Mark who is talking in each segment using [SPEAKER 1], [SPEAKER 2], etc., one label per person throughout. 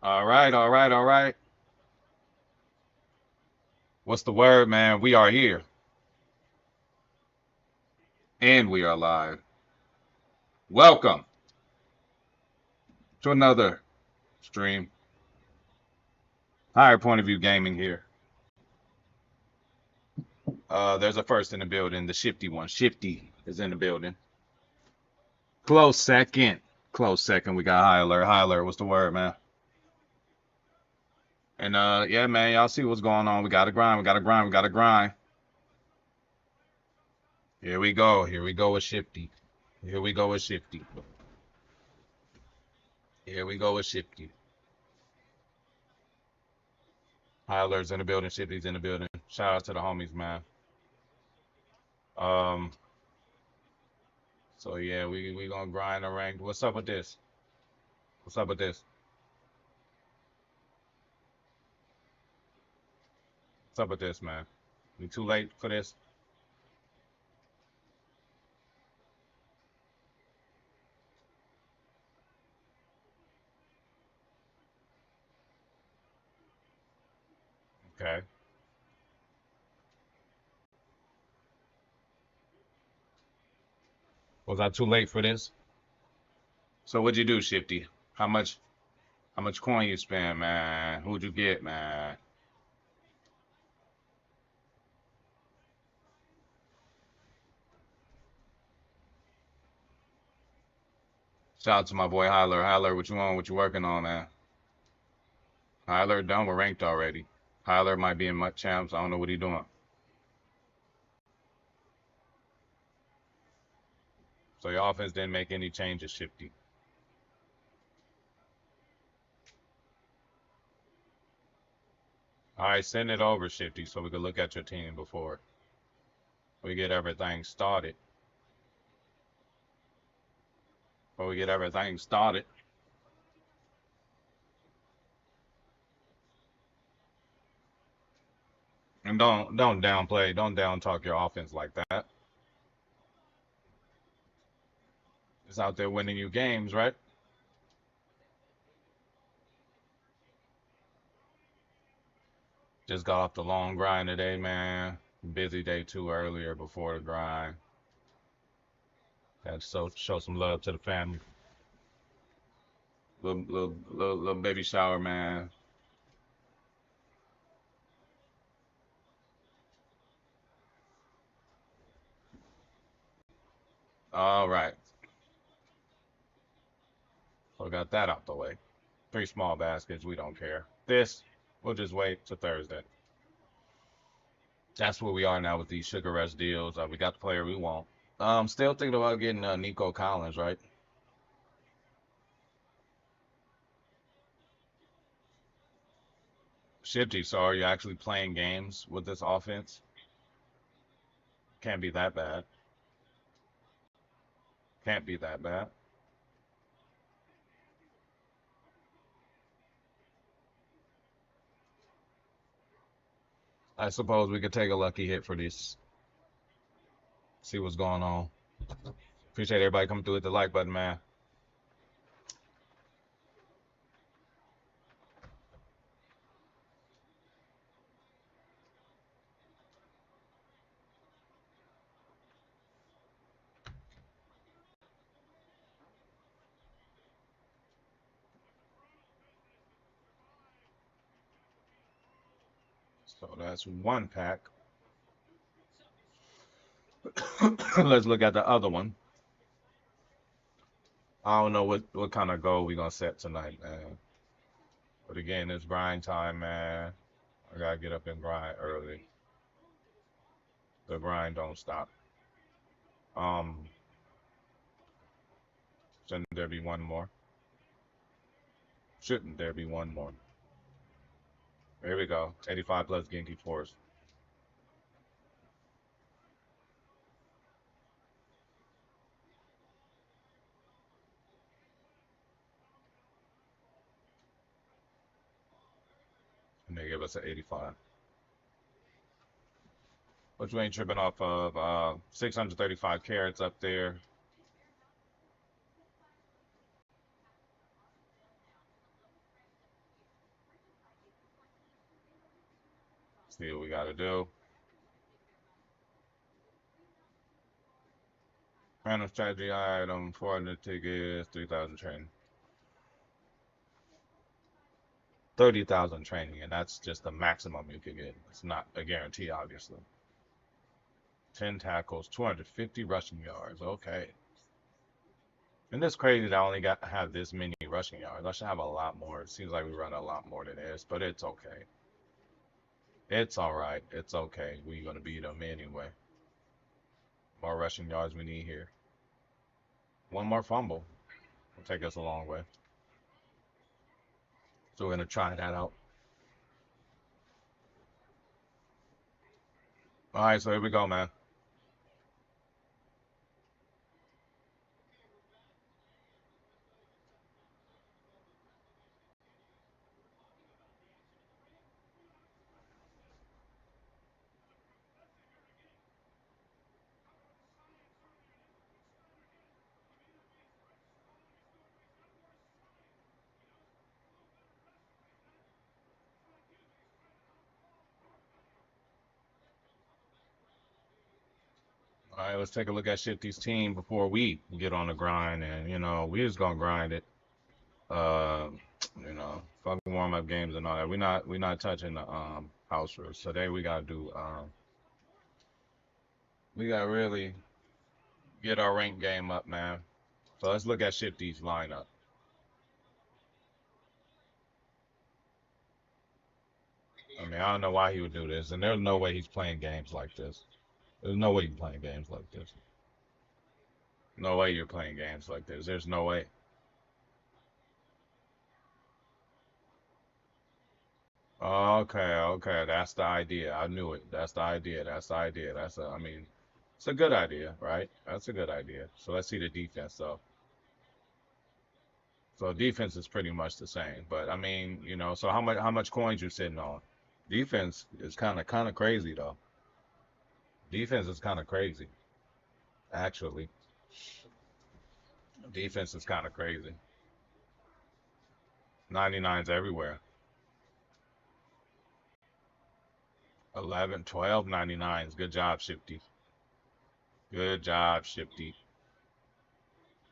[SPEAKER 1] All right, all right, all right. What's the word, man? We are here and we are live. Welcome to another stream. Higher point of view gaming here. There's a first in the building, the shifty one. Shifty is in the building. Close second. Close second. We got high alert. High alert. What's the word, man? And yeah, man, y'all see what's going on. We gotta grind. We gotta grind. We gotta grind. Here we go. Here we go with shifty. Here we go with shifty. Here we go with shifty. High alert's in the building. Shifty's in the building. Shout out to the homies, man. Um, so yeah, we gonna grind the rank. What's up with this? What's up with this? What's up with this, man? We too late for this? Okay. Was I too late for this? So what'd you do, Shifty? How much coin you spend, man? Who'd you get, man? Shout out to my boy Hyler. Hyler, what you on? What you working on, man? Hyler done with ranked already. Hyler might be in MUT champs. I don't know what he doing. So your offense didn't make any changes, Shifty. All right, send it over, Shifty, so we can look at your team before we get everything started. Before we get everything started. And don't downplay, don't down talk your offense like that. It's out there winning you games, right? Just got off the long grind today, man. Busy day too earlier before the grind. Had to show some love to the family. Little baby shower, man. All right. So got that out the way. Three small baskets, we don't care. This, we'll just wait till Thursday. That's where we are now with these Sugar Rush deals. We got the player we want. Still thinking about getting Nico Collins, right? Shifty, so are you actually playing games with this offense? Can't be that bad. Can't be that bad. I suppose we could take a lucky hit for this. See what's going on. Appreciate everybody coming through with the like button, man. So that's one pack. Let's look at the other one. I don't know what kind of goal we gonna set tonight, man. But again, it's grind time, man. I gotta get up and grind early. The grind don't stop. Um, shouldn't there be one more? Shouldn't there be one more? Here we go. 85 plus Genki Force. And they give us an 85. But you ain't tripping off of 635 carats up there. See what we got to do. Random strategy item, 400 tickets, 3,000 training. 30,000 training, and that's just the maximum you can get. It's not a guarantee, obviously. 10 tackles, 250 rushing yards. Okay. And it's crazy that I only have this many rushing yards. I should have a lot more. It seems like we run a lot more than this, but it's okay. It's all right. It's okay. We're gonna beat them anyway. More rushing yards we need here. One more fumble will take us a long way. So we're gonna try that out. All right, so here we go, man. All right, let's take a look at Shifty's team before we get on the grind, and we just gonna grind it. Uh, fucking warm up games and all that. We not touching the house rules today. We gotta do we gotta really get our rank game up, man. So let's look at Shifty's lineup. I mean, I don't know why he would do this, and there's no way he's playing games like this. There's no way you're playing games like this. No way you're playing games like this. There's no way. Okay, okay, that's the idea. I knew it. That's the idea. That's the idea. I mean, it's a good idea, right? That's a good idea. So let's see the defense, though. So defense is pretty much the same, but I mean, so how much coins you sitting on? Defense is kind of crazy though. Defense is kind of crazy, actually. Defense is kind of crazy. 99s everywhere. 11, 12, 99s. Good job, Shifty. Good job, Shifty.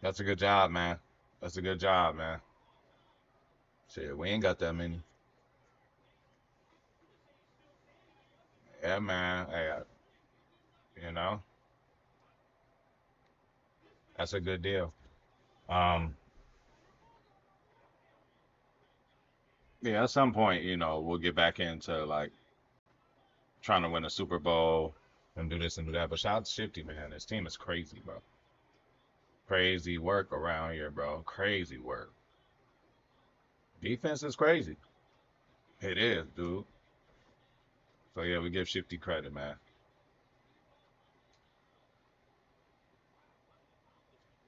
[SPEAKER 1] That's a good job, man. That's a good job, man. Shit, we ain't got that many. Yeah, man. Hey, you know, that's a good deal. Um, yeah, at some point, we'll get back into like trying to win a Super Bowl and do this and do that. But shout out to Shifty, man. This team is crazy, bro. Crazy work around here, bro. Crazy work. Defense is crazy. It is, dude. So yeah, we give Shifty credit, man.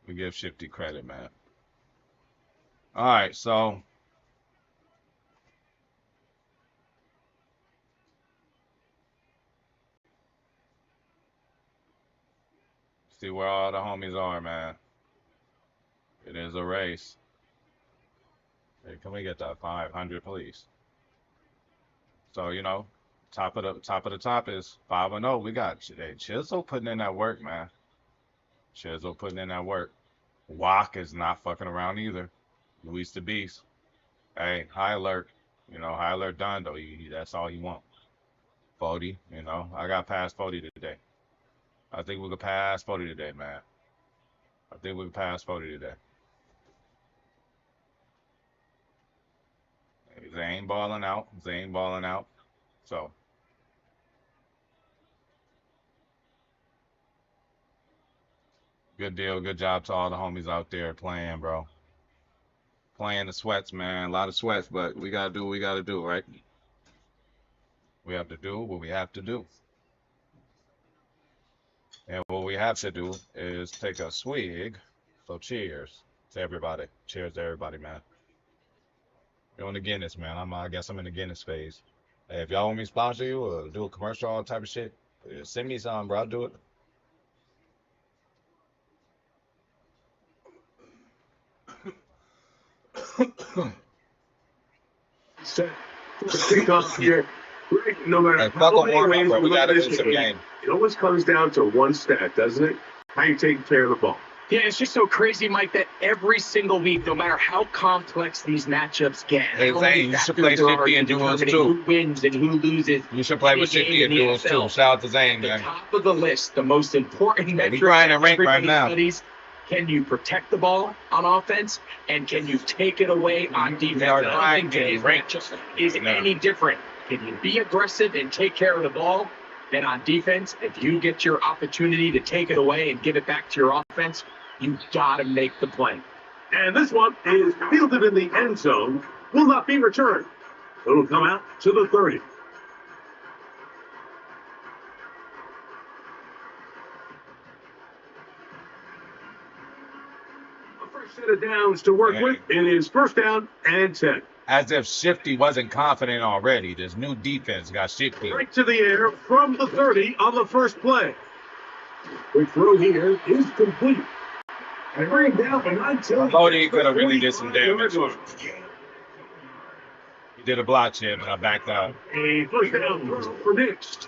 [SPEAKER 1] We give Shifty credit, man. All right, so see where all the homies are, man. It is a race. Hey, can we get that 500, please? So top of the top is 5-0. We got Chisel putting in that work, man. Chisel putting in that work. Walk is not fucking around either. Luis the Beast. Hey, high alert. High alert done though. That's all he want. 40. I got past 40 today. I think we could pass 40 today, man. I think we could pass 40 today. Zane balling out. Zane balling out. So good deal. Good job to all the homies out there playing, bro. Playing the sweats, man. A lot of sweats, but we gotta do what we gotta do, right? We have to do what we have to do. And what we have to do is take a swig. So cheers to everybody. Cheers to everybody, man. We're on the Guinness, man. I guess I'm in the Guinness phase. Hey, if y'all want me to sponsor you or do a commercial, all type of shit, send me some, bro. I'll do it.
[SPEAKER 2] Set. Kick off here. No matter
[SPEAKER 1] Like, fuck
[SPEAKER 2] how
[SPEAKER 1] a
[SPEAKER 2] many
[SPEAKER 1] warm up,
[SPEAKER 2] ways
[SPEAKER 1] bro.
[SPEAKER 2] we
[SPEAKER 1] We
[SPEAKER 2] look at
[SPEAKER 1] gotta
[SPEAKER 2] this
[SPEAKER 1] win some
[SPEAKER 2] game,
[SPEAKER 1] game.
[SPEAKER 2] it always comes down to one stat, doesn't it? How you taking care of the ball.
[SPEAKER 3] Yeah, it's just so crazy, Mike, that every single week, no matter how complex these matchups get,
[SPEAKER 1] They
[SPEAKER 3] how
[SPEAKER 1] say
[SPEAKER 3] many
[SPEAKER 1] you should
[SPEAKER 3] factors
[SPEAKER 1] play
[SPEAKER 3] there are
[SPEAKER 1] 50
[SPEAKER 3] to
[SPEAKER 1] in duels
[SPEAKER 3] determining
[SPEAKER 1] too.
[SPEAKER 3] who wins and who loses.
[SPEAKER 1] You should play with
[SPEAKER 3] any
[SPEAKER 1] 50
[SPEAKER 3] game
[SPEAKER 1] in
[SPEAKER 3] in the
[SPEAKER 1] duels too.
[SPEAKER 3] NFL.
[SPEAKER 1] Shout out to Zane,
[SPEAKER 3] At the
[SPEAKER 1] man.
[SPEAKER 3] top of the list, the most important
[SPEAKER 1] Yeah, we
[SPEAKER 3] metric
[SPEAKER 1] grinding
[SPEAKER 3] that
[SPEAKER 1] rank right
[SPEAKER 3] everybody
[SPEAKER 1] now.
[SPEAKER 3] studies: can you protect the ball on offense, and can you take it away on defense?
[SPEAKER 1] are
[SPEAKER 3] I don't think
[SPEAKER 1] grinding
[SPEAKER 3] today's
[SPEAKER 1] rank
[SPEAKER 3] matchup is
[SPEAKER 1] right now.
[SPEAKER 3] any different. Can you be aggressive and take care of the ball? Then on defense, if you get your opportunity to take it away and give it back to your offense, you gotta make the play.
[SPEAKER 2] And this one is fielded in the end zone, will not be returned. It'll come out to the 30. A first set of downs to work with. It is first down and 10.
[SPEAKER 1] As if Shifty wasn't confident already. This new defense got Shifty.
[SPEAKER 2] Right to the air from the 30 on the first play. The throw here is complete. And bring down until
[SPEAKER 1] Bodie could have really did some damage. He did a block chip and I backed out.
[SPEAKER 2] A first down throw for Nix.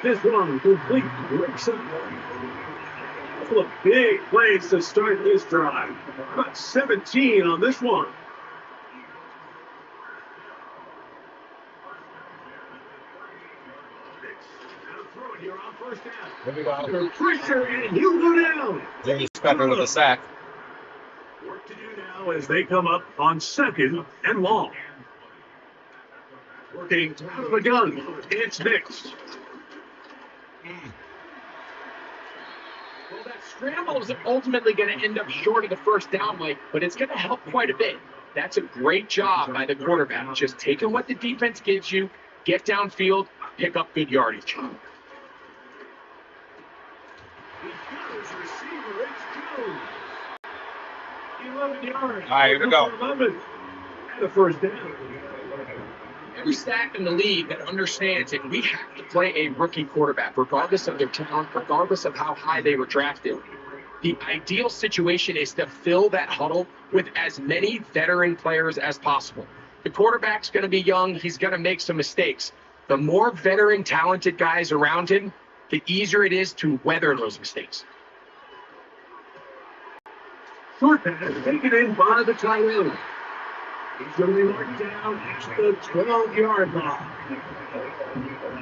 [SPEAKER 2] This one complete. Couple of big plays to start this drive. About 17 on this one. Here on first down.
[SPEAKER 1] Here we go.
[SPEAKER 2] Under pressure, and he'll go down.
[SPEAKER 1] Jimmy Spector with a sack.
[SPEAKER 2] Work to do now as they come up on second and long. Working out of the gun. It's Nix.
[SPEAKER 3] Well, that scramble is ultimately going to end up short of the first down, Mike, but it's going to help quite a bit. That's a great job by the quarterback, just taking what the defense gives you, get downfield, pick up good yardage.
[SPEAKER 2] Receiver, it's Jones. 11 yards.
[SPEAKER 1] All right, here we go.
[SPEAKER 2] 11. And a first down.
[SPEAKER 3] Every staff in the league that understands that we have to play a rookie quarterback, regardless of their talent, regardless of how high they were drafted. The ideal situation is to fill that huddle with as many veteran players as possible. The quarterback's going to be young. He's going to make some mistakes. The more veteran, talented guys around him, the easier it is to weather those mistakes.
[SPEAKER 2] Short pass taken in by the tight end. He's going to be marked down at the 12-yard line.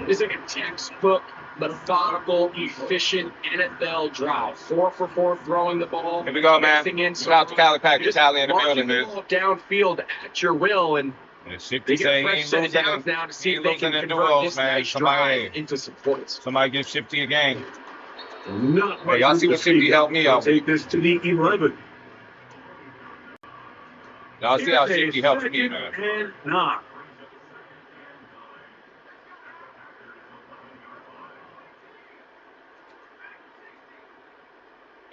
[SPEAKER 3] It's like a textbook, methodical, efficient NFL drive. 4 for 4 throwing the ball.
[SPEAKER 1] Here we go, man. Shout out to Cali Pack.
[SPEAKER 3] Just
[SPEAKER 1] Tally in the
[SPEAKER 3] marching
[SPEAKER 1] building,
[SPEAKER 3] the
[SPEAKER 1] man.
[SPEAKER 3] ball downfield at your will, and
[SPEAKER 1] Shifty
[SPEAKER 3] they
[SPEAKER 1] say
[SPEAKER 3] get a
[SPEAKER 1] he
[SPEAKER 3] fresh
[SPEAKER 1] ain't
[SPEAKER 3] set of downs
[SPEAKER 1] losing.
[SPEAKER 3] now to see
[SPEAKER 1] He
[SPEAKER 3] if they
[SPEAKER 1] losing
[SPEAKER 3] can
[SPEAKER 1] in
[SPEAKER 3] convert
[SPEAKER 1] duels,
[SPEAKER 3] this
[SPEAKER 1] man.
[SPEAKER 3] nice drive
[SPEAKER 1] Somebody,
[SPEAKER 3] into some points.
[SPEAKER 1] somebody give Shifty a game.
[SPEAKER 2] Not
[SPEAKER 1] Hey, y'all see what Shifty helped me out.
[SPEAKER 2] Take this to the 11.
[SPEAKER 1] Y'all see how
[SPEAKER 2] Here's a
[SPEAKER 1] Shifty helped me,
[SPEAKER 2] second
[SPEAKER 1] man.
[SPEAKER 2] and 9.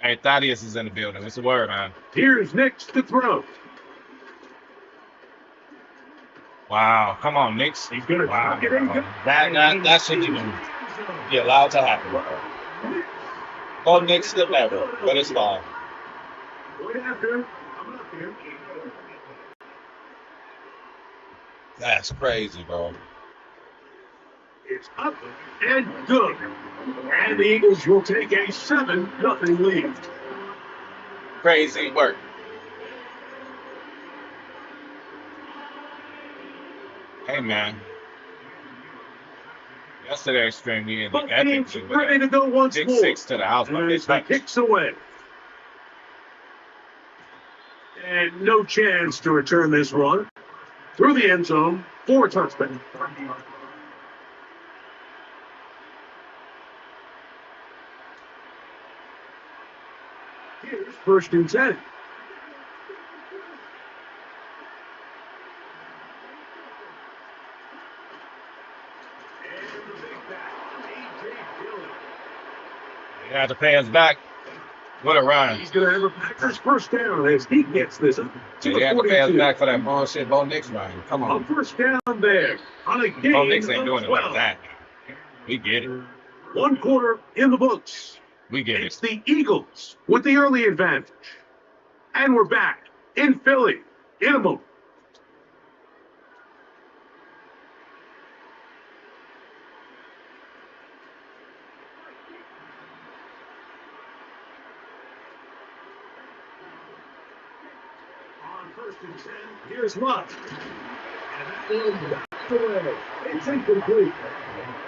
[SPEAKER 1] Hey, Thaddeus is in the building. It's a word, man.
[SPEAKER 2] Here's Nix to throw.
[SPEAKER 1] Wow. Come on, Knicks.
[SPEAKER 2] He's going to
[SPEAKER 1] Wow.
[SPEAKER 2] tuck it in.
[SPEAKER 1] That should even be allowed to happen. Go Knicks still never, but it's fine.
[SPEAKER 2] Right after, coming up here.
[SPEAKER 1] That's crazy, bro.
[SPEAKER 2] It's up and good. And the Eagles will take a 7-0 lead.
[SPEAKER 1] Crazy work. Hey, man. Yesterday, stream me in the
[SPEAKER 2] Both
[SPEAKER 1] epic.
[SPEAKER 2] teams ready to go once
[SPEAKER 1] Big
[SPEAKER 2] more.
[SPEAKER 1] 6 to the house. My
[SPEAKER 2] As
[SPEAKER 1] bitch
[SPEAKER 2] he kicks away. And no chance to return this one. Through the end zone for a touchdown. Here's first and 10.
[SPEAKER 1] They had to pay us back. What a run.
[SPEAKER 2] He's going to have a Packers first down as he gets this up to
[SPEAKER 1] They
[SPEAKER 2] the
[SPEAKER 1] had to pay us
[SPEAKER 2] 42.
[SPEAKER 1] back for that bullshit Bo Nix run. Come
[SPEAKER 2] On
[SPEAKER 1] on.
[SPEAKER 2] first down there on a gain
[SPEAKER 1] Bo Nix ain't
[SPEAKER 2] of
[SPEAKER 1] doing it like
[SPEAKER 2] 12.
[SPEAKER 1] that. We get it.
[SPEAKER 2] 1 quarter in the books.
[SPEAKER 1] We get
[SPEAKER 2] It's
[SPEAKER 1] it.
[SPEAKER 2] the Eagles with the early advantage. And we're back in Philly in a moment. First and 10. Here's MUT. And that one back away. It's incomplete.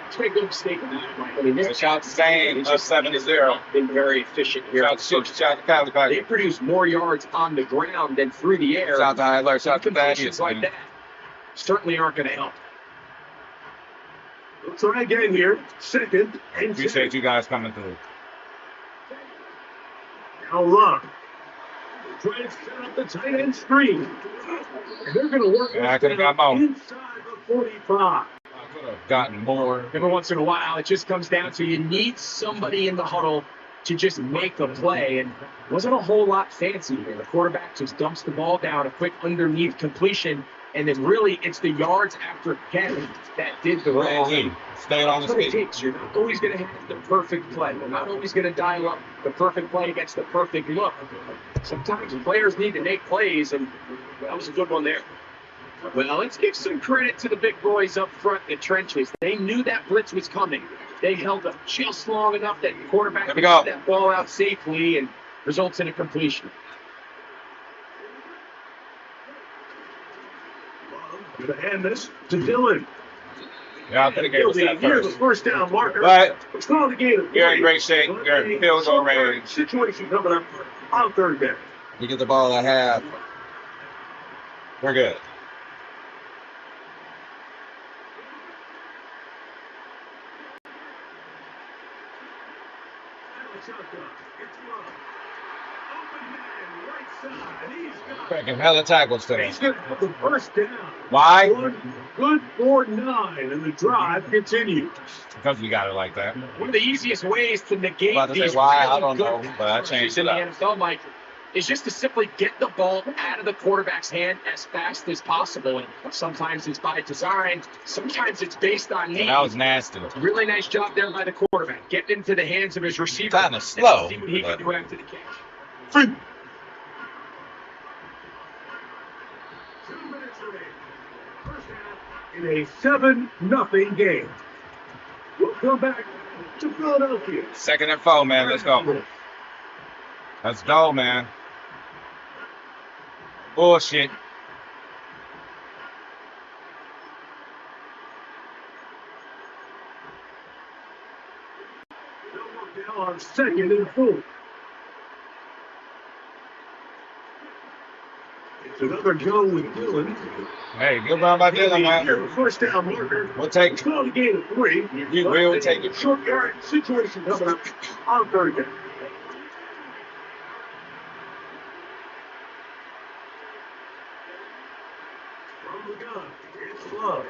[SPEAKER 3] Let's make no mistake in that. I mean, this
[SPEAKER 1] Shot Stain, 7-0.
[SPEAKER 3] been very efficient here. They produce more yards on the ground than through the air.
[SPEAKER 1] Shout to Idler, shout to
[SPEAKER 3] Completions like
[SPEAKER 1] Thaddeus.
[SPEAKER 3] that certainly aren't going to help.
[SPEAKER 2] We'll try again here. Second and 10.
[SPEAKER 1] Appreciate you guys coming through.
[SPEAKER 2] Now Love. Trying to set up the tight end screen. And they're going to work
[SPEAKER 1] Yeah, I could have got more.
[SPEAKER 2] inside the 45.
[SPEAKER 1] I could have gotten more.
[SPEAKER 3] Every once in a while, it just comes down to you need somebody in the huddle to just make a play. And wasn't a whole lot fancy here. The quarterback just dumps the ball down, a quick underneath completion. And then really, it's the yards after catch that did the rest.
[SPEAKER 1] Stay on the
[SPEAKER 3] That's what it
[SPEAKER 1] speed.
[SPEAKER 3] takes. You're not always going to have the perfect play. You're not always going to dial up the perfect play against the perfect look. Sometimes players need to make plays, and that was a good one there. Well, let's give some credit to the big boys up front in the trenches. They knew that blitz was coming. They held up just long enough that the quarterback
[SPEAKER 1] There we
[SPEAKER 3] could
[SPEAKER 1] go.
[SPEAKER 3] get that ball out safely and results in a completion.
[SPEAKER 2] Going to hand this to Dylan.
[SPEAKER 1] Yeah, I could have gave us that
[SPEAKER 2] Here's the
[SPEAKER 1] first.
[SPEAKER 2] first down marker.
[SPEAKER 1] But
[SPEAKER 2] Let's call the game.
[SPEAKER 1] you're in great shape. You're in field goal range.
[SPEAKER 2] Situation coming up on third down.
[SPEAKER 1] You get the ball I have. We're good. Cracking hella tackles today.
[SPEAKER 2] He's going to have the first down.
[SPEAKER 1] Why?
[SPEAKER 2] Good for 9, and the drive continues.
[SPEAKER 1] Because we got it like that.
[SPEAKER 3] One of the easiest ways to negate
[SPEAKER 1] About to say
[SPEAKER 3] these
[SPEAKER 1] why,
[SPEAKER 3] really
[SPEAKER 1] I don't
[SPEAKER 3] good
[SPEAKER 1] know, but I changed
[SPEAKER 3] in
[SPEAKER 1] it
[SPEAKER 3] the
[SPEAKER 1] up.
[SPEAKER 3] NFL, Mike, is just to simply get the ball out of the quarterback's hand as fast as possible. And sometimes it's by design, sometimes it's based on need.
[SPEAKER 1] That was nasty.
[SPEAKER 3] Really nice job there by the quarterback, getting into the hands of his receiver.
[SPEAKER 1] Kinda
[SPEAKER 3] and
[SPEAKER 1] slow,
[SPEAKER 3] See what he
[SPEAKER 1] but-
[SPEAKER 3] can do after the catch.
[SPEAKER 2] Free. 2 minutes remaining. First half in a 7-0 game. We'll come back to Philadelphia.
[SPEAKER 1] 2nd and 4, man. Let's go. Let's go, man. Bullshit.
[SPEAKER 2] Now on 2nd and 4. It's another go with Dylan.
[SPEAKER 1] Hey, good run by Dylan, man.
[SPEAKER 2] First down marker.
[SPEAKER 1] We'll take
[SPEAKER 2] Let's
[SPEAKER 1] it.
[SPEAKER 2] call the game of 3.
[SPEAKER 1] We will take it.
[SPEAKER 2] Short yard situation coming up on third down. From the gun, it's Love.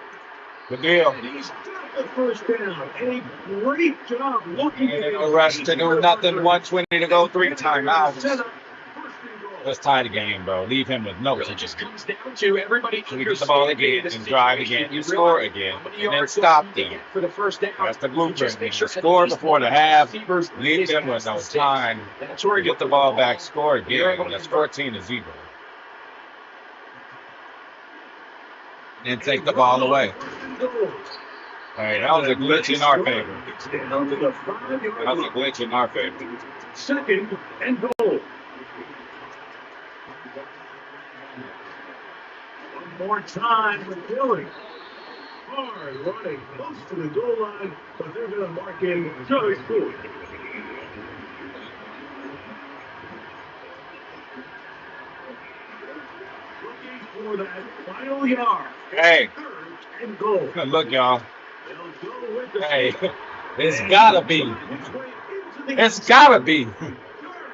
[SPEAKER 1] Good deal.
[SPEAKER 2] And he's got the first down. And a great job looking
[SPEAKER 1] And
[SPEAKER 2] at
[SPEAKER 1] no rush to do nothing. 120 to go, 3 timeouts.
[SPEAKER 2] Set up first and goal.
[SPEAKER 1] Let's tie the game, bro. Leave him with no.
[SPEAKER 3] Really just comes down to everybody
[SPEAKER 1] We get the ball again and drive again. You score again. And then stop them.
[SPEAKER 3] for the first down.
[SPEAKER 1] That's the
[SPEAKER 3] You
[SPEAKER 1] blueprint.
[SPEAKER 3] just make sure that
[SPEAKER 1] Score
[SPEAKER 3] at least
[SPEAKER 1] before the
[SPEAKER 3] one of
[SPEAKER 1] half.
[SPEAKER 3] receivers
[SPEAKER 1] Leave
[SPEAKER 3] is
[SPEAKER 1] them with
[SPEAKER 3] past
[SPEAKER 1] no
[SPEAKER 3] the sticks.
[SPEAKER 1] time.
[SPEAKER 3] That's where you
[SPEAKER 1] Get the ball back. Score again. That's 14 to 0. And take the ball away. Hey, that was a glitch in our favor.
[SPEAKER 2] It's down to the 5-yard
[SPEAKER 1] That was a
[SPEAKER 2] line.
[SPEAKER 1] glitch in our favor.
[SPEAKER 2] 2nd and goal. One more time with Dylan. Hard running close to the goal line, but they're going to mark in Joey Stewart. Looking for that final yard.
[SPEAKER 1] Hey,
[SPEAKER 2] 3rd and goal.
[SPEAKER 1] look, y'all.
[SPEAKER 2] They'll go with the
[SPEAKER 1] Hey, it's gotta be.
[SPEAKER 2] His way into the
[SPEAKER 1] It's gotta be.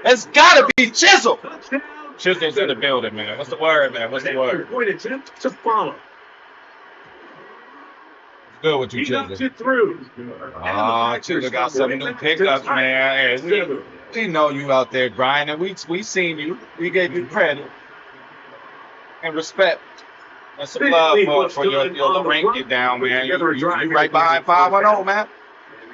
[SPEAKER 1] It's gotta be Chisel.
[SPEAKER 2] touchdown.
[SPEAKER 1] Chisel's in the building, man. What's the word, man? What's the word?
[SPEAKER 2] Point attempt to follow.
[SPEAKER 1] Good with you,
[SPEAKER 2] He knocks
[SPEAKER 1] Chisel.
[SPEAKER 2] it through.
[SPEAKER 1] Ah, Chisel got some new pickups, man. Hey, we know you out there grinding. We seen you. We gave you credit and respect and some love for your rank you down, man. You right behind 5-1-0, man.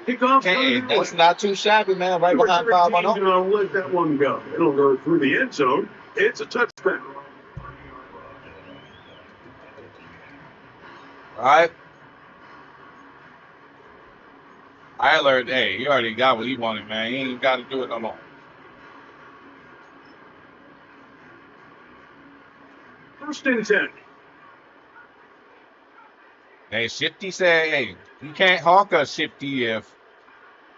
[SPEAKER 2] Kickoff.
[SPEAKER 1] Hey, that's not too shabby, man. Right behind 5-1-0.
[SPEAKER 2] Gonna let that one go. It'll go through the end zone. It's a touchback.
[SPEAKER 1] All right. I learned, hey, he already got what he wanted, man. He ain't got to do it no more.
[SPEAKER 2] First and 10.
[SPEAKER 1] Hey, Shifty said, hey, you can't hawk us, Shifty, if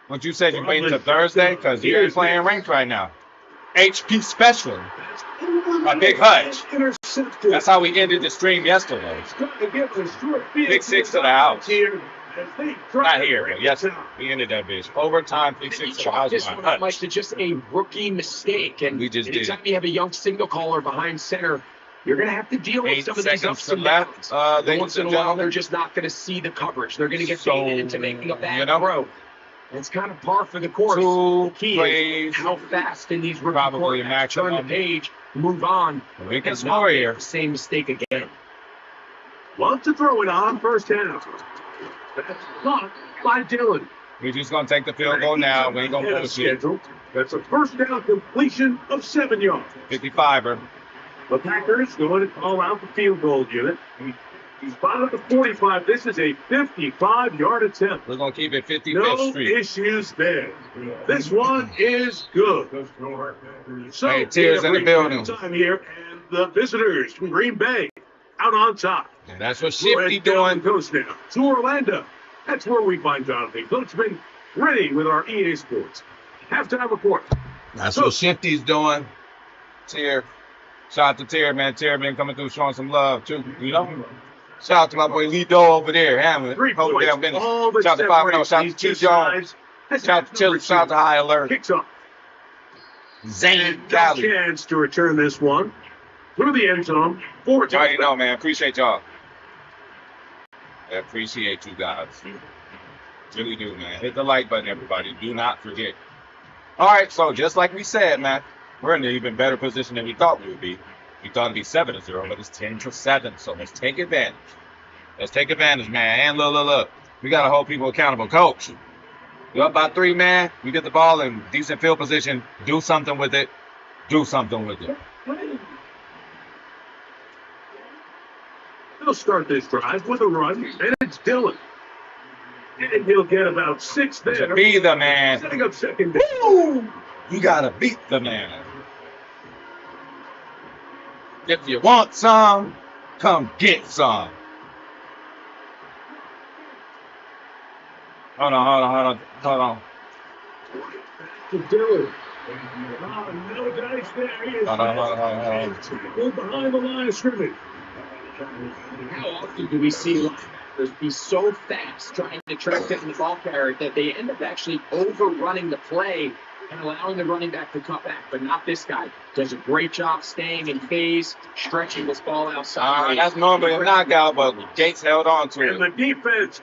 [SPEAKER 1] what you said you waiting till Thursday, because he ain't playing ranked right now. HP special. A big hutch. That's how we ended the stream yesterday. Big six to the house. Not here, but yes, we ended that bitch. Overtime, big six to the house.
[SPEAKER 3] This one up, Mike, to just a rookie mistake. And
[SPEAKER 1] we just
[SPEAKER 3] anytime
[SPEAKER 1] did.
[SPEAKER 3] you have a young single caller behind center, you're going to have to deal with
[SPEAKER 1] 8
[SPEAKER 3] some of these
[SPEAKER 1] seconds
[SPEAKER 3] ups
[SPEAKER 1] to
[SPEAKER 3] and
[SPEAKER 1] left.
[SPEAKER 3] downs. Once in a while, they're just not going to see the coverage. They're going to get baited into making a bad throw. It's kind of par for the course. The key is how fast in these rookie quarterbacks turn the page, move on,
[SPEAKER 1] we can score here.
[SPEAKER 3] Same mistake again.
[SPEAKER 2] Want to throw it on first half. That's blocked by Dillon.
[SPEAKER 1] We're just going to take the field goal now. We ain't going to bullshit.
[SPEAKER 2] That's a first down completion of 7 yards.
[SPEAKER 1] 55er.
[SPEAKER 2] The Packers going to call out the field goal unit. He's bottom of the 45. This is a 55-yard attempt.
[SPEAKER 1] We're going to keep it 55th Street.
[SPEAKER 2] No issues there. This one is good. So,
[SPEAKER 1] hey, Tears in the building.
[SPEAKER 2] Time here, and the visitors from Green Bay out on top.
[SPEAKER 1] And that's what Shifty doing.
[SPEAKER 2] Coast now to Orlando. That's where we find Jonathan Coachman ready with our EA Sports halftime report.
[SPEAKER 1] That's what Shifty's doing. Tear. Shout out to Tear, man. Tear been coming through showing some love, too. You know? Shout out to my boy Lee Doe over there. Hamlet.
[SPEAKER 2] 3 points.
[SPEAKER 1] Shout out to 5-0. Shout out to T. Jones. Shout out to High Alert.
[SPEAKER 2] Kicks off.
[SPEAKER 1] Zane Galley.
[SPEAKER 2] Chance to return this one through the end zone. 4
[SPEAKER 1] times. You know, man. Appreciate y'all. I appreciate you guys. Really do, man. Hit the like button, everybody. Do not forget. All right, so just like we said, man, we're in an even better position than we thought we would be. We thought it'd be 7-0, but it's 10-7. So let's take advantage. Let's take advantage, man. And look. We got to hold people accountable. Coach, you're up by 3, man. We get the ball in decent field position. Do something with it. Do something with it.
[SPEAKER 2] He'll start this drive with a run, and it's Dillon. And he'll get about 6 there.
[SPEAKER 1] Be the man.
[SPEAKER 2] Setting up second down.
[SPEAKER 1] Woo! You got to beat the man. If you want some, come get some. Hold on.
[SPEAKER 2] To Dillon. No dice there. He is behind the line of scrimmage.
[SPEAKER 3] How often do we see linebackers be so fast trying to track down the ball carrier that they end up actually overrunning the play and allowing the running back to cut back? But not this guy. Does a great job staying in phase, stretching this ball outside.
[SPEAKER 1] That's normally a knockout, but Gates held on to it.
[SPEAKER 2] And the defense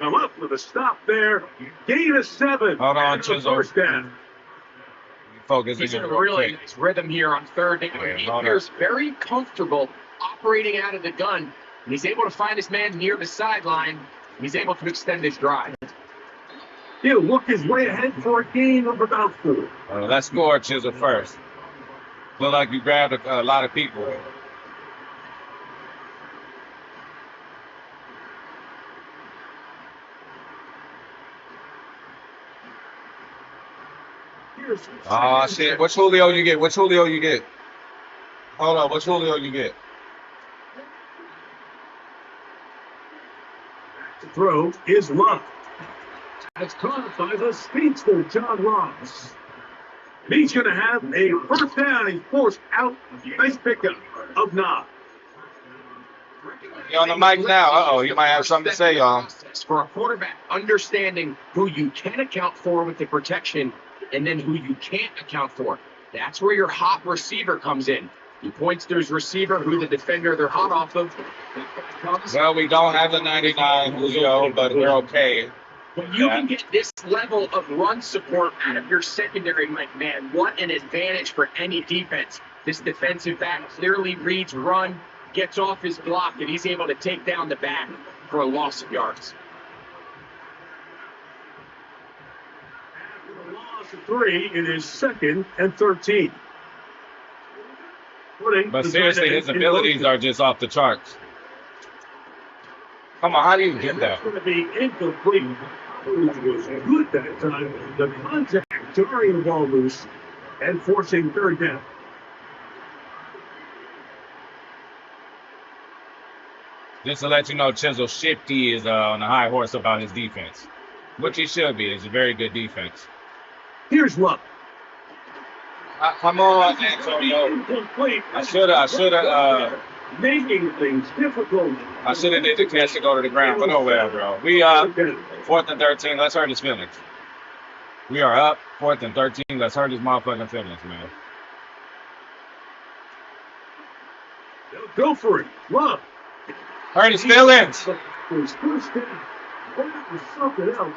[SPEAKER 2] come up with a stop there. Gain of 7.
[SPEAKER 1] Hold on, Chisel.
[SPEAKER 2] First down.
[SPEAKER 1] Focus.
[SPEAKER 3] He's in a really nice rhythm here on third down. He appears very comfortable operating out of the gun, and he's able to find his man near the sideline. He's able to extend his drive.
[SPEAKER 2] He'll look his way ahead for a gain of about 4.
[SPEAKER 1] Let's score, Chisel, first. Look like you grabbed a lot of people. Oh, shit. Which Julio you get? Hold on. Which Julio you get?
[SPEAKER 2] The throw is Love. That's caught by the speedster, John Ross. He's going to have a first down. He's forced out. Nice pickup of Knob.
[SPEAKER 1] You on the mic now? Uh-oh, you might have something to say, y'all.
[SPEAKER 3] For a quarterback, understanding who you can account for with the protection and then who you can't account for. That's where your hot receiver comes in. He points to his receiver, who the defender they're hot off of.
[SPEAKER 1] Well, we don't have the 99 Julio, but we're okay.
[SPEAKER 3] When you can get this level of run support out of your secondary, Mike, man, what an advantage for any defense. This defensive back clearly reads run, gets off his block, and he's able to take down the back for a loss of yards.
[SPEAKER 2] After the loss of 3, it is 2nd and 13.
[SPEAKER 1] But seriously, his abilities are just off the charts. Come on, how do you get that?
[SPEAKER 2] It's going to be incomplete. It was good that time. The contact jarring the ball loose and forcing third down.
[SPEAKER 1] Just to let you know, Chisel Shifty is on a high horse about his defense, which he should be. It's a very good defense.
[SPEAKER 2] Here's Luck.
[SPEAKER 1] Come on, Antonio.
[SPEAKER 2] Incomplete.
[SPEAKER 1] I should have
[SPEAKER 2] Making things difficult.
[SPEAKER 1] did the catch to go to the ground, but oh well, bro. We 4th and 13. Let's hurt his feelings. We are up 4th and 13. Let's hurt his motherfucking feelings, man.
[SPEAKER 2] Go for it. Luck.
[SPEAKER 1] Hurt his feelings.
[SPEAKER 2] Something else.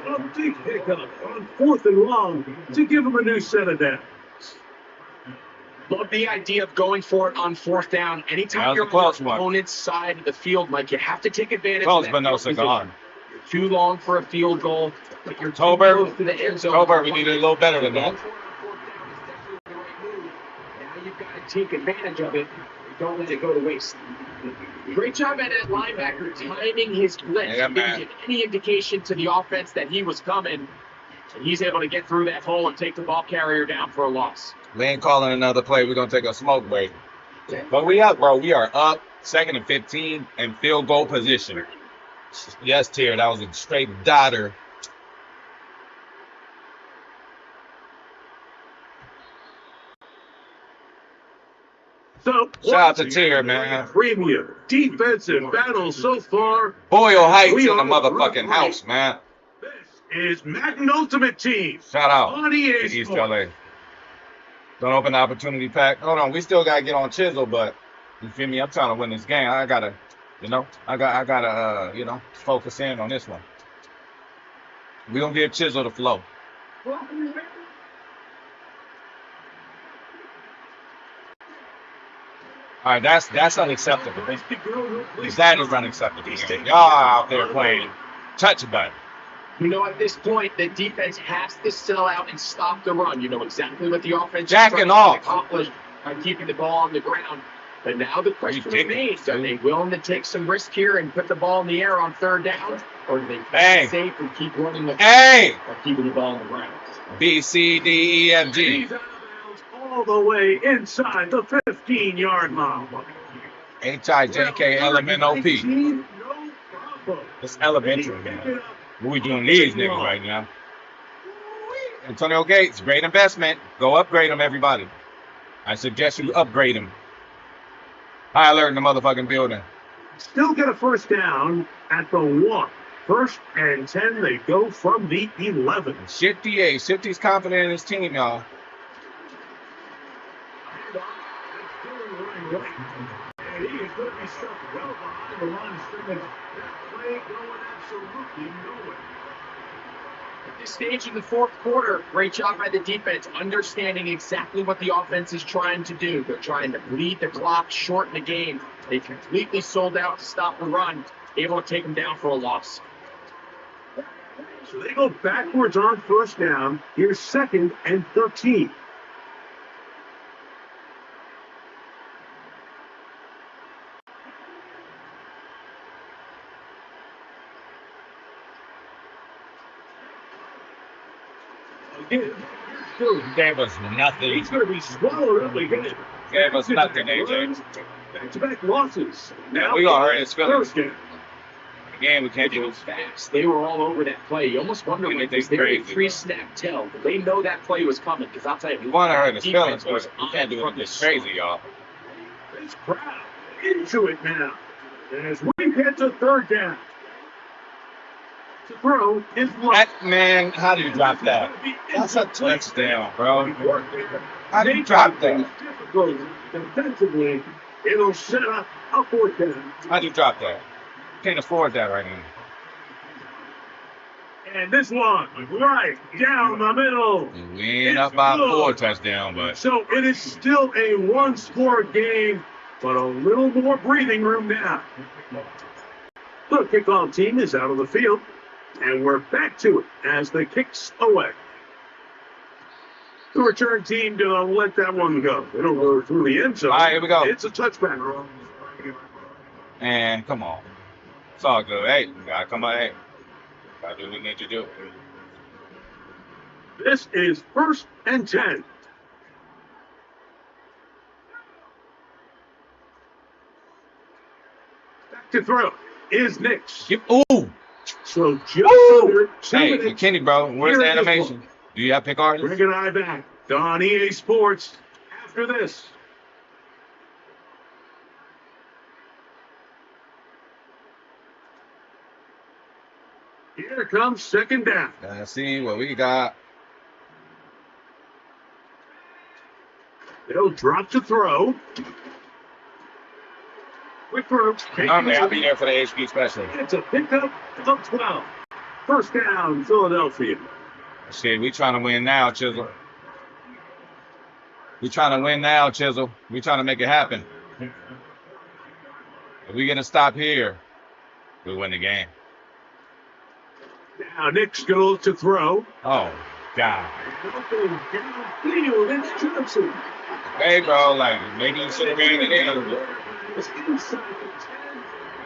[SPEAKER 2] A big hiccup on 4th and long to give him a new set of downs.
[SPEAKER 3] Love the idea of going for it on 4th down. Anytime you're on the opponent's side of the field, Mike, you have to take advantage of that.
[SPEAKER 1] But no cigar.
[SPEAKER 3] You're too long for a field goal, but you're
[SPEAKER 1] Tober,
[SPEAKER 3] too close to the end zone.
[SPEAKER 1] Tober, we need a little better than that.
[SPEAKER 3] Now you've got to take advantage of it. Don't let it go to waste. Great job at that linebacker timing his blitz.
[SPEAKER 1] Yeah,
[SPEAKER 3] Didn't give any indication to the offense that he was coming. And he's able to get through that hole and take the ball carrier down for a loss.
[SPEAKER 1] We ain't calling another play. We're going to take a smoke break. But we up, bro. We are up 2nd and 15 and field goal position. Yes, Tier. That was a straight dotter.
[SPEAKER 2] So,
[SPEAKER 1] shout out to Tier, man.
[SPEAKER 2] Preview. Defensive battle so far.
[SPEAKER 1] Boyle Heights in the motherfucking house, man.
[SPEAKER 2] This is Madden Ultimate Team.
[SPEAKER 1] Shout out
[SPEAKER 2] on
[SPEAKER 1] to
[SPEAKER 2] EA
[SPEAKER 1] East
[SPEAKER 2] Sports.
[SPEAKER 1] LA. Don't open the opportunity pack. Hold on, we still gotta get on Chisel, but you feel me? I'm trying to win this game. I gotta, focus in on this one. We gonna give Chisel the flow. All right, that's unacceptable. That is unacceptable. Y'all out there playing touch button.
[SPEAKER 3] You know, at this point, the defense has to sell out and stop the run. You know exactly what the offense
[SPEAKER 1] Jacking
[SPEAKER 3] is trying
[SPEAKER 1] off.
[SPEAKER 3] to accomplish by keeping the ball on the ground. But now the question remains, are they willing to take some risk here and put the ball in the air on 3rd down? Or do they play safe and keep running the or keeping the ball on the ground?
[SPEAKER 1] B, C, D, E, F, G.
[SPEAKER 2] All the way inside the 15-yard line.
[SPEAKER 1] H-I-J-K-L-M-N-O-P. It's elementary, man. We doing these niggas right now. Antonio Gates, great investment. Go upgrade him, everybody. I suggest you upgrade him. High alert in the motherfucking building.
[SPEAKER 2] Still get a 1st down at the 1. 1st and 10, they go from the 11.
[SPEAKER 1] Shifty, Shifty's confident in his team, y'all.
[SPEAKER 2] And he is going to be stuck well behind the line of scrimmage. That play going absolutely nowhere.
[SPEAKER 3] At this stage in the 4th quarter, great job by the defense, understanding exactly what the offense is trying to do. They're trying to bleed the clock, shorten the game. They completely sold out to stop the run, able to take them down for a loss.
[SPEAKER 2] So they go backwards on 1st down. Here's 2nd and 13.
[SPEAKER 1] Gave us nothing.
[SPEAKER 2] He's going to be swallowed up again.
[SPEAKER 1] Gave us nothing, AJ.
[SPEAKER 2] Back-to-back losses. Now
[SPEAKER 1] we gonna hurt his feelings.
[SPEAKER 2] 1st down.
[SPEAKER 1] Again, we can't do
[SPEAKER 3] It was fast. They were all over that play. You almost wonder when they were a 3-snap tell. They know that play was coming, because I'll tell you,
[SPEAKER 1] we want to hurt his
[SPEAKER 3] defense
[SPEAKER 1] feelings, but we can't do it this crazy, y'all.
[SPEAKER 2] This crowd into it now. As we get to 3rd down. To throw is
[SPEAKER 1] That man, how do you drop that? That's a touchdown, bro. How do you drop that?
[SPEAKER 2] Difficult defensively. It'll set up a 4th down.
[SPEAKER 1] How do you drop that? Can't afford that right now.
[SPEAKER 2] And this one, right down the middle.
[SPEAKER 1] We ain't up by 4 touchdowns, but
[SPEAKER 2] So it is still a 1-score game, but a little more breathing room now. The kickoff team is out of the field, and we're back to it as the kicks away. The return team gonna let that one go. It'll go through the end zone.
[SPEAKER 1] All right, here we go.
[SPEAKER 2] It's a touchback.
[SPEAKER 1] and come on. It's all good. Hey, we gotta come on. Hey, gotta do what we need to do.
[SPEAKER 2] This is 1st and 10. Back to throw is Nix.
[SPEAKER 1] Ooh.
[SPEAKER 2] So just
[SPEAKER 1] Woo!
[SPEAKER 2] under 2
[SPEAKER 1] Hey,
[SPEAKER 2] minutes.
[SPEAKER 1] McKinney, bro, where's the
[SPEAKER 2] Here is
[SPEAKER 1] animation?
[SPEAKER 2] one.
[SPEAKER 1] Do you have pick artists?
[SPEAKER 2] Greg and I back on EA Sports after this. Here comes second down.
[SPEAKER 1] Let's see what we got.
[SPEAKER 2] They'll drop to throw. Quick throw.
[SPEAKER 1] I'll be there for the HP special.
[SPEAKER 2] It's a pickup of 12. First down, Philadelphia.
[SPEAKER 1] Shit, we trying to win now, Chisel. We trying to win now, Chisel. We trying to make it happen. If we get a stop here, we win the game.
[SPEAKER 2] Now Nix goes to throw.
[SPEAKER 1] Oh, God.
[SPEAKER 2] Downfield, it's Johnson.
[SPEAKER 1] Hey, bro, like, maybe you should have ran it in.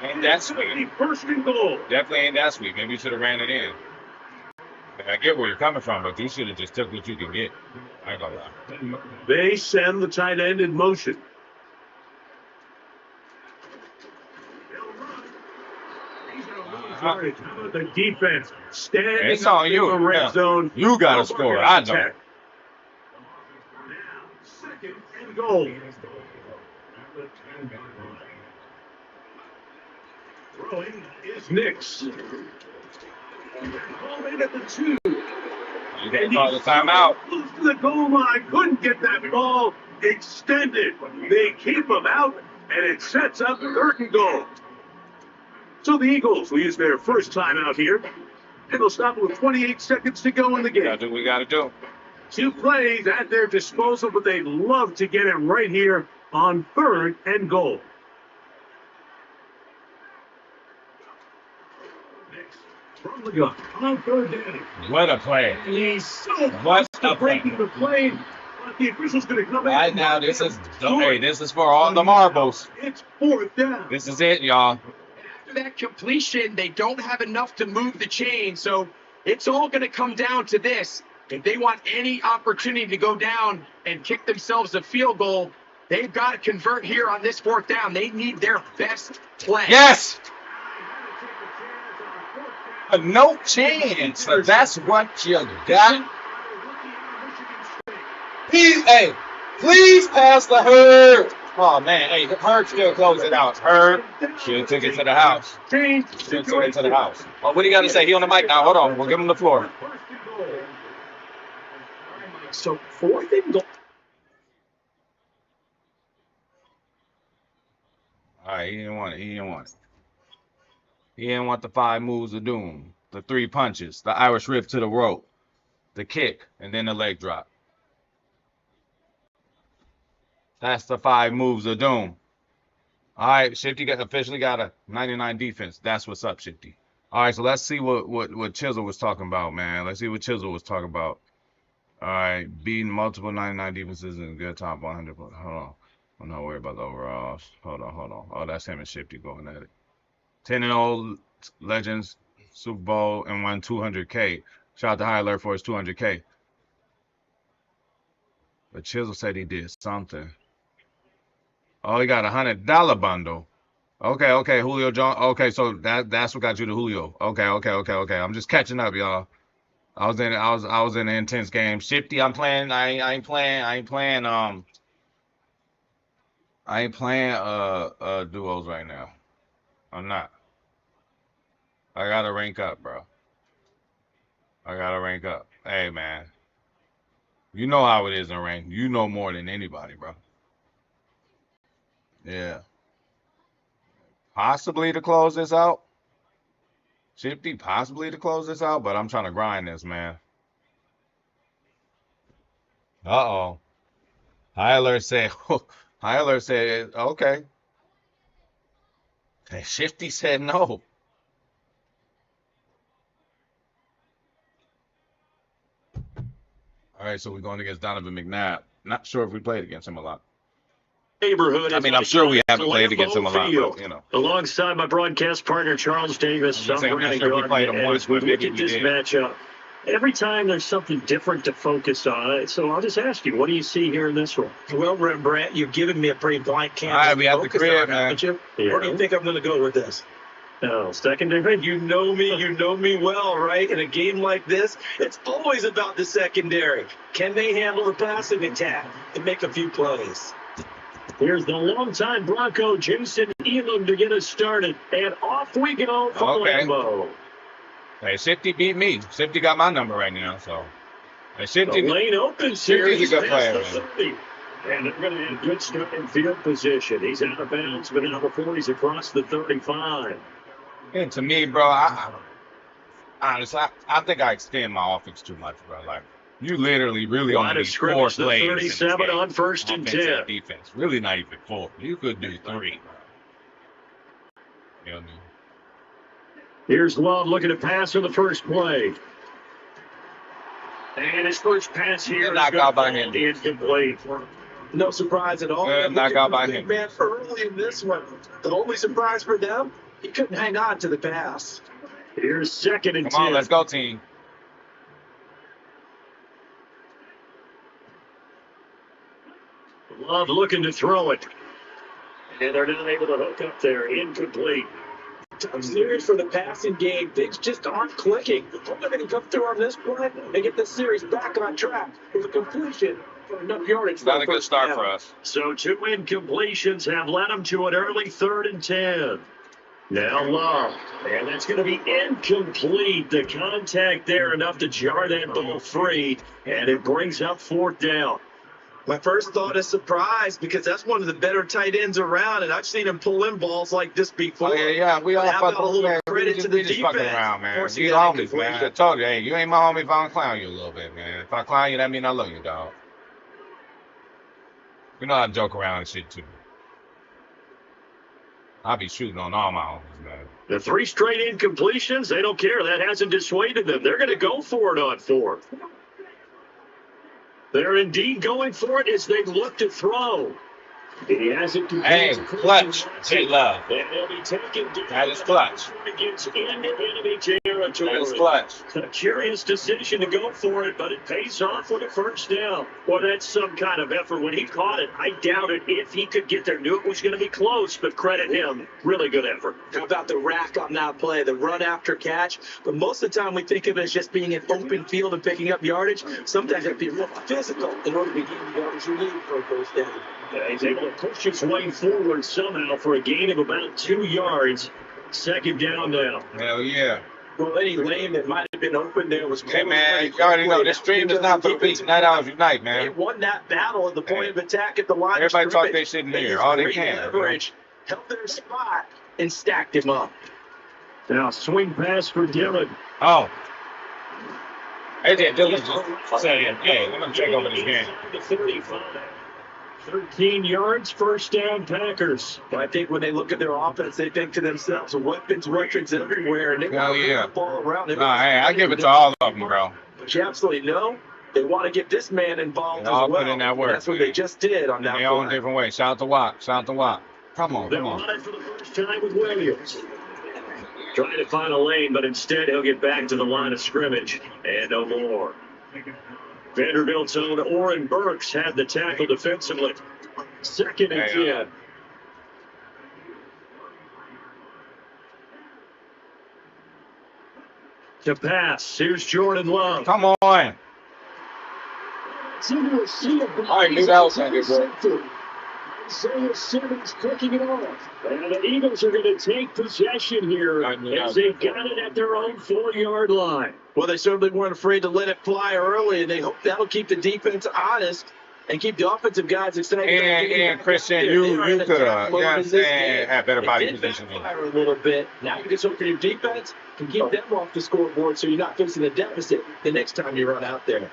[SPEAKER 1] Ain't that sweet.
[SPEAKER 2] First and goal.
[SPEAKER 1] Definitely ain't that sweet. Maybe you should have ran it in. I get where you're coming from, but you should have just took what you can get. I ain't gonna lie.
[SPEAKER 2] They send the tight end in motion. The defense standing
[SPEAKER 1] It's on you.
[SPEAKER 2] in the red
[SPEAKER 1] Yeah.
[SPEAKER 2] zone.
[SPEAKER 1] You got to score. I know.
[SPEAKER 2] Now, second and goal. Throwing is Nix. Ball in at the 2.
[SPEAKER 1] You got to call the timeout.
[SPEAKER 2] Close to the goal line. Couldn't get that ball extended. They keep him out, and it sets up third and goal. So the Eagles will use their first time out here, and they'll stop with 28 seconds to go in the game.
[SPEAKER 1] Gotta do what we gotta do.
[SPEAKER 2] 2 plays at their disposal, but they'd love to get it right here on third and goal. Next, from the gun on third down.
[SPEAKER 1] What a play.
[SPEAKER 2] And he's so
[SPEAKER 1] What
[SPEAKER 2] close to
[SPEAKER 1] a play.
[SPEAKER 2] breaking the play, but the official's going to come in.
[SPEAKER 1] Right now, this is for all the marbles.
[SPEAKER 2] It's fourth down.
[SPEAKER 1] This is it, y'all.
[SPEAKER 3] After that completion, they don't have enough to move the chain, so it's all going to come down to this. If they want any opportunity to go down and kick themselves a field goal, they've got to convert here on this fourth down. They need their best play.
[SPEAKER 1] Yes! No chance. That's what you got. Please pass the Herd. Oh, man. Hey, Herd still closed it out. Herd should have took it to the house. Should have took it to the house. Oh, what do you got to say? He on the mic now. Hold on. We'll give him the floor.
[SPEAKER 3] So fourth and goal.
[SPEAKER 1] All right, he didn't want it. He didn't want the 5 moves of doom, the 3 punches, the Irish whip to the rope, the kick, and then the leg drop. That's the 5 moves of doom. All right, Shifty officially got a 99 defense. That's what's up, Shifty. All right, so let's see what Chisel was talking about, man. Let's see what Chisel was talking about. All right, beating multiple 99 defenses in a good top 100. Hold on. I'm not worried about the overalls. Hold on. Oh, that's him and Shifty going at it. 10-0 Legends, Super Bowl, and won 200K. Shout out to High Alert for his 200K. But Chisel said he did something. Oh, he got a $100 bundle. Okay, Julio Jones. Okay, so that's what got you to Julio. Okay. I'm just catching up, y'all. I was in an intense game. Shifty, I'm playing. I ain't playing duos right now. I'm not. I gotta rank up, bro. Hey, man. You know how it is in rank. You know more than anybody, bro. Yeah. Possibly to close this out. Shifty, possibly to close this out, but I'm trying to grind this, man. Uh-oh. High Alert said, okay. And Shifty said no. All right, so we're going against Donovan McNabb. Not sure if we played against him a lot.
[SPEAKER 2] Neighborhood.
[SPEAKER 1] I mean, I'm sure we haven't played against him a lot, but, you know.
[SPEAKER 2] Alongside my broadcast partner, Charles Davis,
[SPEAKER 1] I'm not sure if we played him once,
[SPEAKER 2] as we
[SPEAKER 1] but
[SPEAKER 2] look
[SPEAKER 1] maybe
[SPEAKER 2] at
[SPEAKER 1] we
[SPEAKER 2] this
[SPEAKER 1] did.
[SPEAKER 2] matchup. Every time there's something different to focus on. So I'll just ask you, what do you see here in this one?
[SPEAKER 4] Well, Rembrandt, you've given me a pretty blank
[SPEAKER 1] All right,
[SPEAKER 4] canvas
[SPEAKER 1] we
[SPEAKER 4] to
[SPEAKER 1] have the
[SPEAKER 4] focus
[SPEAKER 1] crib,
[SPEAKER 4] on,
[SPEAKER 1] man.
[SPEAKER 4] haven't you?
[SPEAKER 2] Yeah.
[SPEAKER 4] Where do you think I'm going to go with this?
[SPEAKER 2] No, secondary.
[SPEAKER 4] You know me well, right? In a game like this, it's always about the secondary. Can they handle the passing attack and make a few plays?
[SPEAKER 2] Here's the longtime Bronco, Jason Elam, to get us started. And off we go for
[SPEAKER 1] Okay.
[SPEAKER 2] Lambeau.
[SPEAKER 1] Hey, Safety beat me. Safety got my number right now, so. Hey,
[SPEAKER 2] The
[SPEAKER 1] Safety.
[SPEAKER 2] lane opens here.
[SPEAKER 1] He's a good
[SPEAKER 2] past
[SPEAKER 1] player,
[SPEAKER 2] the
[SPEAKER 1] man.
[SPEAKER 2] 30. And they're going to have good starting field position. He's out of bounds, but now before he's across the 35.
[SPEAKER 1] And to me, bro, honestly, I think I extend my offense too much, bro. Like, you literally really
[SPEAKER 2] Line
[SPEAKER 1] only
[SPEAKER 2] of
[SPEAKER 1] need 4
[SPEAKER 2] scrimmage, the
[SPEAKER 1] plays in this
[SPEAKER 2] 37
[SPEAKER 1] game.
[SPEAKER 2] on first and
[SPEAKER 1] Offense
[SPEAKER 2] 10.
[SPEAKER 1] and defense. Really not even 4. You could do 3, bro. You know what I mean?
[SPEAKER 2] Here's Love looking to pass for the first play. And his first pass here is
[SPEAKER 1] Knocked out by him.
[SPEAKER 2] incomplete.
[SPEAKER 4] No surprise at all.
[SPEAKER 1] Yeah, knocked out by
[SPEAKER 4] Big
[SPEAKER 1] him.
[SPEAKER 4] man early in this one. The only surprise for them, he couldn't hang on to the pass.
[SPEAKER 2] Here's second and
[SPEAKER 1] Come
[SPEAKER 2] 10.
[SPEAKER 1] on, let's go, team.
[SPEAKER 2] Love looking to throw it. And they're not able to hook up there. Incomplete.
[SPEAKER 4] Tough series for the passing game. Things just aren't clicking. They're going to come through on this play and get the series back on track with a completion for enough yardage.
[SPEAKER 1] Not a good start for us.
[SPEAKER 2] So 2 incompletions have led them to an early 3rd and 10. Now Love. And that's going to be incomplete. The contact there enough to jar that ball free. And it brings up 4th down.
[SPEAKER 4] My first thought is surprise because that's one of the better tight ends around, and I've seen him pull in balls like this before.
[SPEAKER 1] Oh, yeah. We all
[SPEAKER 4] How about
[SPEAKER 1] fucking
[SPEAKER 4] a little
[SPEAKER 1] man.
[SPEAKER 4] credit to the
[SPEAKER 1] We just fucking
[SPEAKER 4] defense
[SPEAKER 1] around, man.
[SPEAKER 4] forcing
[SPEAKER 1] We
[SPEAKER 4] that
[SPEAKER 1] homies, man. I
[SPEAKER 4] incompletion.
[SPEAKER 1] told you, hey, you ain't my homie if I don't clown you a little bit, man. If I clown you, that mean I love you, dog. We know how to joke around and shit, too. I'll be shooting on all my homies, man.
[SPEAKER 2] The 3 straight incompletions, they don't care. That hasn't dissuaded them. They're going to go for it on 4th. They're indeed going for it as they look to throw. He has it.
[SPEAKER 1] Hey, clutch. Say love.
[SPEAKER 2] And they'll be taken down.
[SPEAKER 1] That is clutch.
[SPEAKER 2] Against into enemy territory.
[SPEAKER 1] That is clutch.
[SPEAKER 2] A curious decision to go for it, but it pays off with a first down. Well, that's some kind of effort. When he caught it, I doubted if he could get there. Knew it was going to be close, but credit him. Really good effort.
[SPEAKER 4] How about the rack on that play, the run after catch? But most of the time we think of it as just being an open field and picking up yardage. Sometimes it have to be real physical in order to be getting the yardage you need for a first down.
[SPEAKER 2] He's able to push his way forward somehow for a gain of about 2 yards. 2nd down now.
[SPEAKER 1] Hell yeah.
[SPEAKER 4] Well, any lane that might have been open there was
[SPEAKER 1] Hey, man, you already know this stream is not for the weak. Night Owls Unite,
[SPEAKER 4] They
[SPEAKER 1] man.
[SPEAKER 4] won that battle at the point of attack at the line
[SPEAKER 1] Everybody
[SPEAKER 4] of
[SPEAKER 1] talk
[SPEAKER 4] scrimmage.
[SPEAKER 1] their shit in
[SPEAKER 4] They
[SPEAKER 1] here,
[SPEAKER 4] used
[SPEAKER 1] all they
[SPEAKER 4] great
[SPEAKER 1] can,
[SPEAKER 4] leverage, held their spot, and stacked him up.
[SPEAKER 2] Now swing pass for Dillon.
[SPEAKER 1] Oh. Hey, Dylan just said, hey, I'm going to check over this game.
[SPEAKER 2] The 35. 13 yards, first down, Packers.
[SPEAKER 4] But I think when they look at their offense, they think to themselves, weapons everywhere, and they
[SPEAKER 1] Hell
[SPEAKER 4] want to
[SPEAKER 1] yeah.
[SPEAKER 4] move the ball around.
[SPEAKER 1] Nah, hey, I give it to all of them, bro.
[SPEAKER 4] But you absolutely know they want to get this man involved
[SPEAKER 1] They
[SPEAKER 4] as
[SPEAKER 1] all
[SPEAKER 4] well.
[SPEAKER 1] put in that work,
[SPEAKER 4] That's what
[SPEAKER 1] man.
[SPEAKER 4] they just did on that
[SPEAKER 1] They all in
[SPEAKER 4] play.
[SPEAKER 1] different ways. Shout out to Watt. Shout out to Watt. Come on,
[SPEAKER 2] They're
[SPEAKER 1] come on.
[SPEAKER 2] on it for the first time with Williams. Trying to find a lane, but instead he'll get back to the line of scrimmage. And no more. Vanderbilt's own Oren Burks had the tackle defensively. 2nd and 10. To pass. Here's Jordan Love.
[SPEAKER 1] Come on.
[SPEAKER 2] All right,
[SPEAKER 1] knew that was gonna be good.
[SPEAKER 2] Isaiah Simmons kicking it off. And the Eagles are going to take possession here
[SPEAKER 1] I knew that
[SPEAKER 2] as
[SPEAKER 1] was
[SPEAKER 2] they've got it at their own 4-yard line.
[SPEAKER 4] Well, they certainly weren't afraid to let it fly early, and they hope that'll keep the defense honest and keep the offensive guys excited.
[SPEAKER 1] And Christian, you could have, you know what I'm saying, had better body position.
[SPEAKER 4] Fire a little bit. Now you just hope your defense can keep them off the scoreboard so you're not facing a deficit the next time you run out there.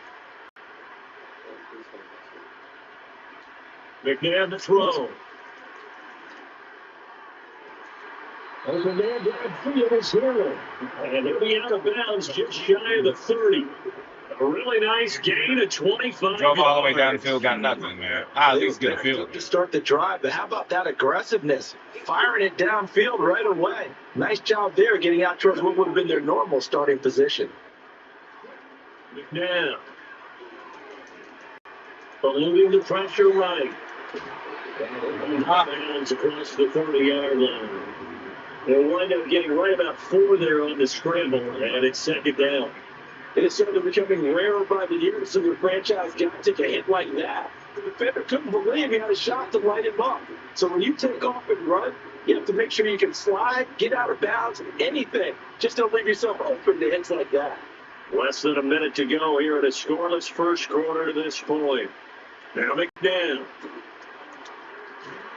[SPEAKER 2] McNabb to throw. Open man downfield is here. And he'll be out of bounds just shy of the 30. A really nice gain of 25.
[SPEAKER 1] Drove all the way down the field, got nothing, man. I at least get a field.
[SPEAKER 4] To start the drive, but how about that aggressiveness? Firing it downfield right away. Nice job there getting out towards what would have been their normal starting position.
[SPEAKER 2] Now, eluding the pressure right. Bounds across the 30-yard line. They'll wind up getting right about 4 there on the scramble, and it's second down. It is certainly becoming rarer by the year, so your franchise guy take a hit like that. The defender couldn't believe he had a shot to light him up. So when you take off and run, you have to make sure you can slide, get out of bounds, anything. Just don't leave yourself open to hits like that. Less than a minute to go here in a scoreless first quarter to this point. Now McNabb.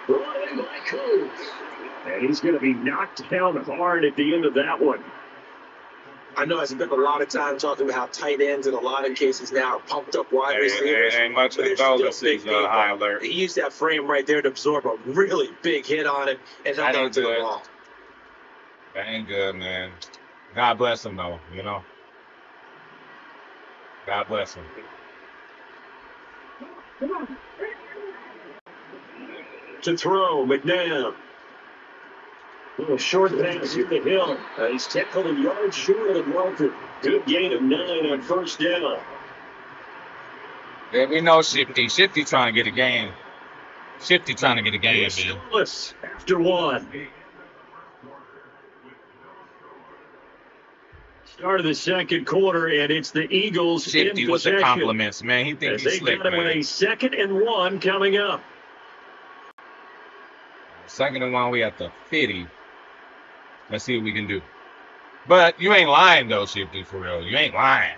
[SPEAKER 2] Running by Coates. And he's going to be knocked down hard at the end of that one.
[SPEAKER 4] I know I spent a lot of time talking about how tight ends in a lot of cases now are pumped up wide receivers.
[SPEAKER 1] Ain't much to go this season, high alert.
[SPEAKER 4] He used that frame right there to absorb a really big hit on it and held on to the ball.
[SPEAKER 1] That ain't good, man. God bless him, though, you know. God bless him.
[SPEAKER 2] To throw, McNabb. Little short pass here to Hill. He's tackled a yard short of Walker. Good gain of 9 on first down.
[SPEAKER 1] Yeah, we know Shifty. Shifty trying to get a game. Shifty trying to get a game, man.
[SPEAKER 2] Scoreless after 1. Start of the second quarter, and it's the Eagles
[SPEAKER 1] Shifty
[SPEAKER 2] in
[SPEAKER 1] with the
[SPEAKER 2] possession.
[SPEAKER 1] compliments, man. He thinks
[SPEAKER 2] As
[SPEAKER 1] he's
[SPEAKER 2] they
[SPEAKER 1] slick,
[SPEAKER 2] got him with
[SPEAKER 1] man.
[SPEAKER 2] a 2nd and 1 coming up.
[SPEAKER 1] 2nd and 1, we at the 50. Let's see what we can do. But you ain't lying, though, Shifty, for real. You ain't lying.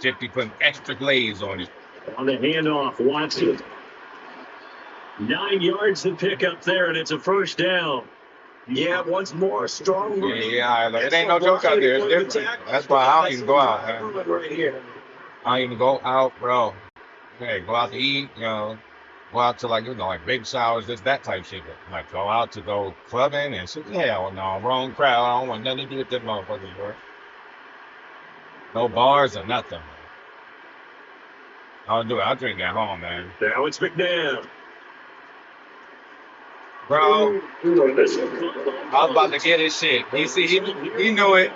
[SPEAKER 1] Shifty putting extra glaze on it.
[SPEAKER 2] On the handoff, Watson. 9 yards to pick up there, and it's a first down.
[SPEAKER 4] Yeah, once more, strong move.
[SPEAKER 1] Yeah, it ain't no joke out there. It's different. That's why I don't even go out, man.
[SPEAKER 4] Right here.
[SPEAKER 1] I don't even go out, bro. Hey, go out to eat, you know. Go out to, like, you know, like big showers, just that type shit. Like, go out to go clubbing and shit. Hell no, wrong crowd. I don't want nothing to do with them motherfuckers, bro. No bars or nothing. I'll do it. I'll drink at home, man.
[SPEAKER 2] Now it's McNabb.
[SPEAKER 1] Bro, I was about to get his shit. You see, he knew it.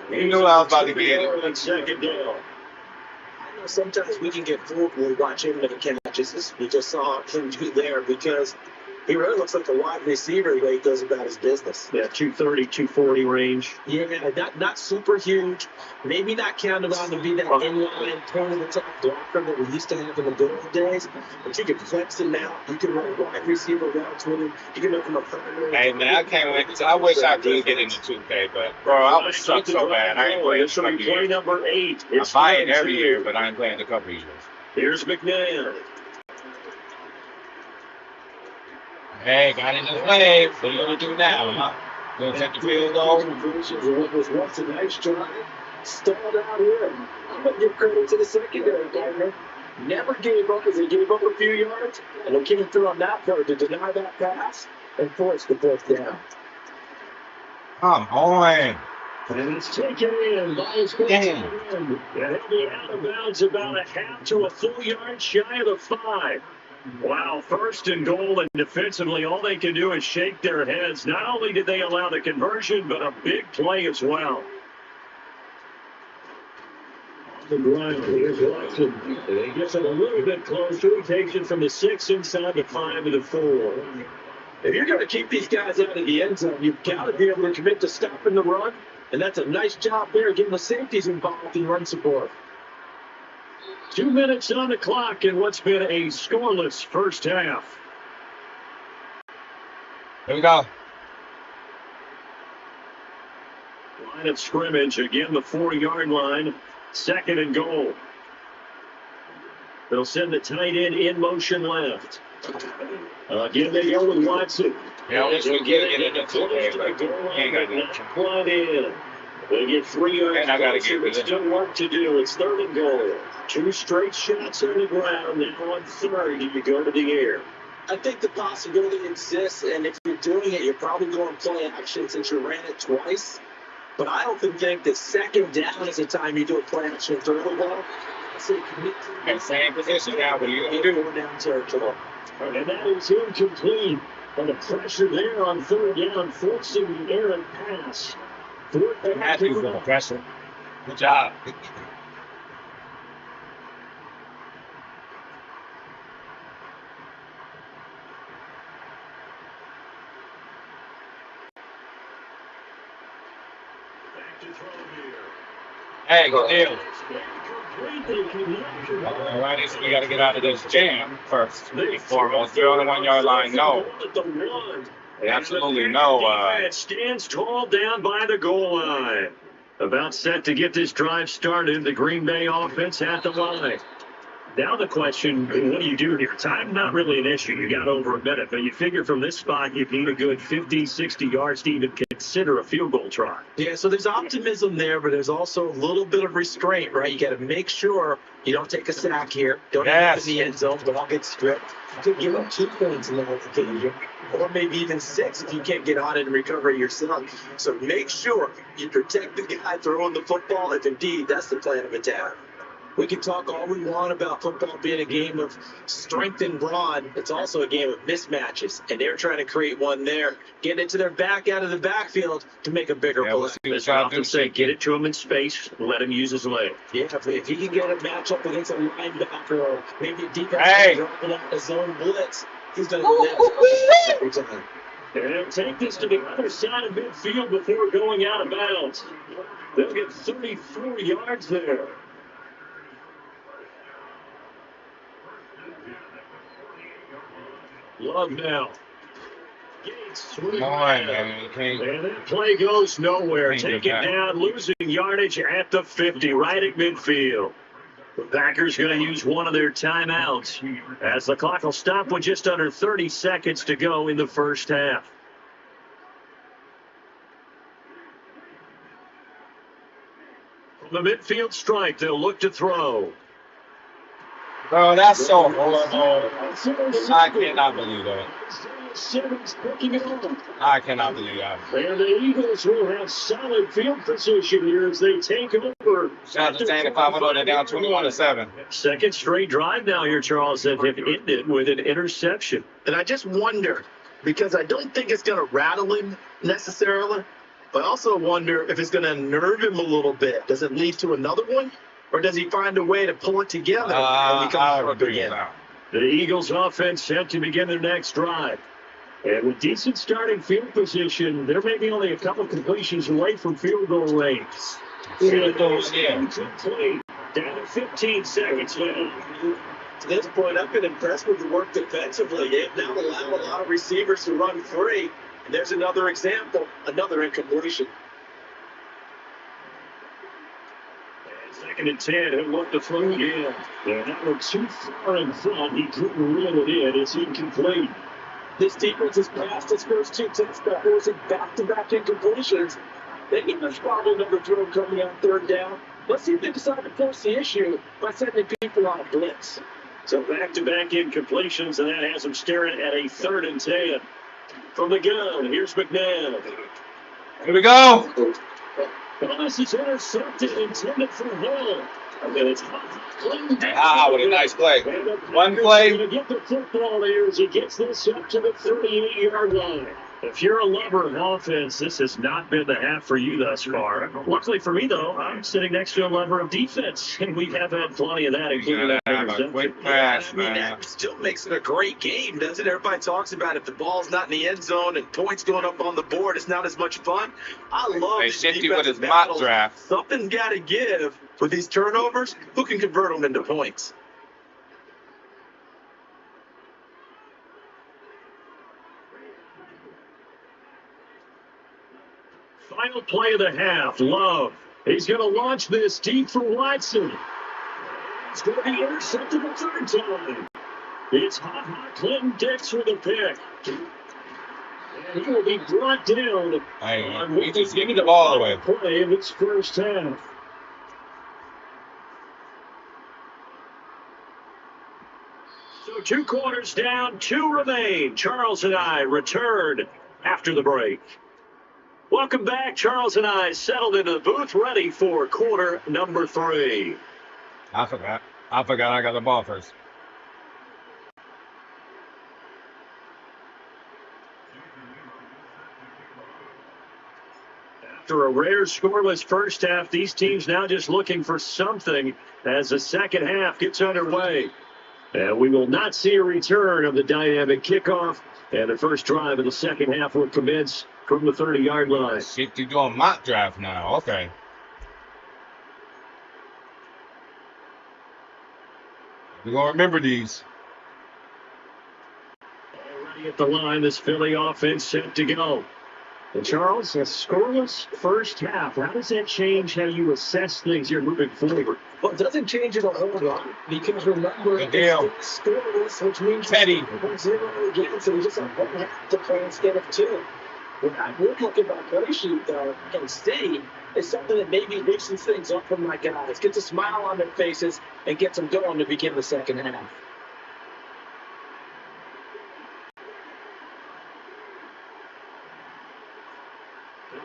[SPEAKER 1] He knew I was about to get it.
[SPEAKER 2] Second down.
[SPEAKER 4] I know sometimes we can get fooled when we watch him make catches. We just saw him do there because he really looks like a wide receiver the way he goes about his business.
[SPEAKER 2] Yeah, 230, 240 range.
[SPEAKER 4] Yeah, not super huge. Maybe not counted on to be that inline point of the top blocker that we used to have in the good old days. But you can flex him out. You can run wide receiver routes with him. You can make him a primary.
[SPEAKER 1] Hey, man, I can't wait. I wish I could get into 2K, but, bro, I was sucked so bad. I ain't playing
[SPEAKER 2] This will be play number 8.
[SPEAKER 1] I buy it every year, but I ain't playing a couple years.
[SPEAKER 2] Here's McNabb.
[SPEAKER 1] Hey, got in the play. What are you going to do now, huh? Going to take the field goal?
[SPEAKER 4] What was once a nice try, stalled out here. I'm going to give credit to the secondary, partner. Never gave up as he gave up a few yards, and they came through on that part to deny that pass and force the fourth down.
[SPEAKER 1] Come on.
[SPEAKER 2] And it's taken in by his
[SPEAKER 1] Damn.
[SPEAKER 2] And he'll be out of bounds about a half to a full yard shy of the 5. Wow, 1st and goal, and defensively, all they can do is shake their heads. Not only did they allow the conversion, but a big play as well. On the ground, here's Watson. And he gets it a little bit closer. He takes it from the 6 inside the 5 to the 4.
[SPEAKER 4] If you're going to keep these guys out of the end zone, you've got to be able to commit to stopping the run, and that's a nice job there, getting the safeties involved in run support.
[SPEAKER 2] 2 minutes on the clock in what's been a scoreless first half.
[SPEAKER 1] Here we go.
[SPEAKER 2] Line of scrimmage, again the 4-yard line, 2nd and goal. They'll send the tight end in motion left. Again, they go with Watson.
[SPEAKER 1] Yeah, we can't get into 2K, but we ain't got to do
[SPEAKER 2] Plug in. They get 3 yards.
[SPEAKER 1] And I gotta get
[SPEAKER 2] It's still work to do. It's 3rd and goal. 2 straight shots on the ground. Now on 3rd, you go to the air.
[SPEAKER 4] I think the possibility exists, and if you're doing it, you're probably going to play action since you ran it twice. But I often think that 2nd down is the time you do a play action throw the ball. So you commit to
[SPEAKER 1] that same position now, but you do.
[SPEAKER 4] down territory.
[SPEAKER 2] And that is incomplete. And the pressure there on third down, forcing the errant pass. Fourth down.
[SPEAKER 1] Matthews with the pressure. Good job. Hey, good deal. All right, so we got to get out of this jam first and foremost. They're on the 1 yard line. No. Absolutely no.
[SPEAKER 2] Defense stands tall down by the goal line. About set to get this drive started. The Green Bay offense at the line. Now the question, what do you do here? Time not really an issue. You got over a minute, but you figure from this spot you need a good 50, 60 yards to even consider a field goal try.
[SPEAKER 4] Yeah, so there's optimism there, but there's also a little bit of restraint, right? You got to make sure you don't take a sack here. Don't end up in the end zone. Don't get stripped. You could give up 2 points in the whole occasion, or maybe even 6 if you can't get on it and recover yourself. So make sure you protect the guy throwing the football if indeed that's the plan of attack. We can talk all we want about football being a game of strength and brawn. It's also a game of mismatches, and they're trying to create one there, get it to their back out of the backfield to make a bigger play.
[SPEAKER 2] As I often say, get it to him in space, let him use his leg.
[SPEAKER 4] Yeah, if he can get a matchup against a linebacker or maybe a defense dropping out a zone blitz, he's going to do that every time.
[SPEAKER 2] And they'll take this to the other side of midfield before going out of bounds. They'll get 34 yards there. Love now. Gates.
[SPEAKER 1] Come on, man.
[SPEAKER 2] And that play goes nowhere. Take it down, losing yardage at the 50, right at midfield. The Packers going to use one of their timeouts as the clock will stop with just under 30 seconds to go in the first half. From the midfield stripe, they'll look to throw.
[SPEAKER 1] Bro, that's so horrible. I cannot believe that. I cannot believe that.
[SPEAKER 2] And the Eagles will have solid field position here as they take over.
[SPEAKER 1] Shout out to Tanner 5-0. They're down 21-7.
[SPEAKER 2] Second straight drive now here, Charles, that have ended with an interception.
[SPEAKER 4] And I just wonder, because I don't think it's going to rattle him necessarily, but I also wonder if it's going to unnerve him a little bit. Does it lead to another one? Or does he find a way to pull it together and become sharp again?
[SPEAKER 2] The Eagles offense set to begin their next drive. And with decent starting field position, they're maybe only a couple completions away from field goal range.
[SPEAKER 1] Field goals, yeah.
[SPEAKER 2] Down to 15 seconds left.
[SPEAKER 4] To this point, I've been impressed with the work defensively. They've now allowed a lot of receivers to run free. And there's another example, another incompletion.
[SPEAKER 2] Second and 10, he'll look to throw again. They're not too far in front. He couldn't reel it in. It's incomplete.
[SPEAKER 4] This defense has passed its first 2 tests by forcing back-to-back incompletions. They get their problem number throw coming on third down. Let's see if they decide to force the issue by sending people on a blitz.
[SPEAKER 2] So back-to-back incompletions, and that has them staring at a 3rd and 10. From the gun, here's McNabb.
[SPEAKER 1] Here we go.
[SPEAKER 2] Well, this is intercepted, intended for Hill. And it's
[SPEAKER 1] what a nice play. One play.
[SPEAKER 2] Going to get the football here as he gets this up to the 38-yard line. If you're a lover of offense, this has not been the half for you thus far. Luckily for me, though, I'm sitting next to a lover of defense, and we have had plenty of that, including that interception.
[SPEAKER 4] That still makes it a great game, doesn't it? Everybody talks about if the ball's not in the end zone and points going up on the board, it's not as much fun. I love this defensive
[SPEAKER 1] with his
[SPEAKER 4] battle.
[SPEAKER 1] mock draft.
[SPEAKER 4] Something's got to give with these turnovers. Who can convert them into points?
[SPEAKER 2] Final play of the half, Love. He's going to launch this deep for Watson. It's going to be intercepted the 3rd time. It's hot Clinton Dix with a pick. And he will be brought down.
[SPEAKER 1] He just give me the ball away.
[SPEAKER 2] Play of its first half. So 2 quarters down, 2 remain. Charles and I return after the break. Welcome back. Charles and I settled into the booth, ready for quarter number 3.
[SPEAKER 1] I forgot I got the ball first.
[SPEAKER 2] after a rare scoreless first half, these teams now just looking for something as the second half gets underway. And we will not see a return of the dynamic kickoff. And the first drive of the second half will commence from the 30-yard line.
[SPEAKER 1] Shit, you doing mock draft now. Okay. We're going to remember these.
[SPEAKER 2] Already at the line, this Philly offense set to go. And Charles, a scoreless first half. How does that change how you assess things here moving forward?
[SPEAKER 4] Well, it doesn't change it a whole lot because remember,
[SPEAKER 1] Good deal.
[SPEAKER 4] it's still scoreless, which means
[SPEAKER 1] Teddy.
[SPEAKER 4] 0 again, so we just have 1 half to play instead of 2. What I would look at my play sheet, though, and see is something that maybe loosens things up for my guys, gets a smile on their faces, and gets them going to begin the second half.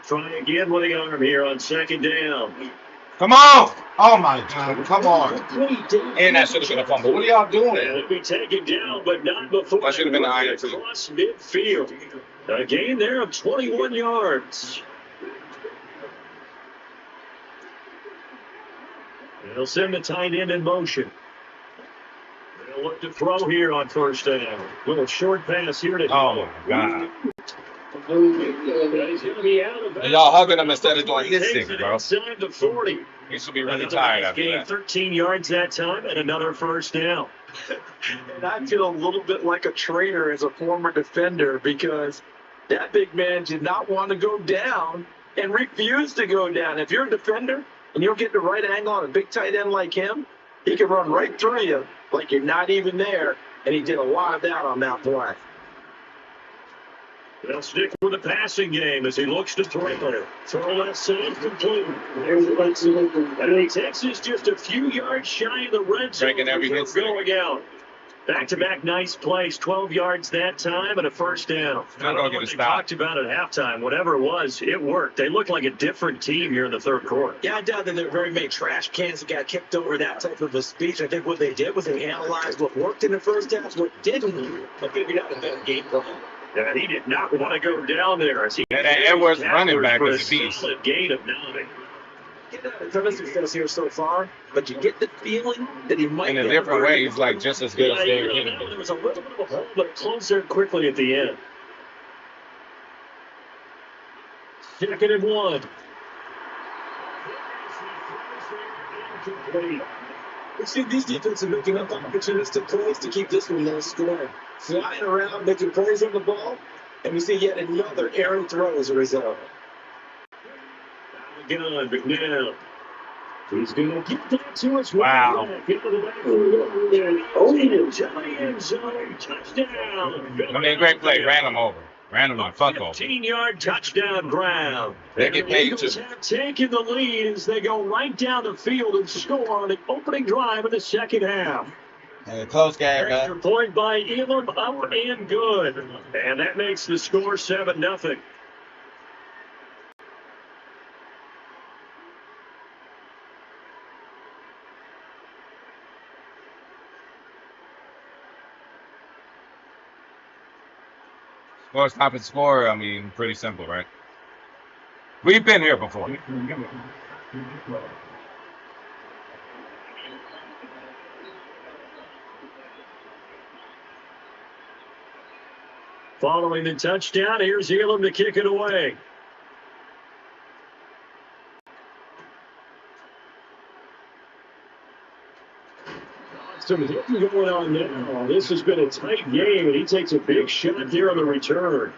[SPEAKER 2] Try again with the arm here on second down.
[SPEAKER 1] Come on. Oh, my God. Come on. And that should have been a fumble. What are y'all doing?
[SPEAKER 2] It'll be taken down, but not before.
[SPEAKER 1] That should have been the INT.
[SPEAKER 2] Across midfield. A gain there of 21 yards. They'll send the tight end in motion. They'll look to throw here on first down. With a short pass here to
[SPEAKER 1] Oh, my God.
[SPEAKER 2] He's going to be out of bounds.
[SPEAKER 1] And y'all hugging him instead of doing his
[SPEAKER 2] Takes
[SPEAKER 1] thing,
[SPEAKER 2] it
[SPEAKER 1] bro.
[SPEAKER 2] inside the 40.
[SPEAKER 1] He should be really
[SPEAKER 2] Another
[SPEAKER 1] tired
[SPEAKER 2] nice
[SPEAKER 1] after
[SPEAKER 2] gain,
[SPEAKER 1] that.
[SPEAKER 2] 13 yards that time, and another first down.
[SPEAKER 4] And I feel a little bit like a traitor as a former defender because that big man did not want to go down and refused to go down. If you're a defender and you don't get the right angle on a big tight end like him, he can run right through you like you're not even there. And he did a lot of that on that play.
[SPEAKER 2] They'll stick with the passing game as he looks to throw it. Throw left side complete. And Texas just a few yards shy of the red zone.
[SPEAKER 1] Breaking every hit stick.
[SPEAKER 2] Going out. Back-to-back nice plays. 12 yards that time and a first down.
[SPEAKER 1] Still gonna get a
[SPEAKER 2] They
[SPEAKER 1] stop.
[SPEAKER 2] talked about at halftime. Whatever it was, it worked. They look like a different team here in the third quarter.
[SPEAKER 4] Yeah, I doubt that there were very many trash cans that got kicked over that type of a speech. I think what they did was they analyzed what worked in the first half, what didn't, and figured out a better game plan.
[SPEAKER 2] Yeah, he did not want to go down there. As he
[SPEAKER 1] And that Edwards running back
[SPEAKER 2] for a
[SPEAKER 1] is a beast.
[SPEAKER 2] solid gain of 9.
[SPEAKER 4] Get a ton of success here so far, but you get the feeling that he might
[SPEAKER 1] In a
[SPEAKER 4] get
[SPEAKER 1] different
[SPEAKER 4] hurt.
[SPEAKER 1] way, he's like just as good as Derrick
[SPEAKER 2] There
[SPEAKER 1] Henry.
[SPEAKER 2] was a little bit of a hole, but it closed there quickly at the end. 2nd and 1.
[SPEAKER 4] You see, these defenses are making up opportunistic plays to keep this one low scoring. Flying around, making plays on the ball, and we see yet another errant throw as a result.
[SPEAKER 2] Again, McNabb. He's going to get that to us.
[SPEAKER 1] Wow.
[SPEAKER 2] Touchdown.
[SPEAKER 1] I mean, great play. Ran him over. Ran him on fuck over.
[SPEAKER 2] 15-yard touchdown Brown.
[SPEAKER 1] They get paid
[SPEAKER 2] Eagles
[SPEAKER 1] too.
[SPEAKER 2] have taken the lead as they go right down the field and score on the opening drive of the second half.
[SPEAKER 1] Close game,
[SPEAKER 2] Extra
[SPEAKER 1] man.
[SPEAKER 2] point by Elam, up and good. And that makes the score 7-0.
[SPEAKER 1] Score, stop, and score. I mean, pretty simple, right? We've been here before.
[SPEAKER 2] Following the touchdown, here's Elam to kick it away. Some hitting going on now. This has been a tight game, and he takes a big shot there on the return.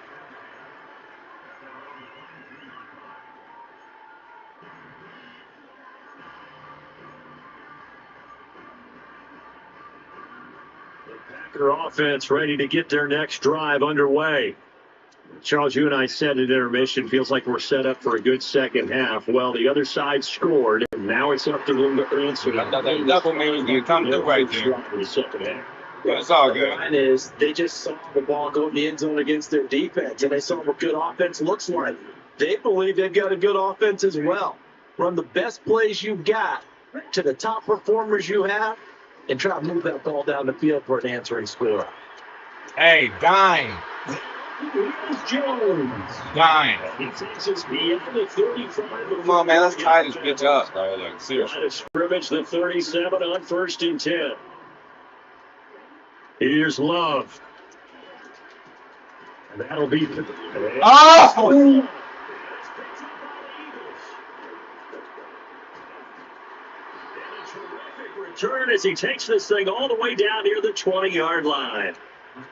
[SPEAKER 2] The Packer offense ready to get their next drive underway. Charles, you and I said at intermission, feels like we're set up for a good second half. Well, the other side scored, and now it's up to them to answer.
[SPEAKER 1] I thought that double man was going to come through right there.
[SPEAKER 2] In the second half.
[SPEAKER 1] But it's all
[SPEAKER 4] The
[SPEAKER 1] good.
[SPEAKER 4] line is they just saw the ball go in the end zone against their defense, and they saw what good offense looks like. They believe they've got a good offense as well. Run the best plays you've got to the top performers you have, and try to move that ball down the field for an answering score.
[SPEAKER 1] Hey, dime.
[SPEAKER 2] Here's Jones.
[SPEAKER 1] Nine.
[SPEAKER 2] He takes us beyond the 35.
[SPEAKER 1] Come on, man. Let's tie this bitch up, bro. Like, seriously.
[SPEAKER 2] Line of scrimmage, the 37 on 1st and 10. Here's Love. And that'll be...
[SPEAKER 1] Oh!
[SPEAKER 2] Return as he takes this thing all the way down near the 20-yard line.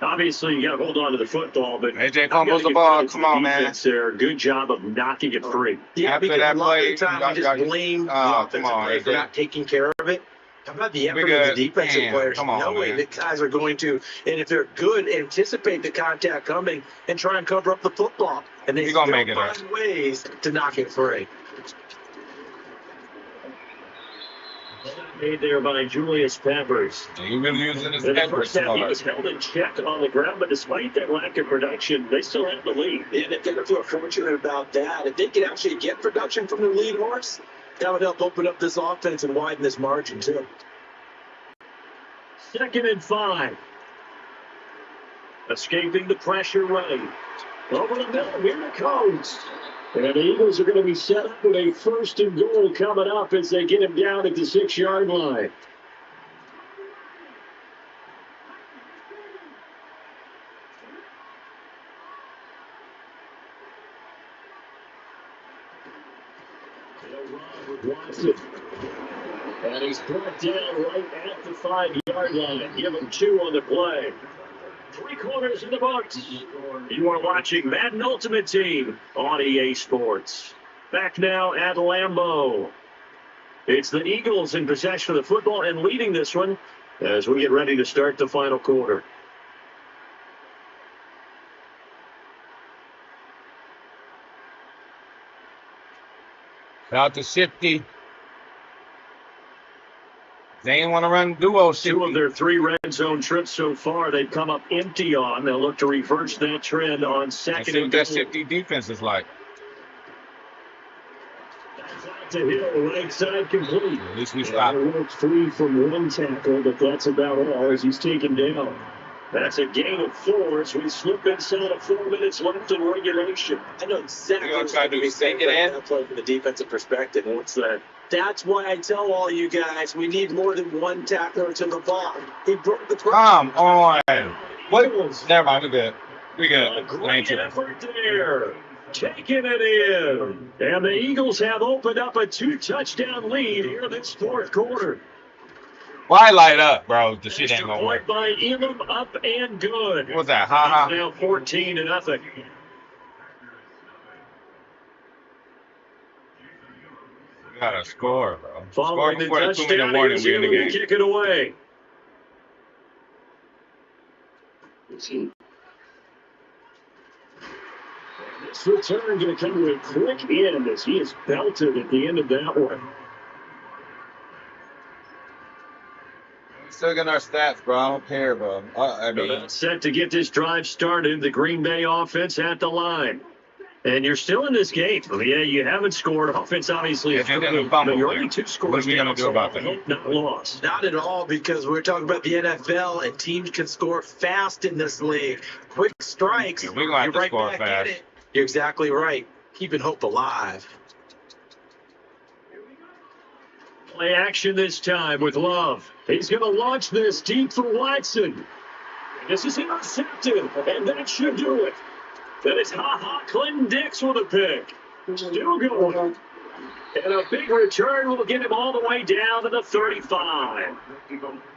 [SPEAKER 2] Obviously, you got to hold on to the football, but
[SPEAKER 1] AJ fumbles the ball. Come on, man.
[SPEAKER 2] There, good job of knocking it free.
[SPEAKER 5] Yeah,
[SPEAKER 1] After
[SPEAKER 5] because
[SPEAKER 1] that
[SPEAKER 5] a lot
[SPEAKER 1] play,
[SPEAKER 5] of the time we just blame the offensive player for not taking care of it. How about the effort of the defensive players knowing that guys are going to, and if they're good, anticipate the contact coming and try and cover up the football. And they still find ways to knock it free.
[SPEAKER 2] Made there by Julius Peppers.
[SPEAKER 1] He was using his
[SPEAKER 2] In the
[SPEAKER 1] head
[SPEAKER 2] first half, he was held in check on the ground, but despite that lack of production, they still have the lead.
[SPEAKER 5] Yeah, they're going to feel fortunate about that. If they can actually get production from their lead horse, that would help open up this offense and widen this margin, too.
[SPEAKER 2] 2nd and 5. Escaping the pressure running. Over the middle, here it comes. And the Eagles are going to be set up with a 1st and goal coming up as they get him down at the 6-yard line. Watson. And he's brought down right at the 5-yard line. Give him 2 on the play. 3 quarters in the books. You are watching Madden Ultimate Team on EA Sports. Back now at Lambeau. It's the Eagles in possession of the football and leading this one as we get ready to start the final quarter.
[SPEAKER 1] Out to Shifty. They ain't want to run duo Shifty.
[SPEAKER 2] 2 of their 3 red zone trips so far, they've come up empty on. They'll look to reverse that trend on 2nd
[SPEAKER 1] See
[SPEAKER 2] and
[SPEAKER 1] what that
[SPEAKER 2] goal.
[SPEAKER 1] Shifty defense is like.
[SPEAKER 2] That's out to Hill, right side complete.
[SPEAKER 1] At least we stopped.
[SPEAKER 2] Works free from 1 tackle, but that's about all as he's taken down. That's a gain of 4 as we slip inside of 4 minutes left in regulation.
[SPEAKER 5] I know exactly
[SPEAKER 1] You're going to try to take it in?
[SPEAKER 5] from the defensive perspective.
[SPEAKER 2] What's that?
[SPEAKER 5] That's why I tell all you guys we need more than 1 tackler to the ball. He broke the
[SPEAKER 1] Come on. What? Never mind. We good. We good.
[SPEAKER 2] A great effort there. Taking it in. And the Eagles have opened up a 2-touchdown lead here in this 4th quarter.
[SPEAKER 1] Why light up, bro? The shit ain't
[SPEAKER 2] Extra
[SPEAKER 1] gonna
[SPEAKER 2] point
[SPEAKER 1] work.
[SPEAKER 2] by Elam, up and good.
[SPEAKER 1] What's that? Ha
[SPEAKER 2] It's now 14-0.
[SPEAKER 1] We gotta score, bro. Score
[SPEAKER 2] Following the
[SPEAKER 1] before the 2
[SPEAKER 2] touchdown,
[SPEAKER 1] minute warning.
[SPEAKER 2] here's
[SPEAKER 1] We in the
[SPEAKER 2] Elam to
[SPEAKER 1] game.
[SPEAKER 2] kick it away. This return going to come to a quick end as he is belted at the end of that one.
[SPEAKER 1] Still getting our stats, bro. I don't care, bro. I mean,
[SPEAKER 2] Set to get this drive started, the Green Bay offense at the line. And you're still in this game. Yeah, you haven't scored. Offense obviously is good, but you're only 2 scores.
[SPEAKER 1] What are we going to do about that?
[SPEAKER 2] Not lost.
[SPEAKER 5] Not at all, because we're talking about the NFL, and teams can score fast in this league. Quick strikes,
[SPEAKER 1] Yeah, we're gonna have
[SPEAKER 5] you're
[SPEAKER 1] to
[SPEAKER 5] right
[SPEAKER 1] score
[SPEAKER 5] back
[SPEAKER 1] fast.
[SPEAKER 5] in it. You're exactly right. Keeping hope alive.
[SPEAKER 2] Play action this time with Love. He's going to launch this deep for Watson. This is intercepted, and that should do it. That is Clinton Dix with a pick. Still going. And a big return will get him all the way down to the 35.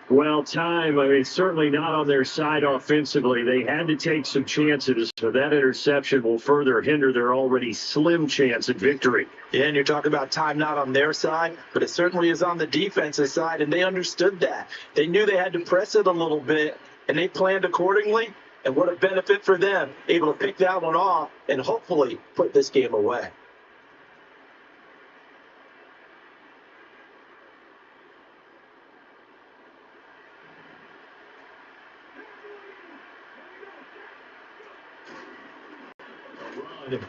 [SPEAKER 2] Well, certainly not on their side offensively. They had to take some chances, so that interception will further hinder their already slim chance at victory.
[SPEAKER 5] Yeah, and you're talking about time not on their side, but it certainly is on the defensive side, and they understood that. They knew they had to press it a little bit, and they planned accordingly. And what a benefit for them, able to pick that one off and hopefully put this game away.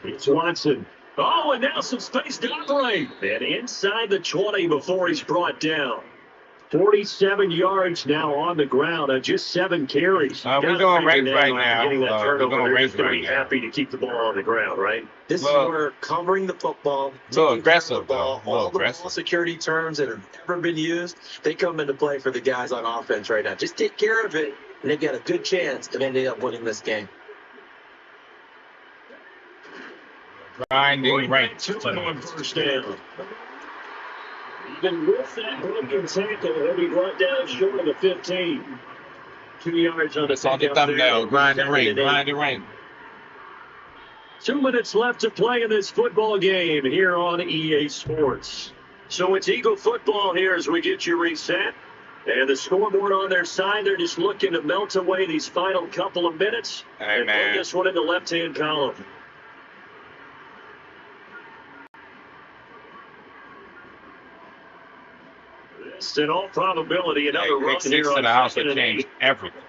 [SPEAKER 2] It's Watson. Oh, and now some space to operate. And inside the 20 before he's brought down. 47 yards now on the ground on just 7 carries.
[SPEAKER 1] We're doing rank right now.
[SPEAKER 2] Getting that
[SPEAKER 1] We're
[SPEAKER 2] turnover,
[SPEAKER 1] doing
[SPEAKER 2] they're
[SPEAKER 1] rank
[SPEAKER 2] just going
[SPEAKER 1] right
[SPEAKER 2] to be
[SPEAKER 1] now.
[SPEAKER 2] happy to keep the ball on the ground, right?
[SPEAKER 5] This is where covering the football,
[SPEAKER 1] little
[SPEAKER 5] taking care of the
[SPEAKER 1] aggressive,
[SPEAKER 5] ball,
[SPEAKER 1] though. A little
[SPEAKER 5] all the
[SPEAKER 1] aggressive.
[SPEAKER 5] ball security terms that have ever been used, they come into play for the guys on offense right now. Just take care of it, and they've got a good chance of ending up winning this game.
[SPEAKER 1] Grinding rank.
[SPEAKER 2] On first down. Even with that broken tackle, he'll be brought down short of the 15. 2 yards on the
[SPEAKER 1] It's on the thumbnail. Grinding rank. Grinding rank.
[SPEAKER 2] 2 minutes left to play in this football game here on EA Sports. So it's Eagle football here as we get you reset. And the scoreboard on their side, they're just looking to melt away these final couple of minutes.
[SPEAKER 1] Hey,
[SPEAKER 2] and
[SPEAKER 1] man.
[SPEAKER 2] put this one in the left-hand column. This, in all probability, another run
[SPEAKER 1] Pick 6
[SPEAKER 2] here
[SPEAKER 1] to
[SPEAKER 2] on
[SPEAKER 1] the house
[SPEAKER 2] second
[SPEAKER 1] would
[SPEAKER 2] and
[SPEAKER 1] change
[SPEAKER 2] 8.
[SPEAKER 1] everything.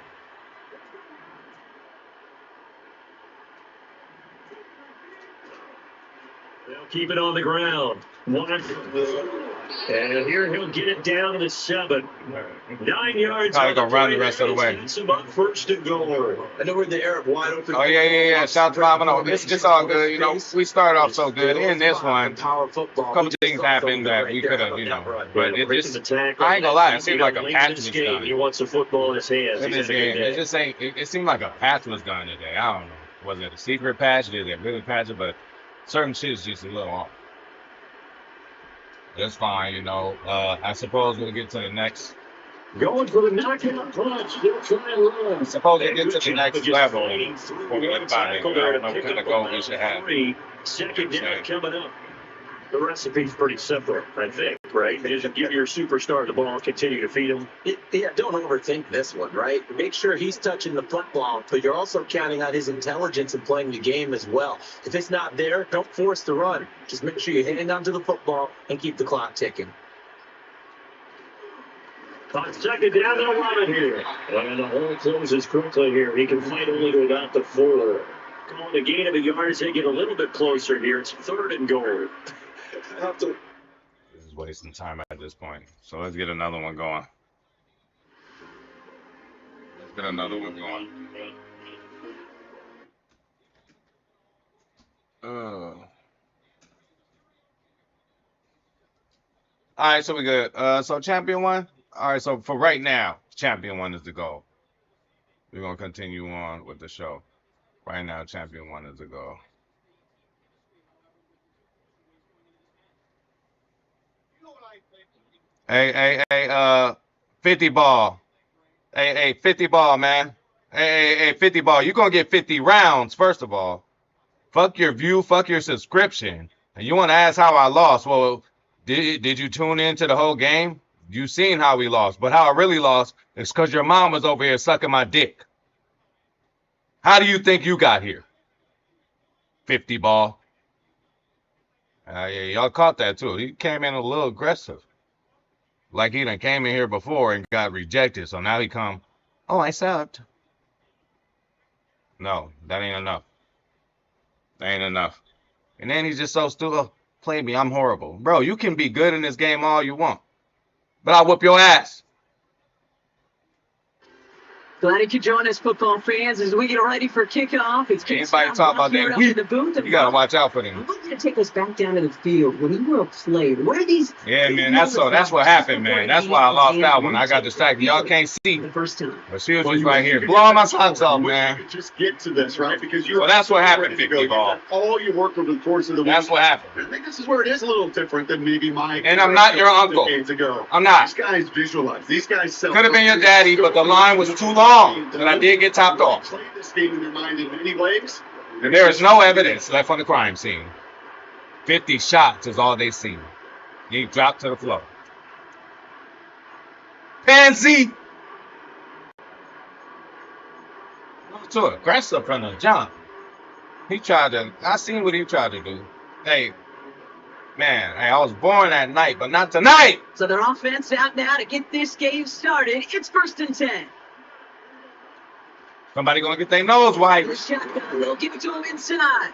[SPEAKER 2] They'll keep it on the ground. And here he'll get it down to the 7. 9 yards.
[SPEAKER 1] Probably gonna run the rest of the way.
[SPEAKER 2] It's about first and goal.
[SPEAKER 5] I know we're in the air of wide open.
[SPEAKER 1] Oh, yeah. Shout to 5-0. It's all good. You know, we started off so good. In this one, a couple things happened that we could have, but it just, I ain't gonna lie, it seemed like a patch was done.
[SPEAKER 2] He wants the football in his hands.
[SPEAKER 1] In this game, it just ain't, it seemed like a patch was done today. I don't know. Was it a secret patch? Did they really patch it? But certain shit is just a little off. That's fine, I suppose we'll get to the next.
[SPEAKER 2] Going for the knockout punch. They'll try and run.
[SPEAKER 1] Suppose we get to the next level before we get by there. I don't know what kind of goal we should have.
[SPEAKER 2] Second down coming up. The recipe's pretty simple, I think, right? Just give your superstar the ball, continue to feed him.
[SPEAKER 5] Yeah, don't overthink this one, right? Make sure he's touching the football, but you're also counting on his intelligence and playing the game as well. If it's not there, don't force the run. Just make sure you hang on to the football and keep the clock ticking.
[SPEAKER 2] On second down and 11 here. And the hole closes quickly here. He can fight only to about the 4. Calling a gain of a yard as they get a little bit closer here. It's 3rd and goal.
[SPEAKER 1] This is wasting time at this point. So let's get another one going. All right, so we good. So champion 1. All right, so for right now, champion 1 is the goal. We're gonna continue on with the show. Right now, champion 1 is the goal. Hey, 50 ball. Hey, 50 ball, man. Hey, 50 ball. You're going to get 50 rounds, first of all. Fuck your view, fuck your subscription. And you want to ask how I lost. Well, did you tune into the whole game? You seen how we lost. But how I really lost is because your mom was over here sucking my dick. How do you think you got here? 50 ball. Yeah, y'all caught that, too. He came in a little aggressive. Like he done came in here before and got rejected. So now he come, oh, I subbed. No, that ain't enough. That ain't enough. And then he's just so stupid. Oh, play me, I'm horrible. Bro, you can be good in this game all you want. But I'll whoop your ass.
[SPEAKER 6] Glad you could join us, football fans, as we get ready for kickoff. It's
[SPEAKER 1] anybody talk about that week, you got to watch out for them.
[SPEAKER 6] I want you to take us back down to the field. When you were a player, where are these...
[SPEAKER 1] Yeah, man, that's what happened, man. That's why I lost that one. I got distracted. Y'all can't see.
[SPEAKER 6] The first time.
[SPEAKER 1] But she was just right here, blowing my socks off, man.
[SPEAKER 2] Just get to this, right? Because
[SPEAKER 1] so that's what happened, 50 ball.
[SPEAKER 2] All your work over the course of the week.
[SPEAKER 1] That's what happened.
[SPEAKER 2] I think this is where it is a little different than maybe my...
[SPEAKER 1] And I'm not your uncle. I'm not.
[SPEAKER 2] These guys visualize. These guys sell.
[SPEAKER 1] Could have been your daddy, but the line was too long. And I did get topped off.
[SPEAKER 2] Played this game in their mind in many ways.
[SPEAKER 1] And there is no evidence left on the crime scene. 50 shots is all they seen. He dropped to the floor. Pansy! Too aggressive from the jump. I seen what he tried to do. Hey, man, I was born at night, but not tonight!
[SPEAKER 6] So their offense out now to get this game started. It's 1st and 10.
[SPEAKER 1] Somebody gonna get their nose wiped.
[SPEAKER 6] The shotgun, they'll give it to him inside.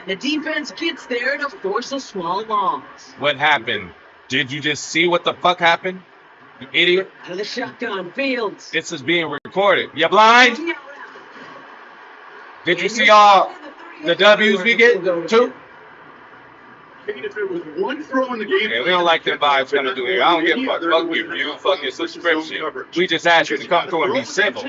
[SPEAKER 6] And the defense gets there to force a small loss.
[SPEAKER 1] What happened? Did you just see what the fuck happened? You idiot.
[SPEAKER 6] Out of the shotgun, Fields.
[SPEAKER 1] This is being recorded. You blind? Did you see all the W's we get? Two?
[SPEAKER 2] If it was one throw in the game,
[SPEAKER 1] Yeah, we don't like them vibes coming through here. I don't give a fuck. Fuck your view, fuck your subscription. We just ask you to come through and be civil.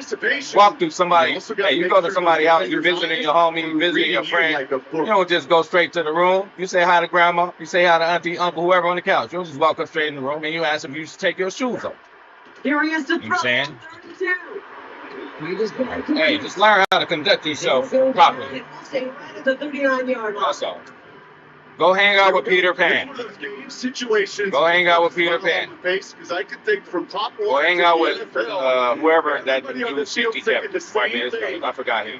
[SPEAKER 1] Walk through somebody. Hey, you go to somebody's house, you're visiting your homie, you visiting your friend. You don't just go straight to the room. You say hi to grandma, you say hi to auntie, uncle, whoever on the couch. You don't just walk up straight in the room and you ask if you should take your shoes off.
[SPEAKER 6] Here he is to
[SPEAKER 1] You know what I'm saying?
[SPEAKER 6] 32.
[SPEAKER 1] Hey, just learn how to conduct yourself properly.
[SPEAKER 6] Stay right at the 39-yard line.
[SPEAKER 1] That's all. Go hang out with Peter Pan.
[SPEAKER 2] one of those game situations.
[SPEAKER 1] Go hang out with Peter Pan.
[SPEAKER 2] Because I could think from top
[SPEAKER 1] Go
[SPEAKER 2] one
[SPEAKER 1] hang
[SPEAKER 2] to
[SPEAKER 1] out
[SPEAKER 2] the
[SPEAKER 1] with
[SPEAKER 2] NFL.
[SPEAKER 1] whoever that
[SPEAKER 2] Everybody on
[SPEAKER 1] new
[SPEAKER 2] the field
[SPEAKER 1] 50
[SPEAKER 2] thinking
[SPEAKER 1] kept.
[SPEAKER 2] the same thing.
[SPEAKER 1] I forgot him.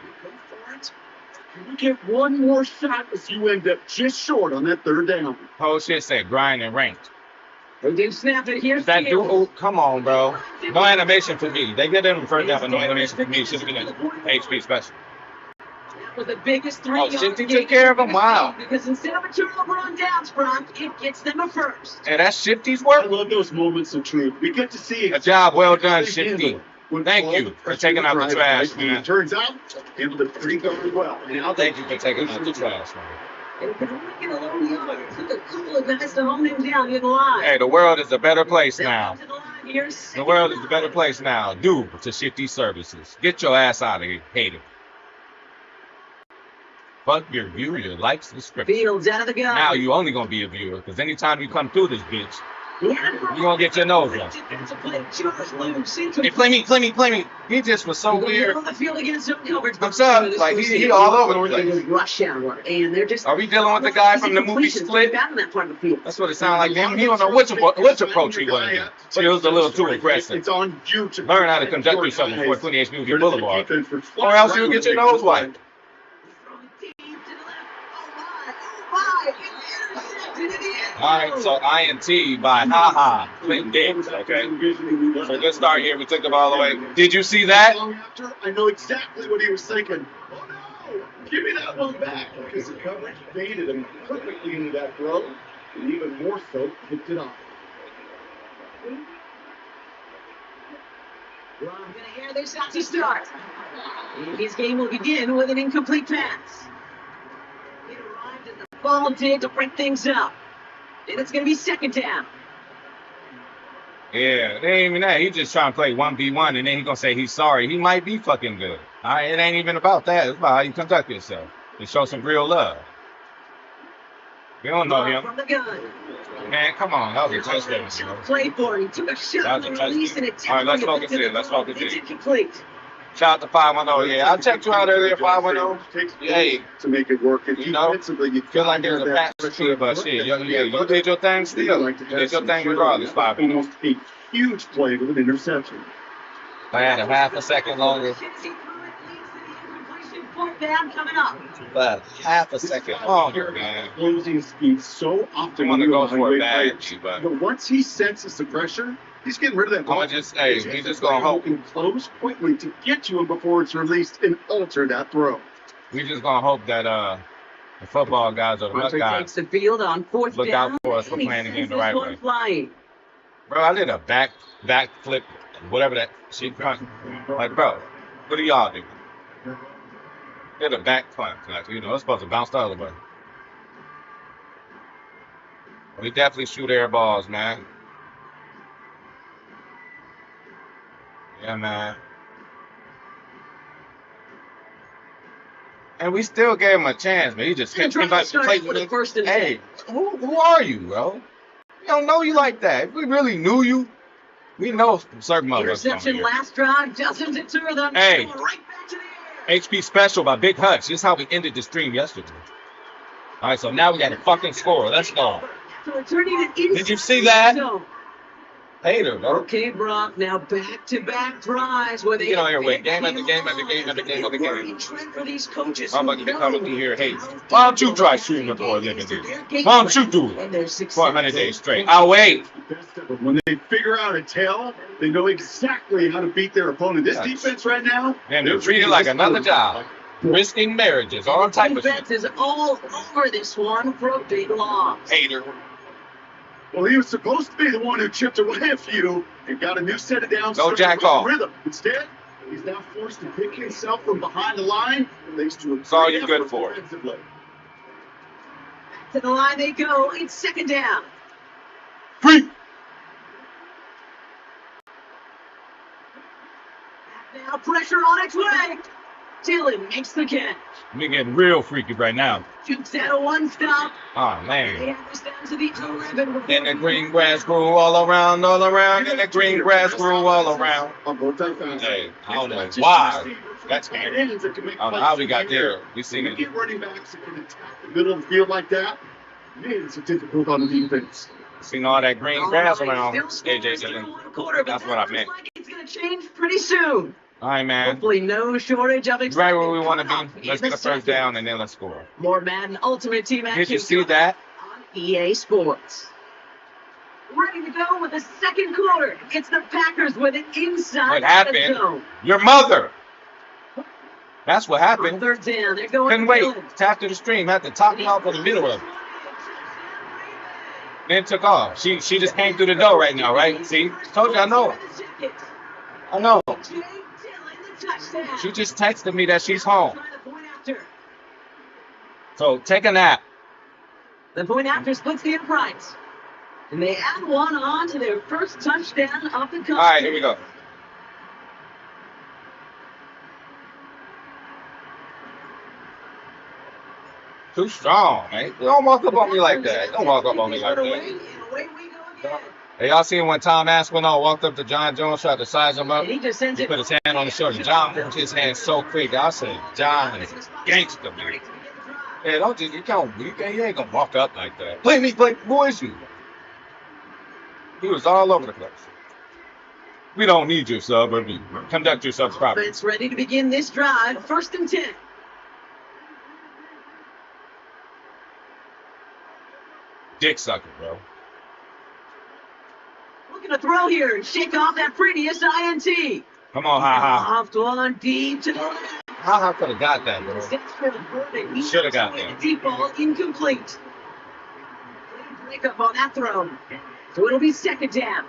[SPEAKER 2] You get one more shot if you end up just short on that third down.
[SPEAKER 1] Whole shit said grind and ranked.
[SPEAKER 6] They did snap it. Here's
[SPEAKER 1] That dude,
[SPEAKER 6] Fields.
[SPEAKER 1] oh, come on, bro. No animation for me. They get them first down, but no animation for me. It should have been an HP special.
[SPEAKER 6] That was the biggest 3
[SPEAKER 1] Oh, shit, they took care of him? Wow.
[SPEAKER 6] Because instead of a turnover on downs, Brock, it gets them a first.
[SPEAKER 1] And that's Shifty's
[SPEAKER 2] I
[SPEAKER 1] work.
[SPEAKER 2] love those moments of truth. We get to see
[SPEAKER 1] A job well done,
[SPEAKER 2] they
[SPEAKER 1] Shifty.
[SPEAKER 2] handle when
[SPEAKER 1] Thank
[SPEAKER 2] all
[SPEAKER 1] you
[SPEAKER 2] the
[SPEAKER 1] for
[SPEAKER 2] pressure
[SPEAKER 1] taking out the
[SPEAKER 2] drives,
[SPEAKER 1] trash,
[SPEAKER 2] right?
[SPEAKER 1] man.
[SPEAKER 2] It turns out, handled it pretty darn well. Now
[SPEAKER 1] Thank you for taking out the trash, man.
[SPEAKER 6] And they're making a low yard. It took a couple of guys to hold him down in the line.
[SPEAKER 1] Hey, the world is a better place now.
[SPEAKER 6] To the line here,
[SPEAKER 1] The world is a better place now. Due to Shifty Services. Get your ass out of here, hater. Fuck your view, your likes, subscription.
[SPEAKER 6] Fields out of the gun.
[SPEAKER 1] Now you only gonna be a viewer, because anytime you come through this bitch, you gonna get your nose up. Hey, play me. He just was so weird.
[SPEAKER 6] On the field against zone coverage.
[SPEAKER 1] What's up? Like, he all over the place.
[SPEAKER 6] Rush hour, and they're just.
[SPEAKER 1] Are we dealing with the guy from the movie Split?
[SPEAKER 6] Down in that part of the field.
[SPEAKER 1] That's what it sounds like. Him, he don't know which approach he wanted to do. But it was a little too aggressive.
[SPEAKER 2] It's on you to
[SPEAKER 1] Learn how to conduct yourself before 28 Movie Boulevard. Or else you'll get your nose wiped. Alright, so INT by haha, Clinton Diggs, okay? So good start here. We took the ball away. Did you see that?
[SPEAKER 2] Long after, I know exactly what he was thinking. Oh no! Give me that one back! Because the coverage baited him perfectly into that throw, and even more so, picked it off.
[SPEAKER 6] Well, I'm going to air this out to start. And his game will begin with an incomplete pass. It arrived at the ball did to break things up. And it's going to be second down.
[SPEAKER 1] Yeah, it ain't even that. He just trying to play 1v1 and then he gonna say he's sorry. He might be fucking good. All right, it ain't even about that. It's about how you conduct yourself and show some real love. We don't know him.
[SPEAKER 6] From the gun.
[SPEAKER 1] Man, come on. That was a touchdown, bro.
[SPEAKER 6] Play for him. He took a shot
[SPEAKER 1] That was
[SPEAKER 6] on
[SPEAKER 1] a
[SPEAKER 6] the release and
[SPEAKER 1] touchdown.
[SPEAKER 6] it
[SPEAKER 1] All right, let's focus in. Let's focus
[SPEAKER 6] It's
[SPEAKER 1] in.
[SPEAKER 6] incomplete.
[SPEAKER 1] Shout out to 510. Yeah, I checked you out earlier, 510. Hey,
[SPEAKER 2] to make it work. And
[SPEAKER 1] you know,
[SPEAKER 2] defensively, you
[SPEAKER 1] feel like there's a patch to it, but shit, you did your thing still. You did your thing regardless, 510.
[SPEAKER 2] Almost a huge play with an interception.
[SPEAKER 1] I had a half a second longer.
[SPEAKER 6] Fourth down coming up.
[SPEAKER 1] But half a second longer, man.
[SPEAKER 2] Closing speed so often.
[SPEAKER 1] I want to go
[SPEAKER 2] on the
[SPEAKER 1] for it
[SPEAKER 2] highway,
[SPEAKER 1] bad,
[SPEAKER 2] but once he senses the pressure, he's getting rid of that ball.
[SPEAKER 1] we just gonna hope.
[SPEAKER 2] And close quickly to get to him before it's released and alter that throw.
[SPEAKER 1] We just gonna hope that the football guys or the
[SPEAKER 6] Hunter
[SPEAKER 1] MUT
[SPEAKER 6] takes
[SPEAKER 1] guys
[SPEAKER 6] the field on fourth
[SPEAKER 1] look
[SPEAKER 6] down.
[SPEAKER 1] out for us for
[SPEAKER 6] and he
[SPEAKER 1] playing the game
[SPEAKER 6] sends
[SPEAKER 1] the
[SPEAKER 6] this
[SPEAKER 1] right
[SPEAKER 6] one
[SPEAKER 1] way.
[SPEAKER 6] flying.
[SPEAKER 1] Bro, I did a back flip, whatever that shit. Like, bro, what do y'all do? Did a back punt, like, you know, it's supposed to bounce the other way. We definitely shoot air balls, man. Yeah, man. And we still gave him a chance, man. He just
[SPEAKER 6] And
[SPEAKER 1] hit
[SPEAKER 6] try to
[SPEAKER 1] somebody
[SPEAKER 6] start
[SPEAKER 1] play
[SPEAKER 6] with
[SPEAKER 1] with
[SPEAKER 6] a first and
[SPEAKER 1] Hey, who are you, bro? We don't know you like that. If we really knew you, we know certain motherfuckers.
[SPEAKER 6] Interception last drive doesn't deter them.
[SPEAKER 1] Hey.
[SPEAKER 6] Right back to the air.
[SPEAKER 1] HP Special by Big Hutch. This is how we ended the stream yesterday. All right, so now we got to fucking score. Let's go.
[SPEAKER 6] So returning it inside
[SPEAKER 1] Did you see that?
[SPEAKER 6] the zone.
[SPEAKER 1] Hater, bro.
[SPEAKER 6] Okay, Brock. Now back-to-back drives where they
[SPEAKER 1] Get on here with game after game after game after game after game.
[SPEAKER 6] For these coaches
[SPEAKER 1] I'm about to be coming through here. Hey, why don't you try shooting for a living, dude? Why don't you do it for 100 days straight? I'll wait.
[SPEAKER 2] When they figure out a tail, they know exactly how to beat their opponent. This
[SPEAKER 1] Yes.
[SPEAKER 2] defense right now,
[SPEAKER 1] And they're treated like another job. Risking marriages, all type of shit.
[SPEAKER 6] Defense is all over this one for a big loss.
[SPEAKER 1] Hater.
[SPEAKER 2] Well, he was supposed to be the one who chipped away a few and got a new set of downs.
[SPEAKER 1] Go Jack off.
[SPEAKER 2] Rhythm. Instead, he's now forced to pick himself from behind the line. Thanks to
[SPEAKER 1] That's all you're good for.
[SPEAKER 6] Back to the line they go. It's second down.
[SPEAKER 2] Free.
[SPEAKER 6] Now pressure on its way. Dillon makes the catch.
[SPEAKER 1] We getting real freaky right now.
[SPEAKER 6] Shoots out a one stop.
[SPEAKER 1] Oh,
[SPEAKER 6] They
[SPEAKER 1] man.
[SPEAKER 6] have this down to the 11.
[SPEAKER 1] And the green grass grew all around, and the green grass grew all around. Hey, I don't know why. That's game. I don't know how we got there. We seen
[SPEAKER 2] When
[SPEAKER 1] it.
[SPEAKER 2] you get running backs that can attack the middle of the field like that, man, it's difficult on the defense.
[SPEAKER 1] Seen all that green grass around
[SPEAKER 6] Still
[SPEAKER 1] AJ
[SPEAKER 6] scores
[SPEAKER 1] Dillon.
[SPEAKER 6] in one quarter, but
[SPEAKER 1] That's
[SPEAKER 6] that
[SPEAKER 1] what I
[SPEAKER 6] looks
[SPEAKER 1] meant.
[SPEAKER 6] like it's going to change pretty soon.
[SPEAKER 1] All right, man.
[SPEAKER 6] Hopefully no shortage of excitement.
[SPEAKER 1] Right where we want to
[SPEAKER 6] coming
[SPEAKER 1] be.
[SPEAKER 6] up
[SPEAKER 1] Let's
[SPEAKER 6] in
[SPEAKER 1] get a
[SPEAKER 6] the
[SPEAKER 1] first
[SPEAKER 6] second.
[SPEAKER 1] down and then let's score.
[SPEAKER 6] More Madden Ultimate Team action.
[SPEAKER 1] Did you see that?
[SPEAKER 6] On EA Sports. Ready to go with the second quarter. It's the Packers with it inside
[SPEAKER 1] What
[SPEAKER 6] the
[SPEAKER 1] happened?
[SPEAKER 6] zone.
[SPEAKER 1] Your mother. That's what
[SPEAKER 6] On
[SPEAKER 1] happened.
[SPEAKER 6] third down, they're going
[SPEAKER 1] Couldn't
[SPEAKER 6] to
[SPEAKER 1] wait.
[SPEAKER 6] Dillon.
[SPEAKER 1] Tap to the stream. Had to top him out for the middle of it. Then took off. She just came through the door right now, right? See? Told you I know. I know. She just texted me that she's home. So take a nap.
[SPEAKER 6] The point after splits the uprights. And they add one on to their first touchdown of the contest.
[SPEAKER 1] All right, here we go. Too strong, man. Don't walk up on me like that. Don't walk up on me like that.
[SPEAKER 6] Away we go again.
[SPEAKER 1] Hey, y'all seen when Tom Aspinall walked up to John Jones, tried to size him up?
[SPEAKER 6] And he just sends
[SPEAKER 1] He
[SPEAKER 6] it.
[SPEAKER 1] put his hand on his shoulder. John moved his hand so quick. I said, John is gangster, man. Yeah, don't just, you ain't gonna walk up like that. Play me, boys, you. He was all over the place. We don't need your sub, or conduct yourself properly.
[SPEAKER 6] Offense ready to begin this drive. First and 10.
[SPEAKER 1] Dick sucker, bro.
[SPEAKER 6] Looking to throw here and shake off that previous INT.
[SPEAKER 1] Come on, ha
[SPEAKER 6] Off to one deep to the left.
[SPEAKER 1] ha. Could have got that, bro. Shoulda got that.
[SPEAKER 6] Deep ball incomplete. Break up on that throw. So it'll be second down.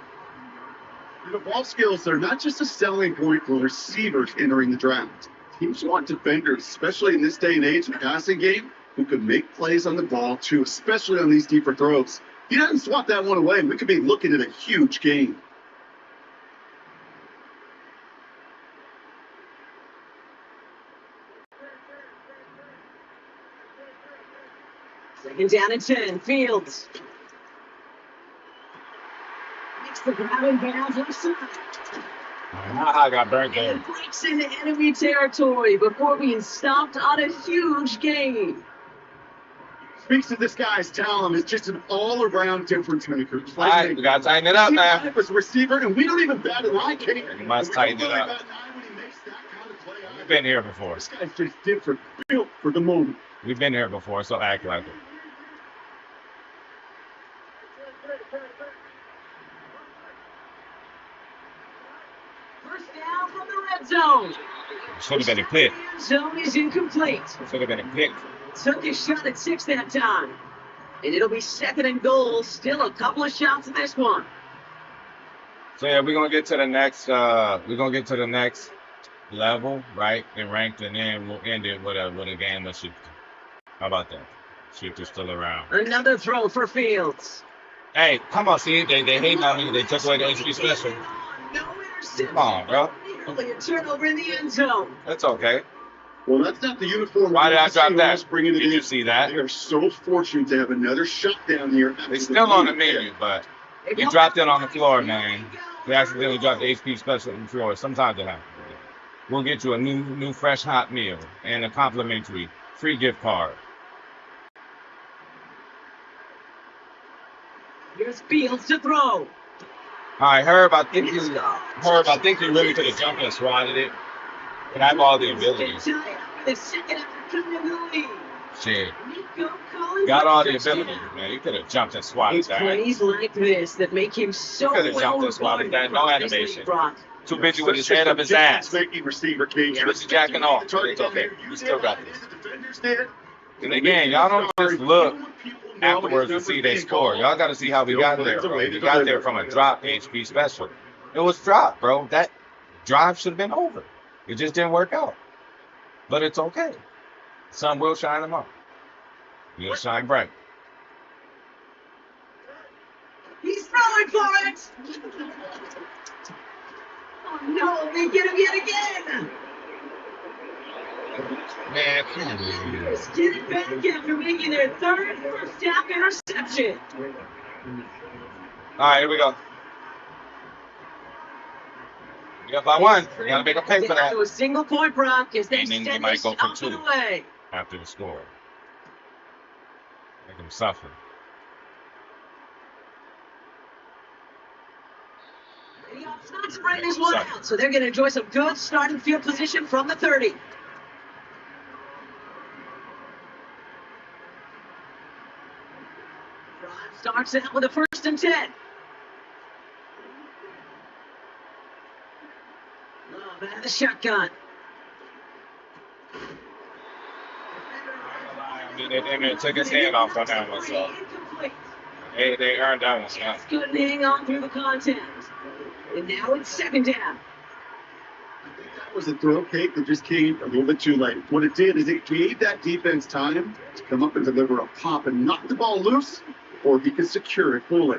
[SPEAKER 2] The ball skills are not just a selling point for receivers entering the draft. Teams want defenders, especially in this day and age in the passing game, who can make plays on the ball too, especially on these deeper throws. He doesn't swat that one away. We could be looking at a huge game.
[SPEAKER 6] Second down and 10. Fields. Makes the grab and bounds left side.
[SPEAKER 1] Ha got burnt there.
[SPEAKER 6] And breaks into enemy territory before being stopped on a huge gain.
[SPEAKER 2] Speaks to this guy's talent. It's just an all-around difference maker.
[SPEAKER 1] All right, we gotta tighten it up now.
[SPEAKER 2] As a receiver, and we don't even bat an eye, Kenny.
[SPEAKER 1] You must tighten it up. We've been here before.
[SPEAKER 2] This guy's just different, built for the moment.
[SPEAKER 1] We've been here before, so act like it.
[SPEAKER 6] First down from the red zone.
[SPEAKER 1] Should have been a pick.
[SPEAKER 6] Zone is incomplete.
[SPEAKER 1] Should have been a pick.
[SPEAKER 6] Took his shot at 6 that time. And it'll be second and goal. Still a couple of shots at this one.
[SPEAKER 1] So yeah, we're gonna get to the next. Level, right? And ranked, and then we'll end it with a game of Shifter. How about that? Shifter's still around.
[SPEAKER 6] Another throw for Fields.
[SPEAKER 1] Hey, come on, see, they hating on me. They took away the HP special.
[SPEAKER 6] No interception.
[SPEAKER 1] Come on, bro.
[SPEAKER 6] Nearly a turnover in the end zone.
[SPEAKER 1] That's okay.
[SPEAKER 2] Well, that's not the uniform.
[SPEAKER 1] Why did I drop that?
[SPEAKER 2] Bringing it
[SPEAKER 1] Did you
[SPEAKER 2] in.
[SPEAKER 1] see that?
[SPEAKER 2] They are so fortunate to have another shot down here.
[SPEAKER 1] They still on the menu, but we dropped it on the floor, man. We accidentally dropped the HP special on the floor. Sometimes it happens. We'll get you a new fresh hot meal and a complimentary free gift card.
[SPEAKER 6] Here's Fields to throw.
[SPEAKER 1] All right, Herb, I think you really could have jumped and swatted it. But I have all the abilities.
[SPEAKER 6] The second after coming in the lead.
[SPEAKER 1] Shit.
[SPEAKER 6] Nico Collins.
[SPEAKER 1] Got all the abilities, man. You could have jumped and swatted
[SPEAKER 6] It's
[SPEAKER 1] that.
[SPEAKER 6] plays like this that make him so
[SPEAKER 1] He could have jumped and swatted that. No animation. Too busy with his head up his ass.
[SPEAKER 2] Making receiver cage.
[SPEAKER 1] Too busy jacking off. But it's okay. We still got this.
[SPEAKER 2] The defenders did.
[SPEAKER 1] And again, y'all don't just look afterwards to see they score. Y'all got to see how we got there, bro. We got there from a drop HP special. It was dropped, bro. That drive should have been over. It just didn't work out. But it's okay. Sun will shine them up. You'll shine bright.
[SPEAKER 6] He's throwing for it. Oh no, they get him yet again.
[SPEAKER 1] Man,
[SPEAKER 6] Packers get it back after making their third first half interception.
[SPEAKER 1] all right, here we go. You up by one. You got to make a pay for
[SPEAKER 6] Down
[SPEAKER 1] that.
[SPEAKER 6] to a single point, Brock, as they
[SPEAKER 1] And then you
[SPEAKER 6] send
[SPEAKER 1] might
[SPEAKER 6] this
[SPEAKER 1] go for
[SPEAKER 6] up
[SPEAKER 1] two.
[SPEAKER 6] and away.
[SPEAKER 1] After the score. Make them suffer.
[SPEAKER 6] The Ops not spreading this one out, so they're going to enjoy some good starting field position from the 30. Drive starts out with a 1st and 10. Love out of the shotgun.
[SPEAKER 1] They took his hand off on that one, so they earned that one. Yeah.
[SPEAKER 6] Couldn't hang on through the contest. And now it's 2nd down.
[SPEAKER 2] That was a throw cake that just came a little bit too late. What it did is it gave that defense time to come up and deliver a pop and knock the ball loose, or he could secure it fully.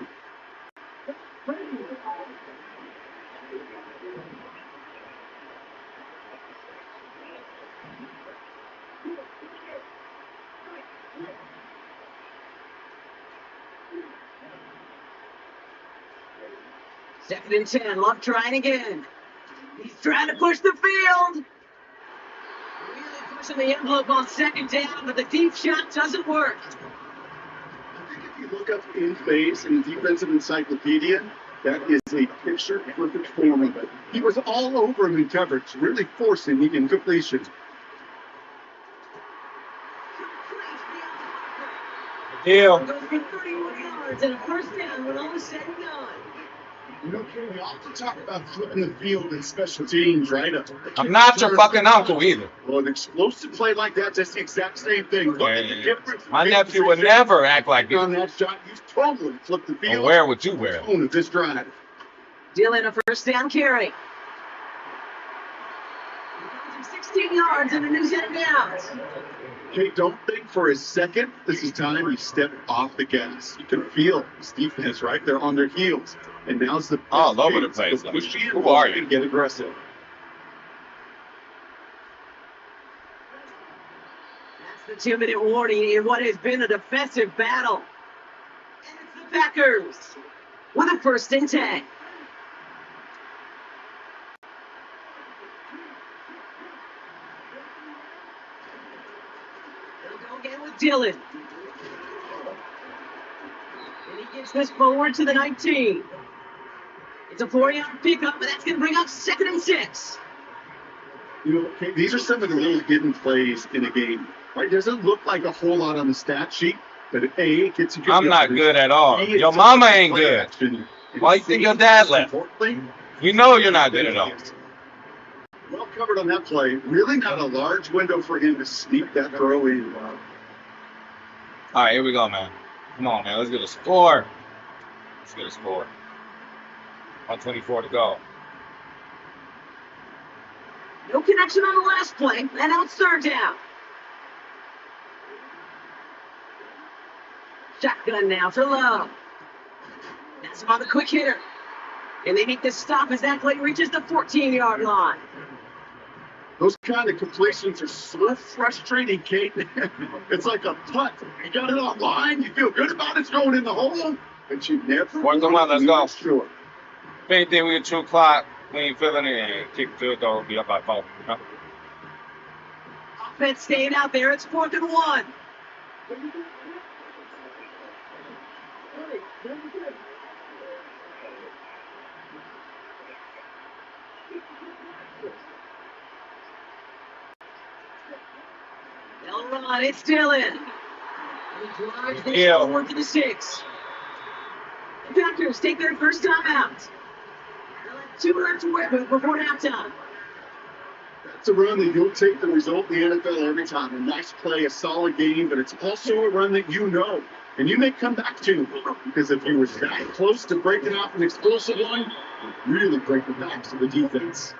[SPEAKER 6] Second and 10. Love trying again. He's trying to push the field. Really pushing the envelope on 2nd down, but the deep shot doesn't work.
[SPEAKER 2] I think if you look up in phase in the defensive encyclopedia, that is a picture perfect form of it. He was all over him in coverage, really forcing the incompletion.
[SPEAKER 1] Deal.
[SPEAKER 6] Goes for 31 yards and a 1st down when all is said and done.
[SPEAKER 2] You know, Ken, we often talk about flipping the field in special teams, right?
[SPEAKER 1] I'm not your fucking uncle either.
[SPEAKER 2] Well, an explosive play like that, just the exact same thing. Look at the difference.
[SPEAKER 1] My nephew would never act like
[SPEAKER 2] On
[SPEAKER 1] it.
[SPEAKER 2] that shot, he's totally flipped the field.
[SPEAKER 1] Or where would you wear it?
[SPEAKER 2] Tone of this drive.
[SPEAKER 6] Dylan, a 1st down carry. 16 yards and a new set of downs.
[SPEAKER 2] Okay, don't think for a second this is time he stepped off the gas. You can feel his defense right there on their heels. And now's the
[SPEAKER 1] all over the place. Who are you?
[SPEAKER 2] And get aggressive.
[SPEAKER 6] That's the 2-minute warning in what has been a defensive battle. And it's the Packers with a 1st and 10. They'll go again with Dylan. And he gets this forward to the 19. It's a 4-yard pickup, but that's going to bring up 2nd and 6.
[SPEAKER 2] You know, okay, these are some of the little hidden plays in a game. Right? Doesn't look like a whole lot on the stat sheet, but A, it gets you good.
[SPEAKER 1] I'm not good at all. Your mama ain't good. Why you think your dad left? You know you're not good at all.
[SPEAKER 2] Well covered on that play. Really not a large window for him to sneak that throw in.
[SPEAKER 1] All right, here we go, man. Come on, man. Let's get a score. Let's get a score. 124 to go.
[SPEAKER 6] No connection on the last play, and now it's 3rd down. Shotgun now for Love. That's him on the quick hitter. And they make this stop as that play reaches the 14-yard line.
[SPEAKER 2] Those kind of completions are so frustrating, Kate. It's like a putt. You got it online, you feel good about it going in the hole, but you never.
[SPEAKER 1] 4th and 1, let's go.
[SPEAKER 2] Sure.
[SPEAKER 1] Same thing with 2 o'clock. We ain't feeling it. And kick field goal will be up by 4.
[SPEAKER 6] Offense staying out there. It's 4th and 1. They'll run. It's Dylan. He drives this forward to the 6. The Packers take their first time out. 2 left to work with before halftime.
[SPEAKER 2] It's a run that you'll take the result in the NFL every time. A nice play, a solid game, but it's also a run that you know. And you may come back to, because if you were that close to breaking off an explosive one, really break the backs of the defense.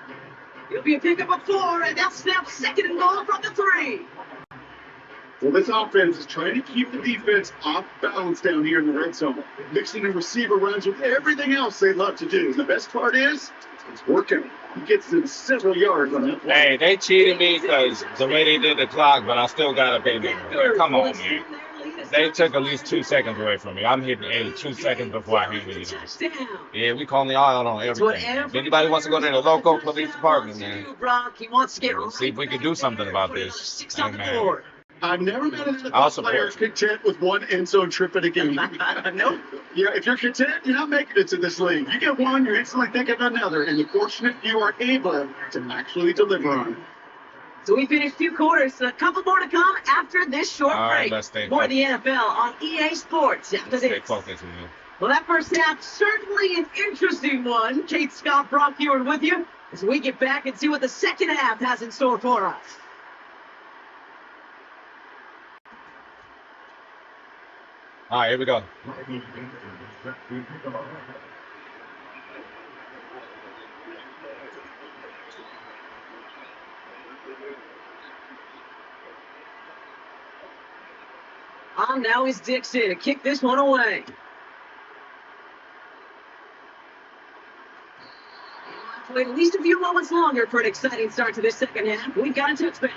[SPEAKER 6] It'll be a pickup of 4, and they'll snap 2nd and goal from the 3.
[SPEAKER 2] Well, this offense is trying to keep the defense off balance down here in the red zone, mixing in receiver runs with everything else they love to do. The best part is, it's working. He gets them several yards on that play.
[SPEAKER 1] Hey, they cheated me because the way they did the clock, but I still got to pay them. Come on, man. They took at least 2 seconds away from me. I'm hitting 2 seconds before I hit it. Yeah, we calling the eye on everything. If anybody wants to go to the local police department, man, see if we can do something about this. Hey, man.
[SPEAKER 2] I've never met an NFL player content with one end zone trip in a game.
[SPEAKER 6] Nope.
[SPEAKER 2] Yeah, if you're content, you're not making it to this league. You get one, you're instantly thinking of another, and the fortunate few are able to actually deliver on.
[SPEAKER 6] So we finished 2 quarters. A couple more to come after this short break. More of the NFL on EA Sports after this.
[SPEAKER 1] Focused, man.
[SPEAKER 6] Well, that first half, certainly an interesting one. Kate Scott, Brock Heward with you as we get back and see what the second half has in store for us.
[SPEAKER 1] All right, here we go.
[SPEAKER 6] Now is Dixon to kick this one away. Wait at least a few moments longer for an exciting start to this second half. We've got a touchback.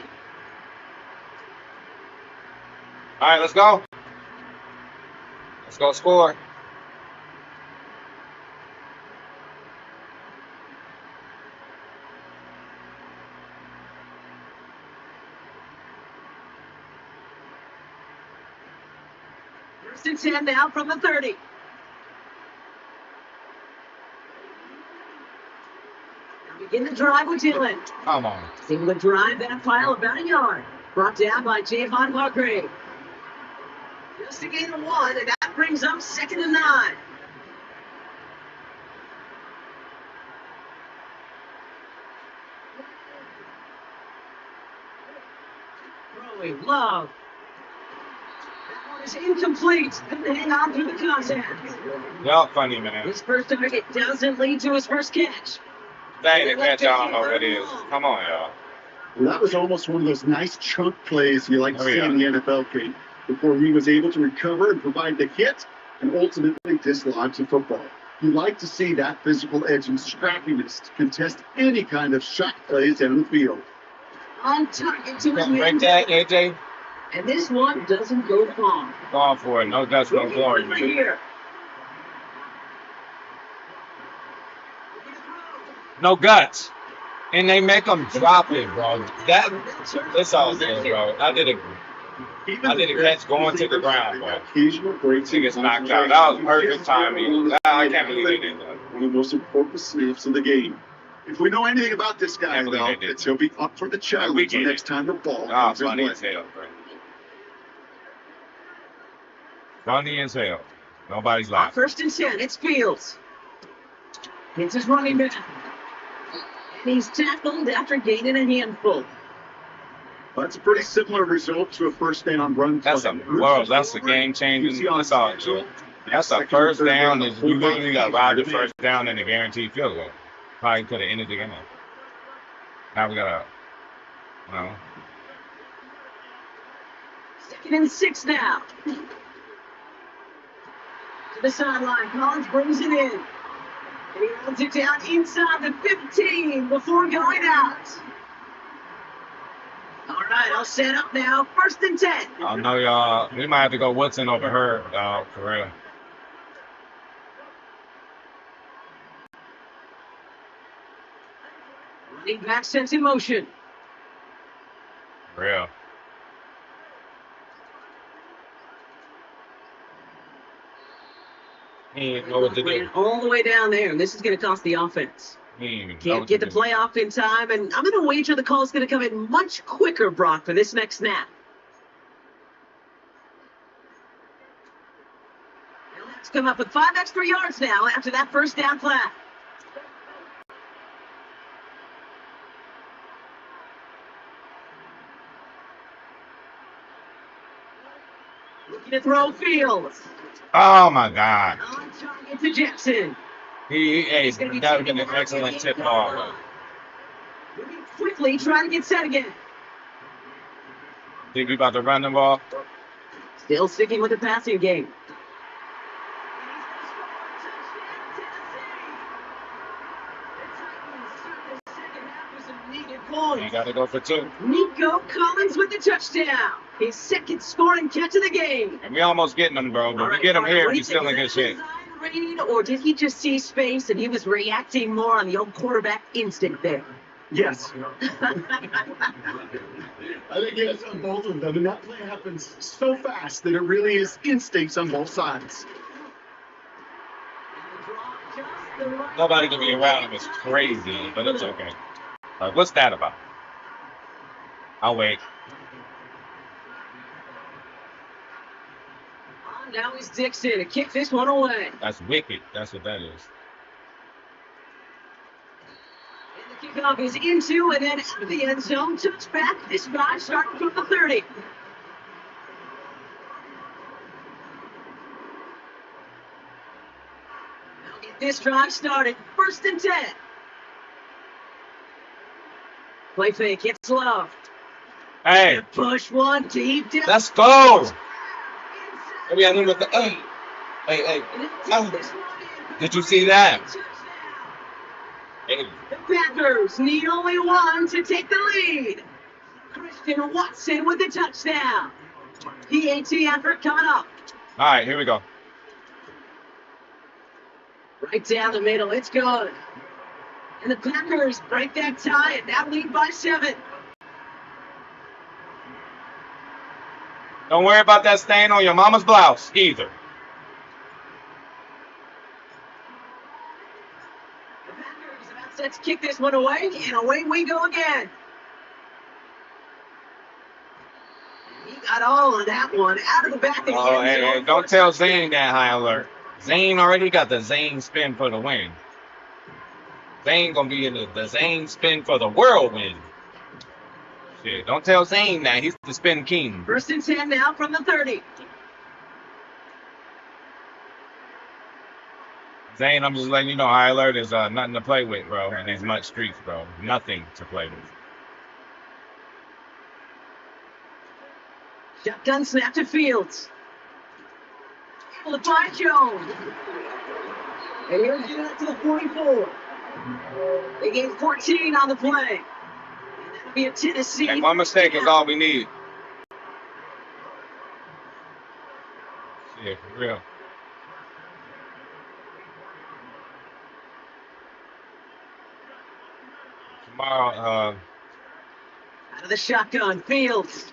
[SPEAKER 1] All right, let's go. Let's go score.
[SPEAKER 6] First and 10 now from the 30. Now begin the drive with Dillon.
[SPEAKER 1] Come on.
[SPEAKER 6] Able to drive that pile about a yard. Brought down by Javon Hargrave. Just to gain the 1, and that brings up 2nd and 9. Throwing Love. That one is incomplete. Couldn't hang on through the contact.
[SPEAKER 1] Y'all funny, man.
[SPEAKER 6] His first target doesn't lead to his first catch.
[SPEAKER 1] Dang, the catch, I don't know what it is. Come on, y'all.
[SPEAKER 2] Well, that was almost one of those nice chunk plays you like to see in the NFL, Pete, before he was able to recover and provide the hit and ultimately dislodge the football. You like to see that physical edge and scrappiness to contest any kind of shot plays down the field.
[SPEAKER 6] On target to his
[SPEAKER 1] Break that, AJ.
[SPEAKER 6] And this one doesn't go far.
[SPEAKER 1] Going for it. No guts, no glory, man.
[SPEAKER 6] Here.
[SPEAKER 1] No guts. And they make them drop it, bro. That's all good, bro. I did a catch going to the ground, bro.
[SPEAKER 2] Occasional breaks.
[SPEAKER 1] He gets knocked out. That was perfect timing. I can't believe they did that.
[SPEAKER 2] One of the most important snaps of the game. If we know anything about this guy, though, it's he'll be up for the challenge the next time the ball comes his
[SPEAKER 1] funny
[SPEAKER 2] way.
[SPEAKER 1] as hell, bro. Funny as hell. Nobody's laughing.
[SPEAKER 6] First and 10, it's Fields. It's his running back. And he's tackled after gaining a handful.
[SPEAKER 2] That's a pretty similar result to a first down run.
[SPEAKER 1] That's a game changing. That's all. That's a first down. You literally got to ride the first down and a guaranteed field goal. Probably could have ended the game. Now we got to,
[SPEAKER 6] 2nd and 6 now. To the sideline, Collins brings it in. And he runs it down inside the 15 before going out. All right, I'll set up now. 1st and 10.
[SPEAKER 1] I know y'all. We might have to go Woodson over her, for real.
[SPEAKER 6] Running back sets in motion.
[SPEAKER 1] For real. He didn't know what to do.
[SPEAKER 6] All the way down there, and this is going to cost the offense. Can't get the play off in time, and I'm going to wager the call is going to come in much quicker, Brock, for this next snap. And let's come up with 5 extra yards now after that first down play. Looking to throw Fields.
[SPEAKER 1] Oh my God.
[SPEAKER 6] On target to Jackson.
[SPEAKER 1] He's that would have been an excellent tip ball.
[SPEAKER 6] Moving quickly, trying to get set again.
[SPEAKER 1] Think we about to run the ball?
[SPEAKER 6] Still sticking with the passing game.
[SPEAKER 1] You got to go for 2.
[SPEAKER 6] Nico Collins with the touchdown. His second scoring catch of the game.
[SPEAKER 1] And we almost getting them, bro. But we get them here, we still in good shape.
[SPEAKER 6] Or did he just see space and he was reacting more on the old quarterback instinct there?
[SPEAKER 2] Yes. I think it's on both of them, and that play happens so fast that it really is instincts on both sides.
[SPEAKER 1] Nobody can be around him. It's crazy, but it's okay. Like, what's that about? I'll wait.
[SPEAKER 6] Now he's Dixon to kick this one away.
[SPEAKER 1] That's wicked. That's what that is.
[SPEAKER 6] And the kickoff is into and then out of the end zone. Touchback. This drive starting from the 30. Now get this drive started. 1st and 10. Play fake. It's Love.
[SPEAKER 1] Hey.
[SPEAKER 6] And push one deep down.
[SPEAKER 1] Let's go. We got him with the Hey. Did you see that? Hey.
[SPEAKER 6] The Packers need only one to take the lead. Christian Watson with the touchdown. PAT effort coming up.
[SPEAKER 1] All right, here we go.
[SPEAKER 6] Right down the middle. It's good. And the Packers break that tie and now lead by 7.
[SPEAKER 1] Don't worry about that stain on your mama's blouse either.
[SPEAKER 6] The Packers about set to kick this one away, and away we go again. He got all of that one out of the back of the end zone.
[SPEAKER 1] Hey, don't tell Zane that high alert. Zane already got the Zane spin for the win. Zane gonna be in the Zane spin for the whirlwind. Shit, don't tell Zane that. He's the spin king.
[SPEAKER 6] 1st and 10 now from the 30.
[SPEAKER 1] Zane, I'm just letting you know, high alert is nothing to play with, bro. In these MUT streets, bro. Nothing to play with.
[SPEAKER 6] Shotgun snap to Fields. Able to find Jones. And here's it to the 44. They gained 14 on the play. Be a Tennessee.
[SPEAKER 1] And one mistake is all we need. Yeah, for real. Tomorrow,
[SPEAKER 6] out of the shotgun, Fields.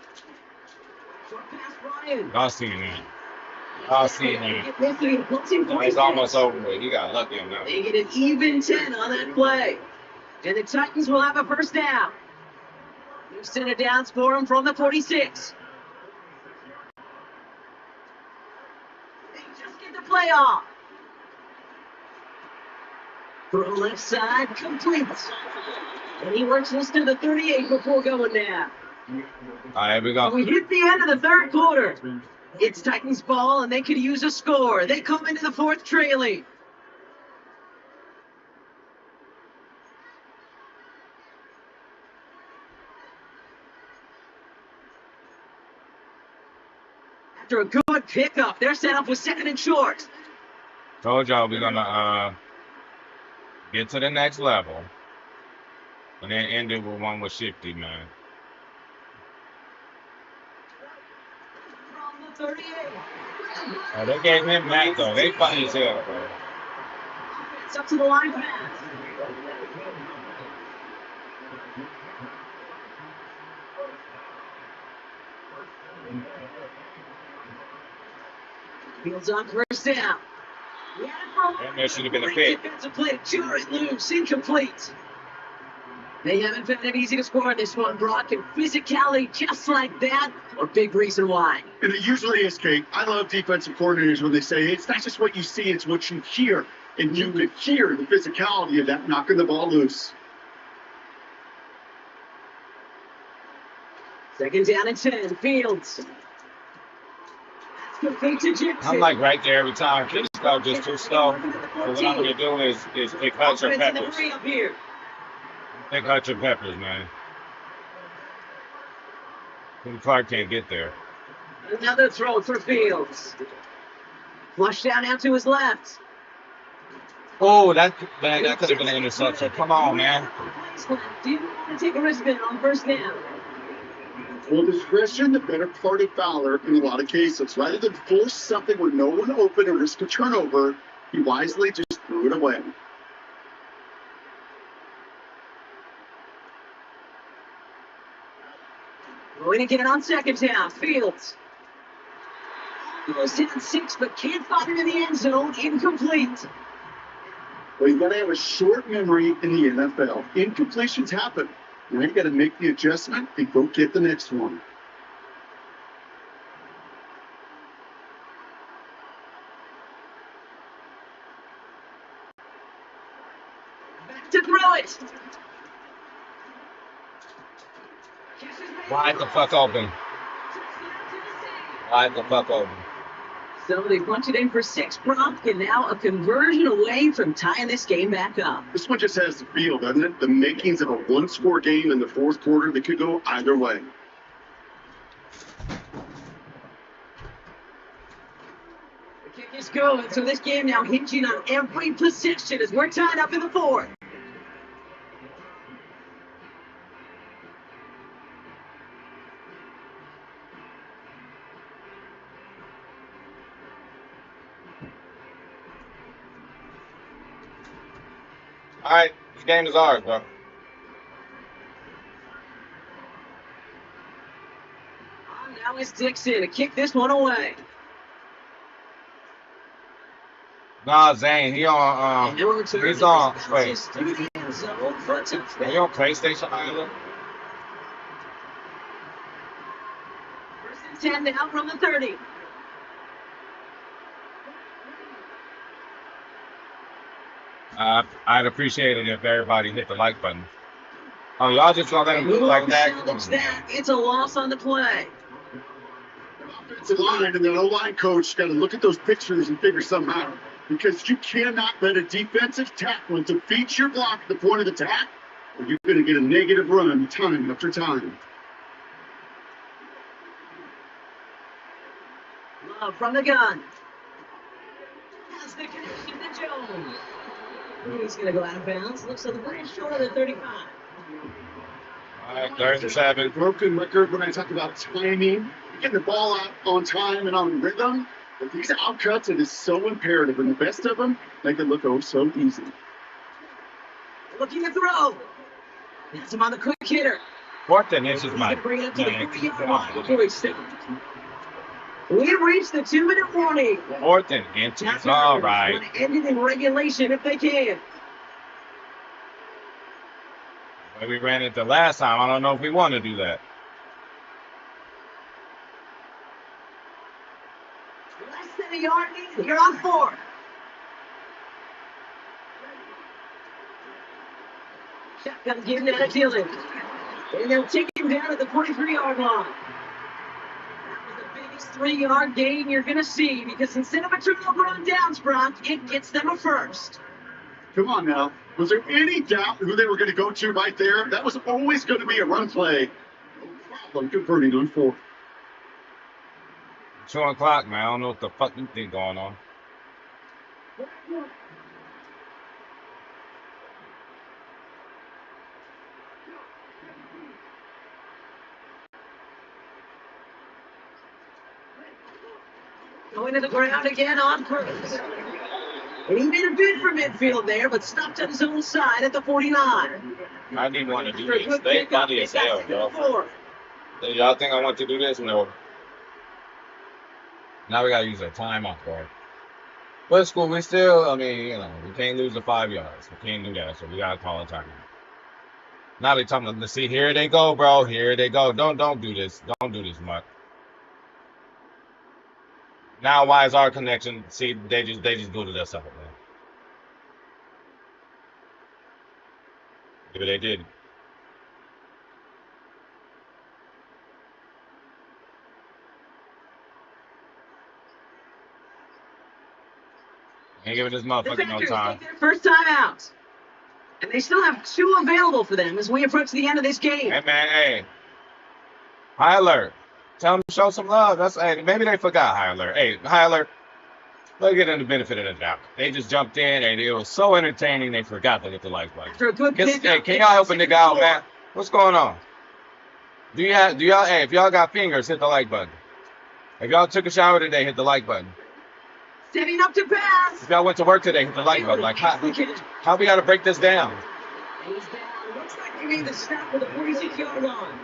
[SPEAKER 6] Short pass, Ryan.
[SPEAKER 1] I'll see you now. I'll see you now. It's almost over with. You got lucky on that.
[SPEAKER 6] They get an even 10 on that play. And the Titans will have a 1st down. Houston a down for him from the 46. They just get the play off. Throw left side, complete. And he works this to the 38 before going down.
[SPEAKER 1] All right, here we go.
[SPEAKER 6] We hit the end of the 3rd quarter. It's Titans ball, and they could use a score. They come into the 4th trailing. After a good pickup, they're set up with 2nd and short.
[SPEAKER 1] Told y'all we're gonna get to the next level, and then end it with one with Shifty, man.
[SPEAKER 6] From the 38.
[SPEAKER 1] Oh, they gave him back though. They funny as hell, bro.
[SPEAKER 6] It's up to the line pass. Fields on 1st down.
[SPEAKER 1] And there should have been a pick.
[SPEAKER 6] Defensive play, Jarrett loose, incomplete. They haven't found it easy to score this one, Brock, and physicality just like that, a big reason why.
[SPEAKER 2] And it usually is, Kate. I love defensive coordinators when they say it's not just what you see, it's what you hear. And you could hear the physicality of that knocking the ball loose.
[SPEAKER 6] 2nd down and 10, Fields.
[SPEAKER 1] I'm like right there every time. Kids go just too slow. So what I'm gonna do is pick out your peppers. Pick out your peppers, man. The Clark can't get there.
[SPEAKER 6] Another throw for Fields. Flush down out to his left.
[SPEAKER 1] Oh, that could have been an interception. Come on, man.
[SPEAKER 6] Do you want to take a risk on first down?
[SPEAKER 7] Full discretion, the better part of valor in a lot of cases. Rather than force something with no one open and risk a turnover, he wisely just threw it away.
[SPEAKER 6] Going to get it on second down. Fields. Goes in 6, but can't find it in the end zone. Incomplete.
[SPEAKER 7] Well, you got to have a short memory in the NFL. Incompletions happen. Now you got to make the adjustment and go get the next one.
[SPEAKER 6] Back to throw it.
[SPEAKER 1] Wide the fuck open. Wide the fuck open.
[SPEAKER 6] So they punch it in for 6, Brock, and now a conversion away from tying this game back up.
[SPEAKER 7] This one just has the feel, doesn't it? The makings of a one-score game in the fourth quarter that could go either way.
[SPEAKER 6] The kick is going, so this game now hinging on every possession as we're tied up in the fourth.
[SPEAKER 1] All right, this game is ours, bro.
[SPEAKER 6] Now it's Dixon to kick this one away.
[SPEAKER 1] Nah, Zane, he on he's on wait. Are you on PlayStation Island?
[SPEAKER 6] First and 10 now from the 30.
[SPEAKER 1] I'd appreciate it if everybody hit the like button. Oh, y'all just gonna let him do like that?
[SPEAKER 6] It's a loss on the play.
[SPEAKER 7] Offensive line and the O-line coach got to look at those pictures and figure something out. Because you cannot let a defensive tackle defeat your block at the point of attack, or you're going to get a negative run time after time.
[SPEAKER 6] Love from the gun. Has the connection to Jones. He's going to go out of bounds. Looks like the play is short of the 35.
[SPEAKER 1] All right, 37.
[SPEAKER 7] Broken record when I talk about timing, getting the ball out on time and on rhythm. But these outcuts, it is so imperative, and the best of them make it look oh so easy.
[SPEAKER 6] Looking to throw. That's him on the quick hitter.
[SPEAKER 1] Fourth and inches, Mike.
[SPEAKER 6] Bring it up to the 40-yard line before he steps. We've reached the 2-minute warning.
[SPEAKER 1] Fourth and inches, all right.
[SPEAKER 6] Want to end it in regulation if they can.
[SPEAKER 1] Well, we ran it the last time. I don't know if we want to do that.
[SPEAKER 6] Less than a yard needed. You're on 4. Shotgun's giving it a Dillon. And they'll take him down at the 43-yard line. That was the biggest 3-yard gain you're going to see because instead of a turnover on downs, Brock, it gets them a first.
[SPEAKER 7] Come on now. Was there any doubt who they were going to go to right there? That was always going to be a run play. No problem converting on 4th.
[SPEAKER 1] 2 o'clock, man. I don't know what the fuck you think going on.
[SPEAKER 6] Going to the ground again on purpose. And he made a bid for midfield there, but stopped on his own side at the 49.
[SPEAKER 1] I didn't want to do this. They funny as hell, bro. Y'all think I want to do this? No. Now we got to use a timeout, bro. But it's cool. We still, I mean, you know, we can't lose the 5 yards. We can't do that, so we got to call a timeout. Now they talking to see, here they go, bro. Here they go. Don't do this. Don't do this, Mutt. Now why is our connection? See, they just booted us out, man. Maybe they did. Ain't giving this
[SPEAKER 6] The
[SPEAKER 1] motherfucker no
[SPEAKER 6] Packers
[SPEAKER 1] time.
[SPEAKER 6] take their first time out. And they still have 2 available for them as we approach the end of this game.
[SPEAKER 1] Hey, man, hey. High alert. Tell them to show some love. Hey, maybe they forgot high alert. Hey, high alert. Let's get them the benefit of the doubt. They just jumped in and it was so entertaining they forgot to hit the like button.
[SPEAKER 6] After a good
[SPEAKER 1] Hey, can y'all help a nigga out, man? What's going on? Do y'all, hey, if y'all got fingers, hit the like button. If y'all took a shower today, hit the like button.
[SPEAKER 6] Stepping up to pass.
[SPEAKER 1] If y'all went to work today, hit the like button. Like, how we got to break this down?
[SPEAKER 6] He's down. Looks like he made the stop with a 46-yard line.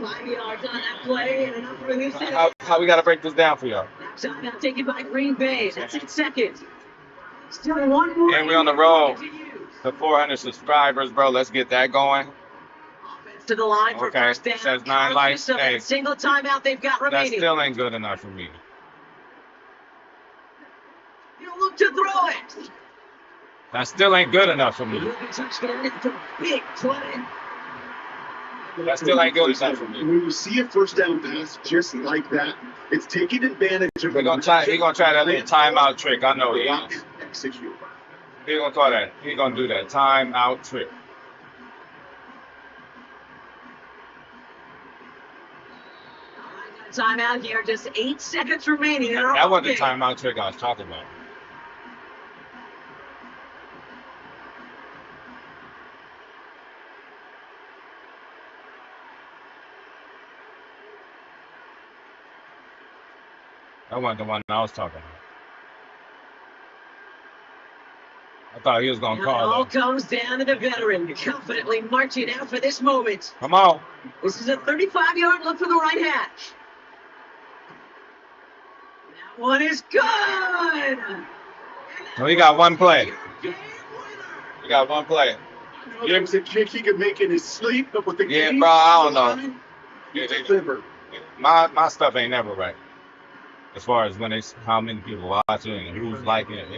[SPEAKER 6] 5 yards on that play and enough for a new city.
[SPEAKER 1] How we got to break this down for y'all?
[SPEAKER 6] Timeout taken by Green Bay. That's in second. Still 1 more.
[SPEAKER 1] And we on the road. The 400 subscribers, bro. Let's get that going.
[SPEAKER 6] To the line for first down.
[SPEAKER 1] Says 9 likes. Hey,
[SPEAKER 6] single timeout they've got remaining.
[SPEAKER 1] That still ain't good enough for me.
[SPEAKER 6] He'll look to throw it.
[SPEAKER 1] That still ain't good enough for me.
[SPEAKER 6] Big play.
[SPEAKER 1] That still ain't good enough for me.
[SPEAKER 7] When you see a first down pass just like that, it's taking advantage of.
[SPEAKER 1] He's gonna try that little timeout trick. I know he is.
[SPEAKER 7] Execute.
[SPEAKER 1] He's gonna try that. He's gonna do that timeout trick.
[SPEAKER 6] Timeout here, just 8 seconds remaining.
[SPEAKER 1] That wasn't the timeout trick I was talking about. That wasn't the one I was talking about. I thought he was going to call
[SPEAKER 6] it all
[SPEAKER 1] that.
[SPEAKER 6] Comes down to the veteran, confidently marching out for this moment.
[SPEAKER 1] Come on.
[SPEAKER 6] This is a 35-yard look for the right hash. That one is good.
[SPEAKER 1] Well, he got one play. He got one play.
[SPEAKER 7] There was a kick he could make in his sleep, but with the
[SPEAKER 1] game, bro, I don't know. My stuff ain't never right. As far as how many people watch it and who's liking it,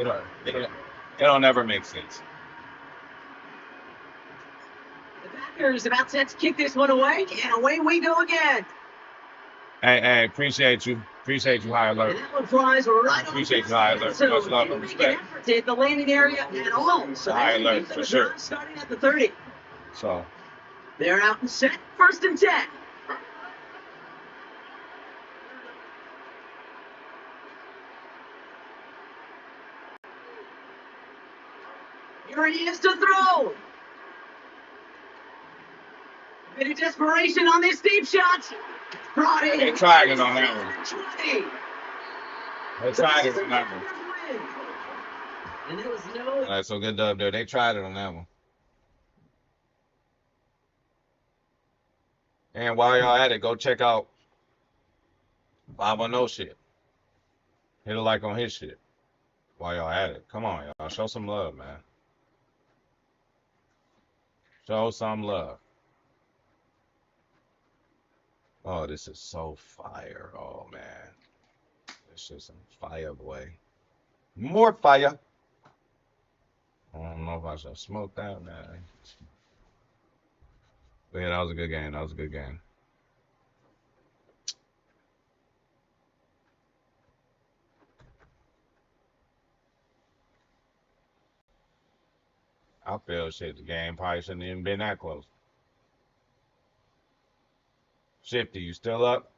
[SPEAKER 1] it don't ever make sense.
[SPEAKER 6] The Packers about set to kick this one away, and away we go again.
[SPEAKER 1] Hey, appreciate you, High Alert.
[SPEAKER 6] And that one flies right
[SPEAKER 1] appreciate you, High Alert.
[SPEAKER 6] So
[SPEAKER 1] much love and respect.
[SPEAKER 6] To hit the landing area at all. So
[SPEAKER 1] High Alert for sure.
[SPEAKER 6] Starting at the 30.
[SPEAKER 1] So
[SPEAKER 6] they're out and set. 1st and 10. Here he is to throw. Bit of desperation on this deep shot. Brought in.
[SPEAKER 1] They tried it on that one. They tried it on that one.
[SPEAKER 6] And there was no.
[SPEAKER 1] All right, so good dub there. They tried it on that one. And while y'all at it, go check out 510 shit. Hit a like on his shit. While y'all at it. Come on, y'all. Show some love, man. Show some love. Oh, this is so fire. Oh, man. This is some fire, boy. More fire. I don't know if I should smoke that, man. But yeah, that was a good game. That was a good game. I feel shit. The game probably shouldn't even been that close. Shifty, you still up?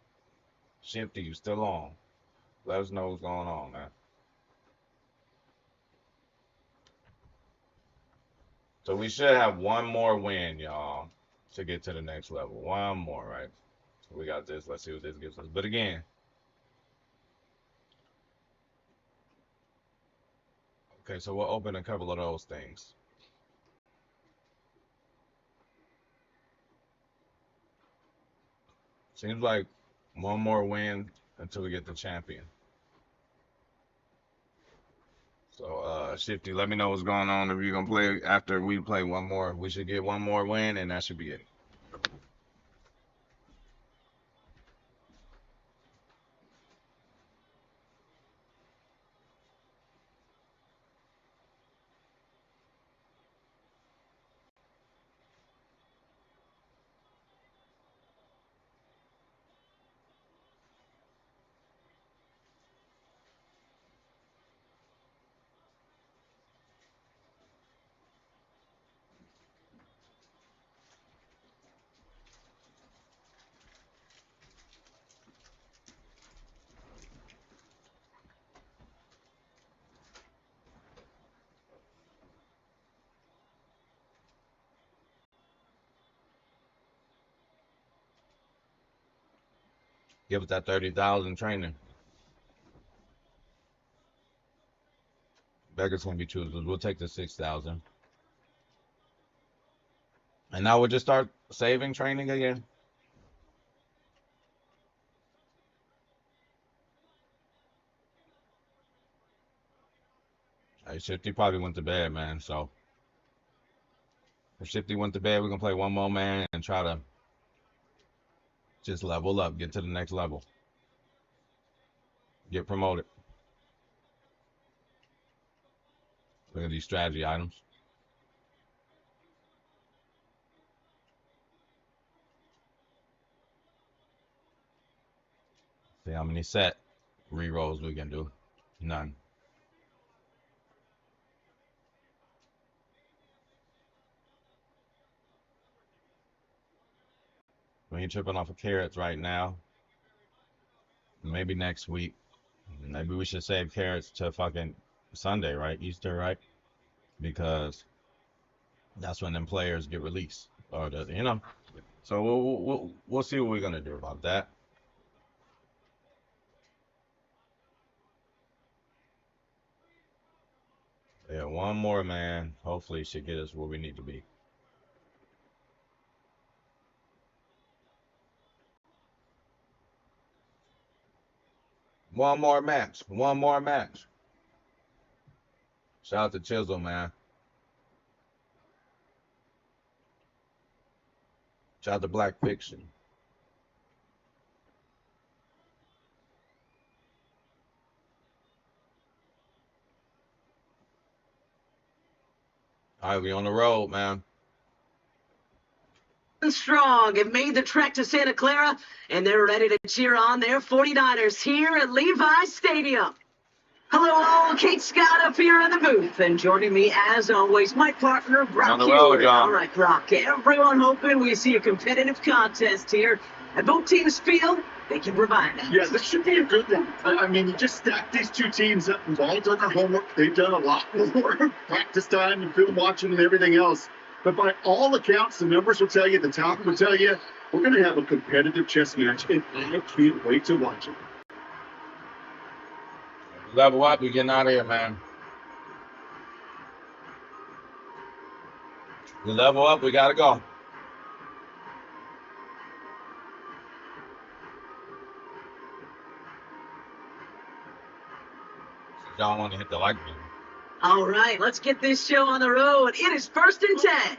[SPEAKER 1] Shifty, you still on? Let us know what's going on, man. So we should have one more win, y'all, to get to the next level. One more, right? So we got this. Let's see what this gives us. But again, okay, so we'll open a couple of those things. Seems like one more win until we get the champion. So, Shifty, let me know what's going on. If you're going to play after we play one more, we should get one more win, and that should be it. Give us that 30,000 training. Beggars gonna be choosers. We'll take the 6,000. And now we'll just start saving training again. Hey, Shifty probably went to bed, man. So if Shifty went to bed, we're gonna play one more man and try to just level up, get to the next level, get promoted. Look at these strategy items. See how many set re-rolls we can do. None. We ain't tripping off of carrots right now. Maybe next week. Maybe we should save carrots to fucking Sunday, right? Easter, right? Because that's when them players get released, or the, you know. So we'll see what we're gonna do about that. Yeah, one more man. Hopefully, should get us where we need to be. One more match. One more match. Shout out to Chisel, man. Shout out to Black Fiction. All right, we on the road, man.
[SPEAKER 6] Strong have made the trek to Santa Clara, and they're ready to cheer on their 49ers here at Levi's Stadium. Hello, all. Kate Scott up here in the booth, and joining me, as always, my partner, Brock
[SPEAKER 1] On the road,
[SPEAKER 6] Hewitt.
[SPEAKER 1] John.
[SPEAKER 6] All right, Brock, everyone hoping we see a competitive contest here, and both teams feel they can provide that.
[SPEAKER 7] Yeah, this should be a good one. I mean, you just stack these two teams up and all done their homework. They've done a lot more practice time and film watching and everything else. But by all accounts, the numbers will tell you, the talent will tell you, we're going to have a competitive chess match, and I can't wait to watch it.
[SPEAKER 1] Level up, we getting out of here, man. We level up, we gotta go. Y'all want to hit the like button.
[SPEAKER 6] All right, let's get this show on the road. It is 1st and 10.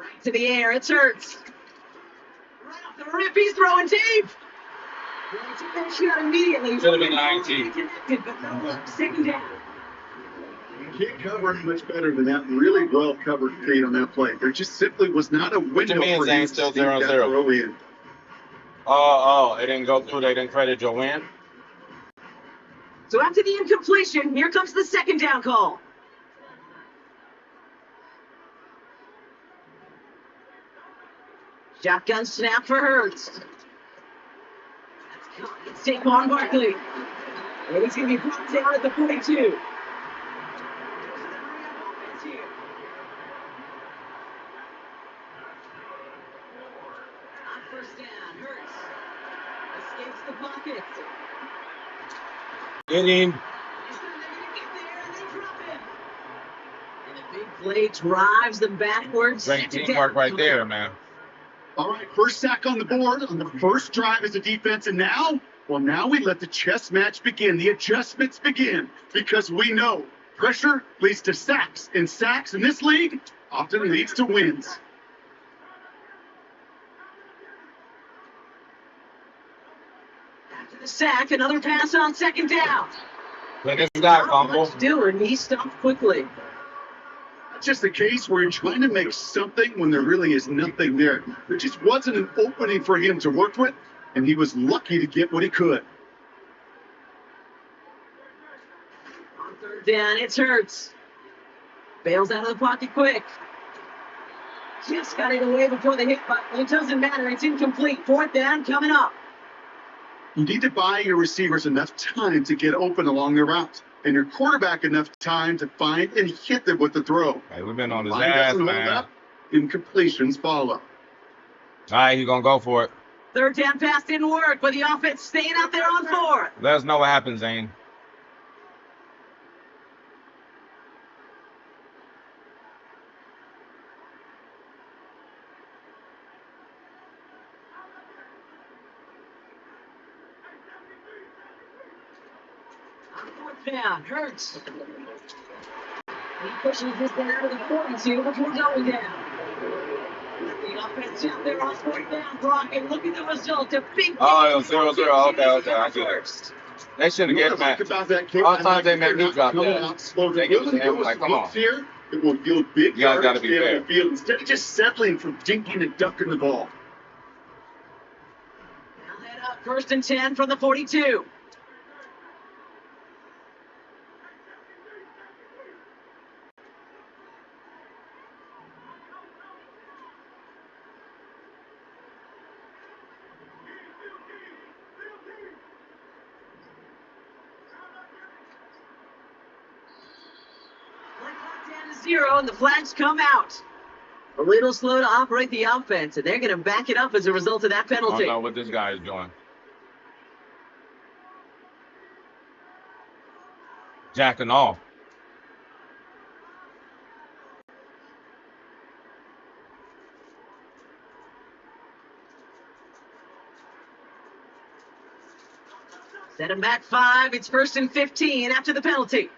[SPEAKER 6] Right to the air, it's Hurts. Right off the rip, he's throwing deep. He took that shot immediately.
[SPEAKER 1] Should have been 19.
[SPEAKER 6] But no luck, second down.
[SPEAKER 7] You can't cover it much better than that. Really well covered Kate on that play. There just simply was not a window
[SPEAKER 1] mean,
[SPEAKER 7] for
[SPEAKER 1] Zane,
[SPEAKER 7] him
[SPEAKER 1] still
[SPEAKER 7] to sneak that
[SPEAKER 1] 0-0?
[SPEAKER 7] throw in.
[SPEAKER 1] Oh, it didn't go through. They didn't credit your win.
[SPEAKER 6] So after the incompletion, here comes the second down call. Shotgun snap for Hurts. It's Saquon Barkley. And he's going to be brought down at the 42. On first down, Hurts escapes the pocket.
[SPEAKER 1] Get him.
[SPEAKER 6] And the big play drives them backwards.
[SPEAKER 1] Great teamwork right there, man.
[SPEAKER 7] All right, first sack on the board on the first drive as a defense, and now we let the chess match begin. The adjustments begin because we know pressure leads to sacks, and sacks in this league often leads to wins.
[SPEAKER 6] After the sack, another pass on second down.
[SPEAKER 1] Look at that,
[SPEAKER 6] Not
[SPEAKER 1] fumble.
[SPEAKER 6] much doing. He stopped quickly.
[SPEAKER 7] It's just a case where you're trying to make something when there really is nothing there. There just wasn't an opening for him to work with, and he was lucky to get what he could.
[SPEAKER 6] On third down, it's Hurts. Bails out of the pocket quick. Just got it away before the hit, but it doesn't matter. It's incomplete. Fourth down coming up.
[SPEAKER 7] You need to buy your receivers enough time to get open along their routes, and your quarterback enough time to find and hit them with the throw.
[SPEAKER 1] Hey, we've been on his
[SPEAKER 7] Line
[SPEAKER 1] ass,
[SPEAKER 7] doesn't hold
[SPEAKER 1] man.
[SPEAKER 7] up, incompletions follow.
[SPEAKER 1] All right, he's going to go for it.
[SPEAKER 6] Third down pass didn't work, but the offense staying out there on fourth.
[SPEAKER 1] Let us know what happens, Zane.
[SPEAKER 6] Fourth down, Hurts. He pushes this one out of the 42 before going down. The offense out there on fourth down, Brock, and look at the result. A big
[SPEAKER 1] Oh, it was 0-0. Okay, I get it. They should have given
[SPEAKER 7] Like
[SPEAKER 1] that.
[SPEAKER 7] about that kick,
[SPEAKER 1] All the times they made me drop
[SPEAKER 7] coming
[SPEAKER 1] that.
[SPEAKER 7] out slow.
[SPEAKER 1] They give it to him, like, come on.
[SPEAKER 7] Here, it will yield big
[SPEAKER 1] You guys gotta
[SPEAKER 7] yards
[SPEAKER 1] be
[SPEAKER 7] down
[SPEAKER 1] fair.
[SPEAKER 7] the field instead of just settling for dinking and ducking the ball.
[SPEAKER 6] Now head up, 1st and 10 from the 42. Down to 0, and the flags come out. A little slow to operate the offense, and they're going to back it up as a result of that
[SPEAKER 1] I don't
[SPEAKER 6] penalty.
[SPEAKER 1] know what this guy is doing. Jacking off.
[SPEAKER 6] Set him back 5. It's 1st and 15 after the penalty.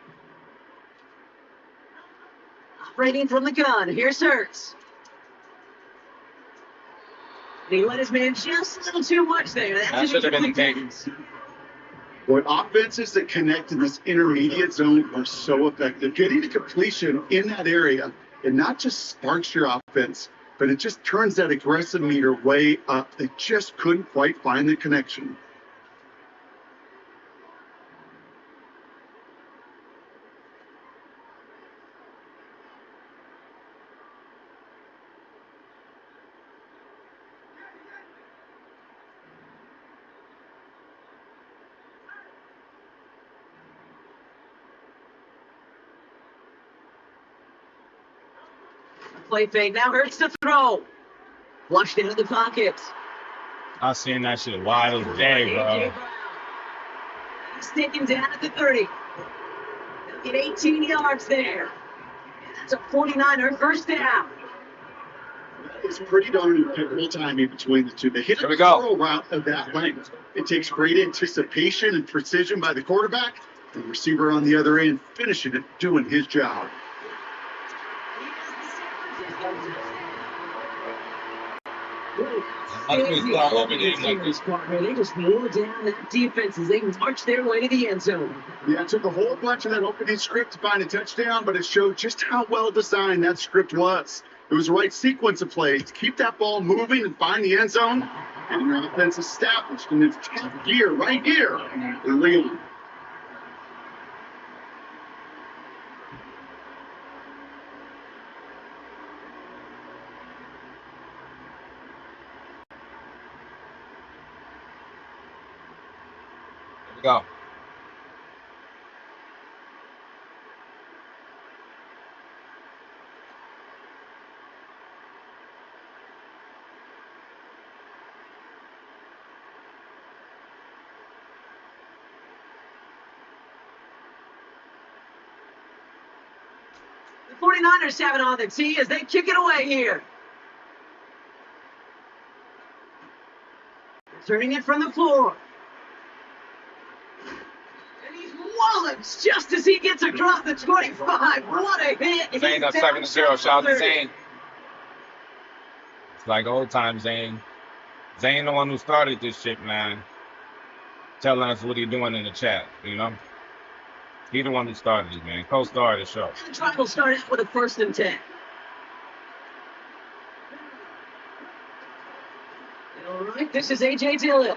[SPEAKER 6] Operating from the gun. Here's Hurts. He let his man just a little too much there.
[SPEAKER 1] That should have been the case.
[SPEAKER 7] Boy, offenses that connect in this intermediate zone are so effective. Getting a completion in that area, it not just sparks your offense, but it just turns that aggressive meter way up. They just couldn't quite find the connection.
[SPEAKER 6] Play fake. Now Hurts to throw. Flushed into the pocket.
[SPEAKER 1] I seen that shit wide as day, bro.
[SPEAKER 6] He's taken down at the 30. They'll get 18 yards there. That's a 49er first down.
[SPEAKER 7] It's pretty darn impeccable timing between the two. They hit
[SPEAKER 1] Here
[SPEAKER 7] a
[SPEAKER 1] we go.
[SPEAKER 7] throw route of that length. It takes great anticipation and precision by the quarterback. The receiver on the other end finishing it, doing his job.
[SPEAKER 6] They just wore down that defense as they march their way to the end zone.
[SPEAKER 7] Yeah, it took a whole bunch of that opening script to find a touchdown, but it showed just how well designed that script was. It was the right sequence of plays to keep that ball moving and find the end zone, and your offense established in its 10th year right here in Leland.
[SPEAKER 1] Here we go.
[SPEAKER 6] The 49ers have it on the tee as they kick it away here. Turning it from the floor. And he wallops just as he gets across the 25. What a hit.
[SPEAKER 1] Zane up
[SPEAKER 6] He's
[SPEAKER 1] 7-0.
[SPEAKER 6] down
[SPEAKER 1] Shout out to
[SPEAKER 6] 30.
[SPEAKER 1] Zane. It's like old time Zane. Zane the one who started this shit, man. Telling us what he doing in the chat, you know? He the one who started it, man. Co-started the show.
[SPEAKER 6] The try will start out with a 1st and 10. All right, this is A.J. Dillon.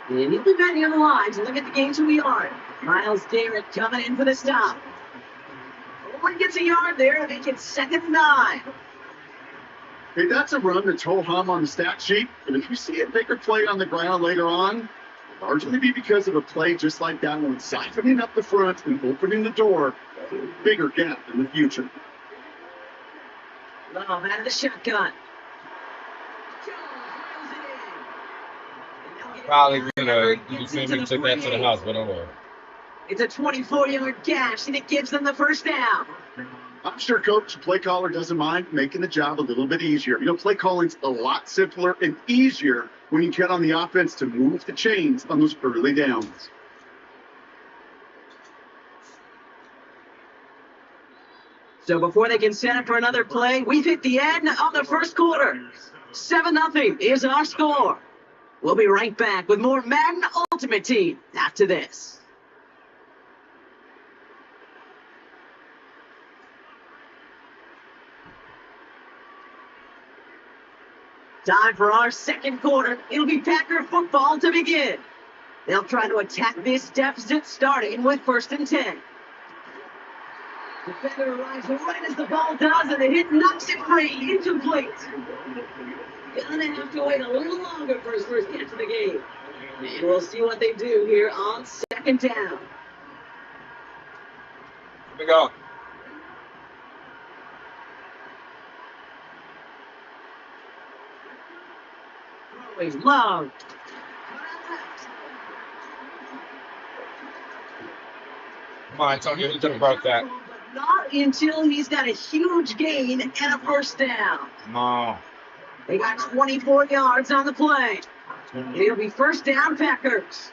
[SPEAKER 6] And he'll be batting on the line to look at the game to a yard. Miles Garrett coming in for the stop. Only gets a yard there, make it 2nd and 9.
[SPEAKER 7] Hey, that's a run that's ho-hum on the stat sheet, but if you see a bigger play on the ground later on, Largely be because of a play just like that one, siphoning up the front and opening the door for a bigger gap in the future.
[SPEAKER 6] Love out of the shotgun.
[SPEAKER 1] Probably gonna you see me took that to the house, but don't worry.
[SPEAKER 6] It's a 24-yard gash, and it gives them the first down.
[SPEAKER 7] I'm sure coach, play caller doesn't mind making the job a little bit easier. You know, play calling's a lot simpler and easier when you count on the offense to move the chains on those early downs.
[SPEAKER 6] So before they can set up for another play, we've hit the end of the first quarter. 7-0 is our score. We'll be right back with more Madden Ultimate Team after this. Time for our second quarter. It'll be Packer football to begin. They'll try to attack this deficit starting with 1st and 10. Defender arrives right as the ball does, and the hit knocks it free. Incomplete. Gonna have to wait a little longer for his first catch of the game. And we'll see what they do here on 2nd down.
[SPEAKER 1] Here we go.
[SPEAKER 6] Love.
[SPEAKER 1] Come on, Tony, you talk about that.
[SPEAKER 6] Not until he's got a huge gain and a first down.
[SPEAKER 1] No.
[SPEAKER 6] They got 24 yards on the play. It'll be 1st down, Packers.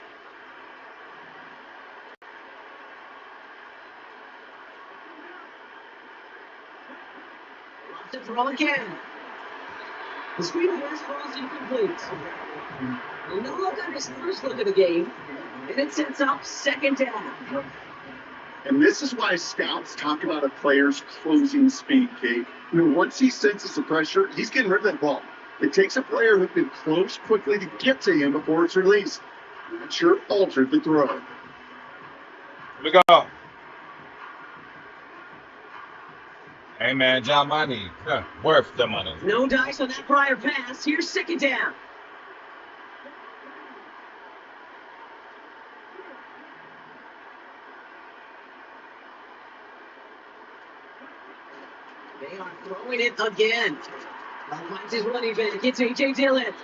[SPEAKER 6] To throw again. The screen pass falls incomplete. No look on his first look of the game, and it sets up 2nd down.
[SPEAKER 7] And this is why scouts talk about a player's closing speed, Kate. You know, once he senses the pressure, he's getting rid of that ball. It takes a player who can close quickly to get to him before it's released. That sure altered the throw.
[SPEAKER 1] Here we go. Hey, man, John Money. Worth the money.
[SPEAKER 6] No dice on that prior pass. Here's 2nd down. They are throwing it again. Finds his running back. It's A.J. Dillon.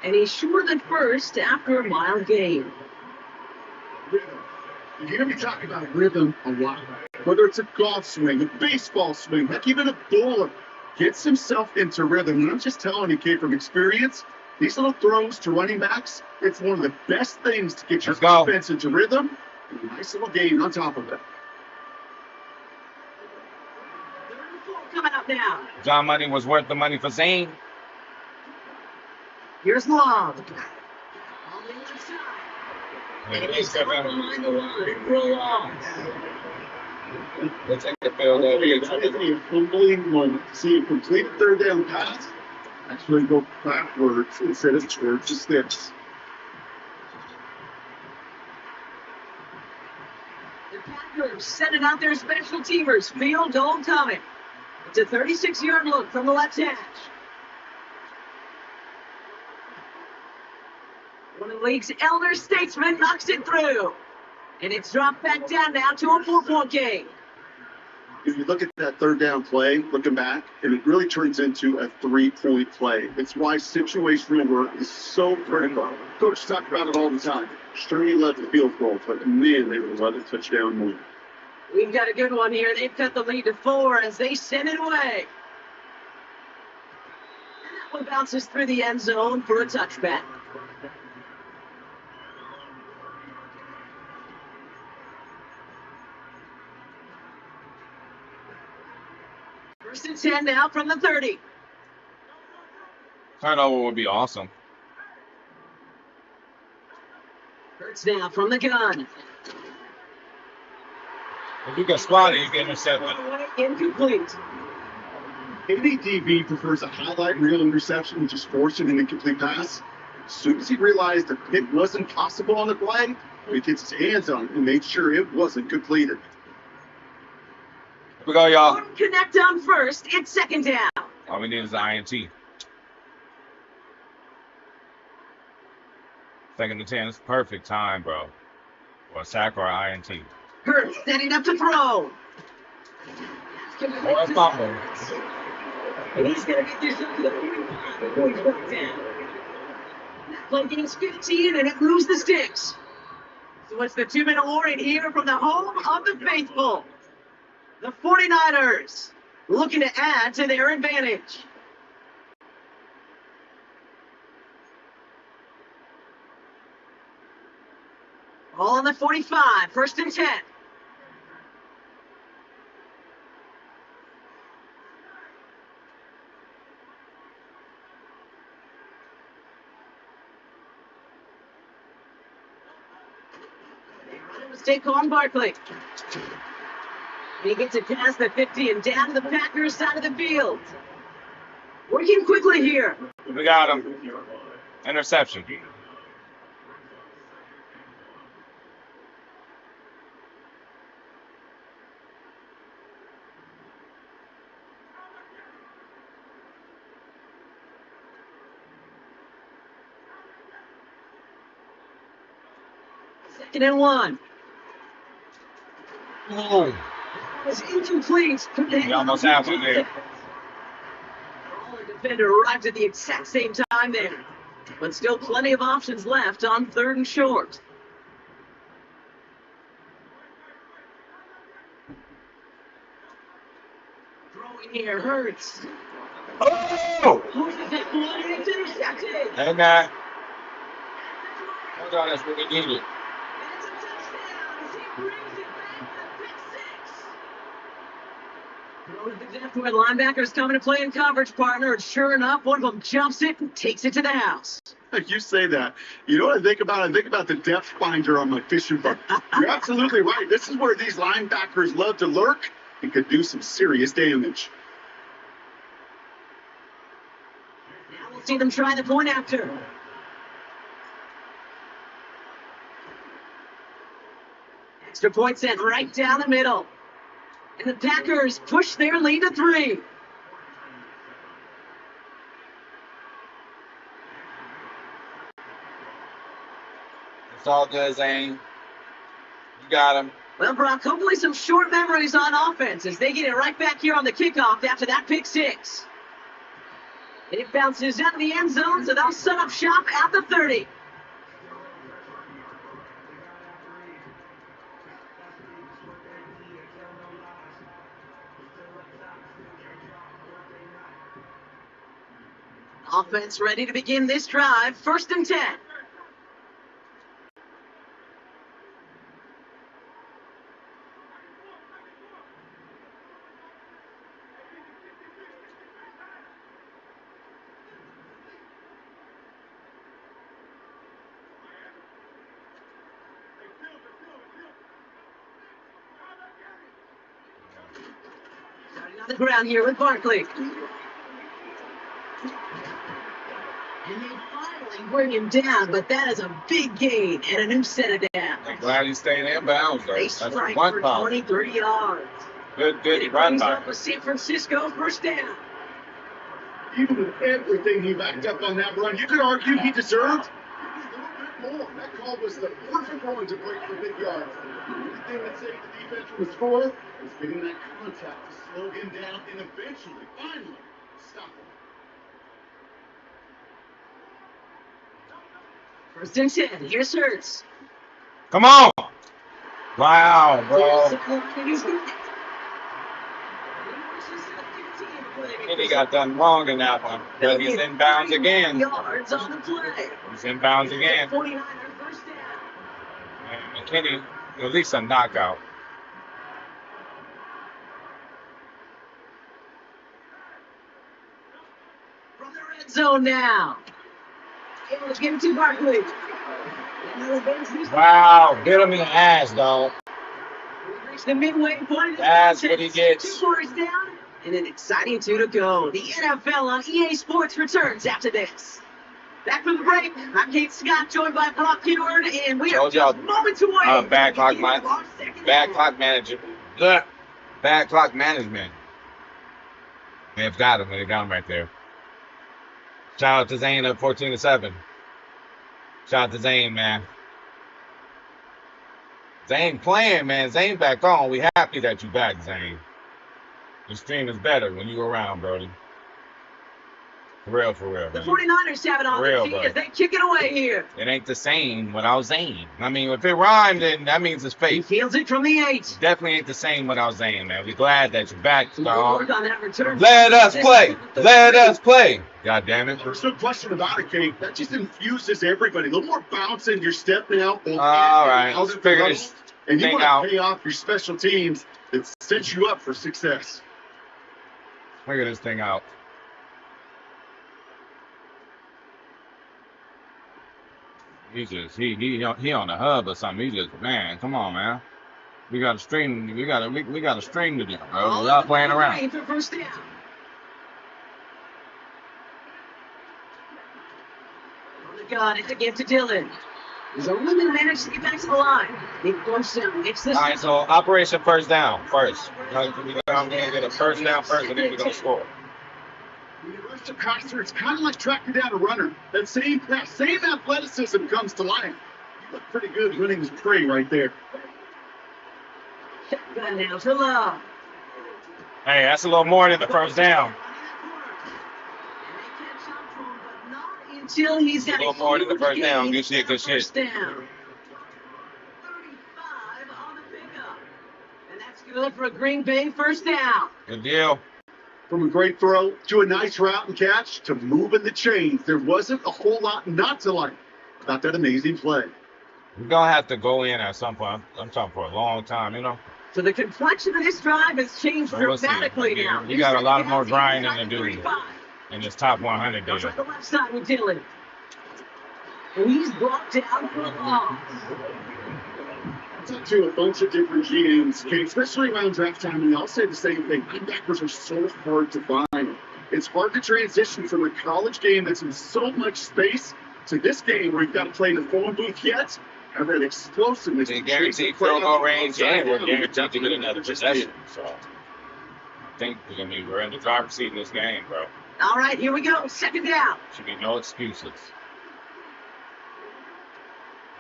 [SPEAKER 6] And he's short at first after a mild gain.
[SPEAKER 7] You hear me talk about rhythm a lot. Whether it's a golf swing, a baseball swing, heck, even a bowler gets himself into rhythm. And I'm just telling you, kid, from experience, these little throws to running backs, it's one of the best things to get your offense into rhythm. And a nice little gain on top of it.
[SPEAKER 6] 3rd and 4 coming up now.
[SPEAKER 1] John Money was worth the money for Zane.
[SPEAKER 6] Here's Long. On the left side.
[SPEAKER 1] And he's
[SPEAKER 6] behind the line for a loss.
[SPEAKER 1] Let's take the field goal.
[SPEAKER 7] It's a humbling moment to see a completed 3rd down pass actually go backwards instead of towards the sticks.
[SPEAKER 6] The Packers sending out their special teamers. Field goal coming. It's a 36-yard look from the left hash. One of the league's elder statesmen knocks it through. And it's dropped back down now to a 4-point game.
[SPEAKER 7] If you look at that 3rd down play, looking back, and it really turns into a 3-point play. It's why situational work is so critical. Coach talks about it all the time. Sure, he led the field goal, but man, they would let it touchdown more.
[SPEAKER 6] We've got a good one here. They've cut the lead to 4 as they send it away. And that one bounces through the end zone for a touchback. First and 10 now from the 30.
[SPEAKER 1] Turnover would be awesome.
[SPEAKER 6] Hurts now from the gun.
[SPEAKER 1] If you can spot it, you can intercept it.
[SPEAKER 6] Incomplete.
[SPEAKER 7] Any DB prefers a highlight reel interception, which is forcing an incomplete pass. As soon as he realized that it wasn't possible on the play, he gets his hands on it and made sure it wasn't completed.
[SPEAKER 1] Here we go, y'all.
[SPEAKER 6] Connect on first. It's 2nd down.
[SPEAKER 1] All we need is the INT. 2nd and 10. It's perfect time, bro. For a sack or an INT.
[SPEAKER 6] Hurts setting up to throw.
[SPEAKER 1] Or a fumble.
[SPEAKER 6] And he's going to get this up to the 45 before he's brought down. That play gains 15, and it moves the sticks. So it's the 2-minute warning here from the home of the faithful. The 49ers looking to add to their advantage. All on the 45, 1st and 10. Mistake on Barkley. He gets it past the 50 and down to the Packers side of the field. Working quickly here.
[SPEAKER 1] We got him. Interception.
[SPEAKER 6] Second and 1.
[SPEAKER 1] Oh.
[SPEAKER 6] It's incomplete.
[SPEAKER 1] We almost have one there.
[SPEAKER 6] The defender arrived at the exact same time there. But still plenty of options left on 3rd and short. Throwing here, Hurts.
[SPEAKER 1] Oh!
[SPEAKER 6] Loses that one, and it's intercepted.
[SPEAKER 1] Hey, man. Hold on, that's what we needed.
[SPEAKER 6] And it's a touchdown as he brings it back to pick 6. Throws the depth where the linebackers coming to play in coverage, partner. And sure enough, one of them jumps it and takes it to the house.
[SPEAKER 7] You say that. You know what I think about? I think about the depth finder on my fishing boat. You're absolutely right. This is where these linebackers love to lurk and could do some serious damage.
[SPEAKER 6] Now we'll see them try the point after. Extra point sent right down the middle. And the Packers push their lead to 3.
[SPEAKER 1] It's all good, Zane. You got him.
[SPEAKER 6] Well, Brock, hopefully some short memories on offense as they get it right back here on the kickoff after that pick 6. It bounces out of the end zone, so they'll set up shop at the 30. Offense ready to begin this drive. 1st and 10. Starting on the ground here with Barkley. And they finally bring him down, but that is a big gain and a new set of downs.
[SPEAKER 1] I'm glad he stayed inbounds, though.
[SPEAKER 6] They
[SPEAKER 1] That's
[SPEAKER 6] strike
[SPEAKER 1] one
[SPEAKER 6] for
[SPEAKER 1] foul.
[SPEAKER 6] 23 yards.
[SPEAKER 1] Good
[SPEAKER 6] And it
[SPEAKER 1] run
[SPEAKER 6] brings
[SPEAKER 1] by.
[SPEAKER 6] up a San Francisco 1st down.
[SPEAKER 7] Even with everything he backed up on that run, you could argue he deserved a little bit more. That call was the perfect one to break for big yards. The only thing that saved the defense from the score was getting that contact to slow him down and eventually, finally, stop him.
[SPEAKER 6] 1st and 10. Here's Hurts.
[SPEAKER 1] Come on! Wow, bro. And he got done wrong in that one. But he's inbounds again.
[SPEAKER 6] Yards on the play.
[SPEAKER 1] He's inbounds again.
[SPEAKER 6] 49er 1st down.
[SPEAKER 1] And McKinney, at least a knockout.
[SPEAKER 6] From the red zone now. Able to give it to Barkley.
[SPEAKER 1] Wow, get him in the ass, dog.
[SPEAKER 6] Reach the midway point.
[SPEAKER 1] That's what he gets.
[SPEAKER 6] 2 quarters down, and an exciting 2 to go. The NFL on EA Sports returns after this. Back from the break, I'm Kate Scott, joined by Brock Keyword, and we are just moments away.
[SPEAKER 1] Bad clock management. Bad clock management. They've got him. They got him right there. Shout out to Zane up 14-7. Shout out to Zane, man. Zane playing, man. Zane back on. We happy that you back, Zane. The stream is better when you around, Brody. For real,
[SPEAKER 6] The
[SPEAKER 1] man.
[SPEAKER 6] 49ers have it on their feet as they kick it away here.
[SPEAKER 1] It ain't the same without Zane. I mean, if it rhymed, then that means it's
[SPEAKER 6] He
[SPEAKER 1] fake.
[SPEAKER 6] fields it from the 8.
[SPEAKER 1] It definitely ain't the same without Zane, man. We're glad that you're back, dog.
[SPEAKER 6] Work on that return.
[SPEAKER 1] Let us play. Let us play. God damn it.
[SPEAKER 7] There's no question about it, Kate. That just infuses everybody. A little more bounce in your step now.
[SPEAKER 1] All right, let's figure this
[SPEAKER 7] and you
[SPEAKER 1] thing
[SPEAKER 7] want
[SPEAKER 1] out.
[SPEAKER 7] to pay off your special teams that sets you up for success.
[SPEAKER 1] Figure this thing out. He on the hub or something. He just, man, come on, man. We got a string. We got a string to do, bro. We're not playing around.
[SPEAKER 6] For first down. On the gun, it's a gift to Dillon. He's only been managed to get back to the line. It's this.
[SPEAKER 1] All right, so operation first down first. We're gonna get a first down first, and then we're gonna score.
[SPEAKER 7] When you rush the passer, it's kind of like tracking down a runner. That same athleticism comes to life. You look pretty good running his prey right there.
[SPEAKER 6] Shotgun now to Love.
[SPEAKER 1] Hey, that's a little more than the first down.
[SPEAKER 6] Until he's got
[SPEAKER 1] A little more than the first down. Good shit, good shit.
[SPEAKER 6] First down. 35 on the pickup. And that's good for a Green Bay first down.
[SPEAKER 1] Good deal.
[SPEAKER 7] From a great throw to a nice route and catch to moving the chains, there wasn't a whole lot not to like about that amazing play.
[SPEAKER 1] We're gonna have to go in at some point. I'm talking for a long time, you know.
[SPEAKER 6] So the complexion of this drive has changed dramatically now.
[SPEAKER 1] We got a lot more grinding to do in this top 100
[SPEAKER 6] Goes
[SPEAKER 1] data.
[SPEAKER 6] on the left side with Dillon. And he's brought down for a loss.
[SPEAKER 7] Talked to a bunch of different GMs, okay, especially around draft time, and they all say the same thing. Linebackers are so hard to find. It's hard to transition from a college game that's in so much space to this game where you've got to play in the phone booth yet, and that explosiveness.
[SPEAKER 1] They guaranteed field goal range, and we're guaranteed to get another possession. So I think we're in the driver's seat in this game, bro.
[SPEAKER 6] All right, here we go. Second down.
[SPEAKER 1] Should be no excuses.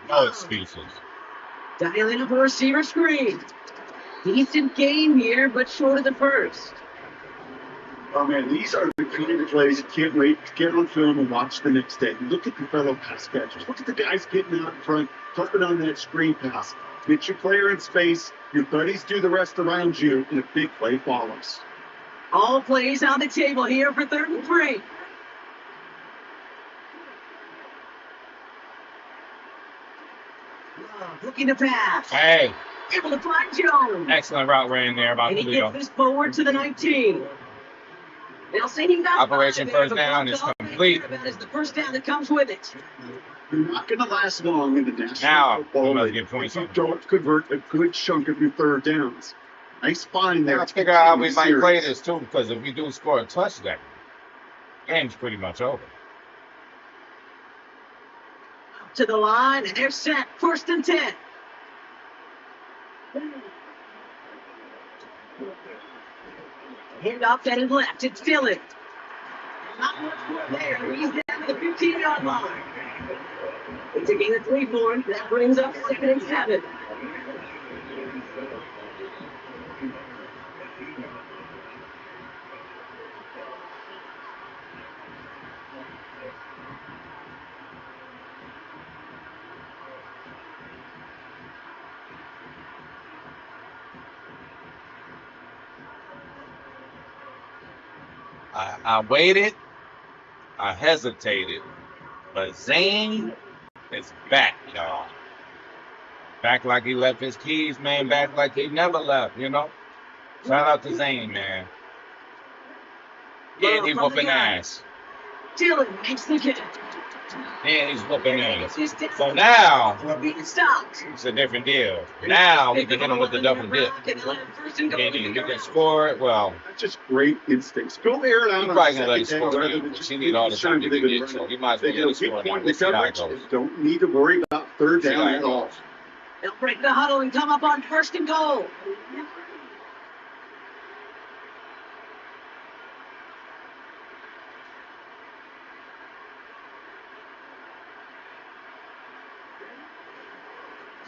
[SPEAKER 1] No excuses.
[SPEAKER 6] Dialing up a receiver screen. Decent game here, but short of the first.
[SPEAKER 7] Oh man, these are the kind of plays you can't wait to get on film and watch the next day. Look at the fellow pass catchers. Look at the guys getting out in front, pumping on that screen pass. Get your player in space, your buddies do the rest around you, and a big play follows.
[SPEAKER 6] All plays on the table here for 3rd and 3. Looking to pass.
[SPEAKER 1] Hey,
[SPEAKER 6] Able to find Jones.
[SPEAKER 1] excellent route ran there by
[SPEAKER 6] And he
[SPEAKER 1] Toledo.
[SPEAKER 6] gets this forward to the 19. They'll say he got
[SPEAKER 1] Operation
[SPEAKER 6] by there,
[SPEAKER 1] first
[SPEAKER 6] but
[SPEAKER 1] down
[SPEAKER 6] what
[SPEAKER 1] is
[SPEAKER 6] they'll
[SPEAKER 1] complete.
[SPEAKER 6] care about is the first down that comes with it.
[SPEAKER 7] You're not going to last long in the National
[SPEAKER 1] Now,
[SPEAKER 7] Football
[SPEAKER 1] we must
[SPEAKER 7] League
[SPEAKER 1] get points
[SPEAKER 7] if you
[SPEAKER 1] on.
[SPEAKER 7] don't convert a good chunk of your third downs. Nice find there.
[SPEAKER 1] Let's figure out how we might play this too, because if we do score a touchdown, game's pretty much over.
[SPEAKER 6] To the line, and they're set. 1st and 10. Hand off and left. It's Dillon. Not much more there. He's down to the 15-yard line. It's a gain of 3 for him. That brings up 2nd and 7.
[SPEAKER 1] I waited, I hesitated, but Zane is back, y'all. Back like he left his keys, man. Back like he never left, you know. Shout out to Zane, man. Yeah, he's whooping ass.
[SPEAKER 6] Dillon makes the catch.
[SPEAKER 1] And he's whooping ass. So now,
[SPEAKER 6] Being stopped.
[SPEAKER 1] it's a different deal. Now we can hit him with the double dip. And he can score it. Well,
[SPEAKER 7] That's just great instincts. Go air it out.
[SPEAKER 1] he's
[SPEAKER 7] on
[SPEAKER 1] probably
[SPEAKER 7] the
[SPEAKER 1] going to let it
[SPEAKER 7] second
[SPEAKER 1] score
[SPEAKER 7] down rather
[SPEAKER 1] you,
[SPEAKER 7] than
[SPEAKER 1] but
[SPEAKER 7] just
[SPEAKER 1] he need all the time
[SPEAKER 7] making
[SPEAKER 1] he
[SPEAKER 7] sure
[SPEAKER 1] can
[SPEAKER 7] they've
[SPEAKER 1] get,
[SPEAKER 7] been
[SPEAKER 1] so he might as
[SPEAKER 7] They
[SPEAKER 1] well
[SPEAKER 7] get
[SPEAKER 1] let
[SPEAKER 7] a
[SPEAKER 1] it score
[SPEAKER 7] big
[SPEAKER 1] now.
[SPEAKER 7] point in
[SPEAKER 1] Let's
[SPEAKER 7] the
[SPEAKER 1] see how it
[SPEAKER 7] coverage.
[SPEAKER 1] goes.
[SPEAKER 7] Don't need to worry about third
[SPEAKER 1] See
[SPEAKER 7] down
[SPEAKER 1] how it
[SPEAKER 7] at all.
[SPEAKER 1] goes.
[SPEAKER 6] They'll break the huddle and come up on 1st and goal.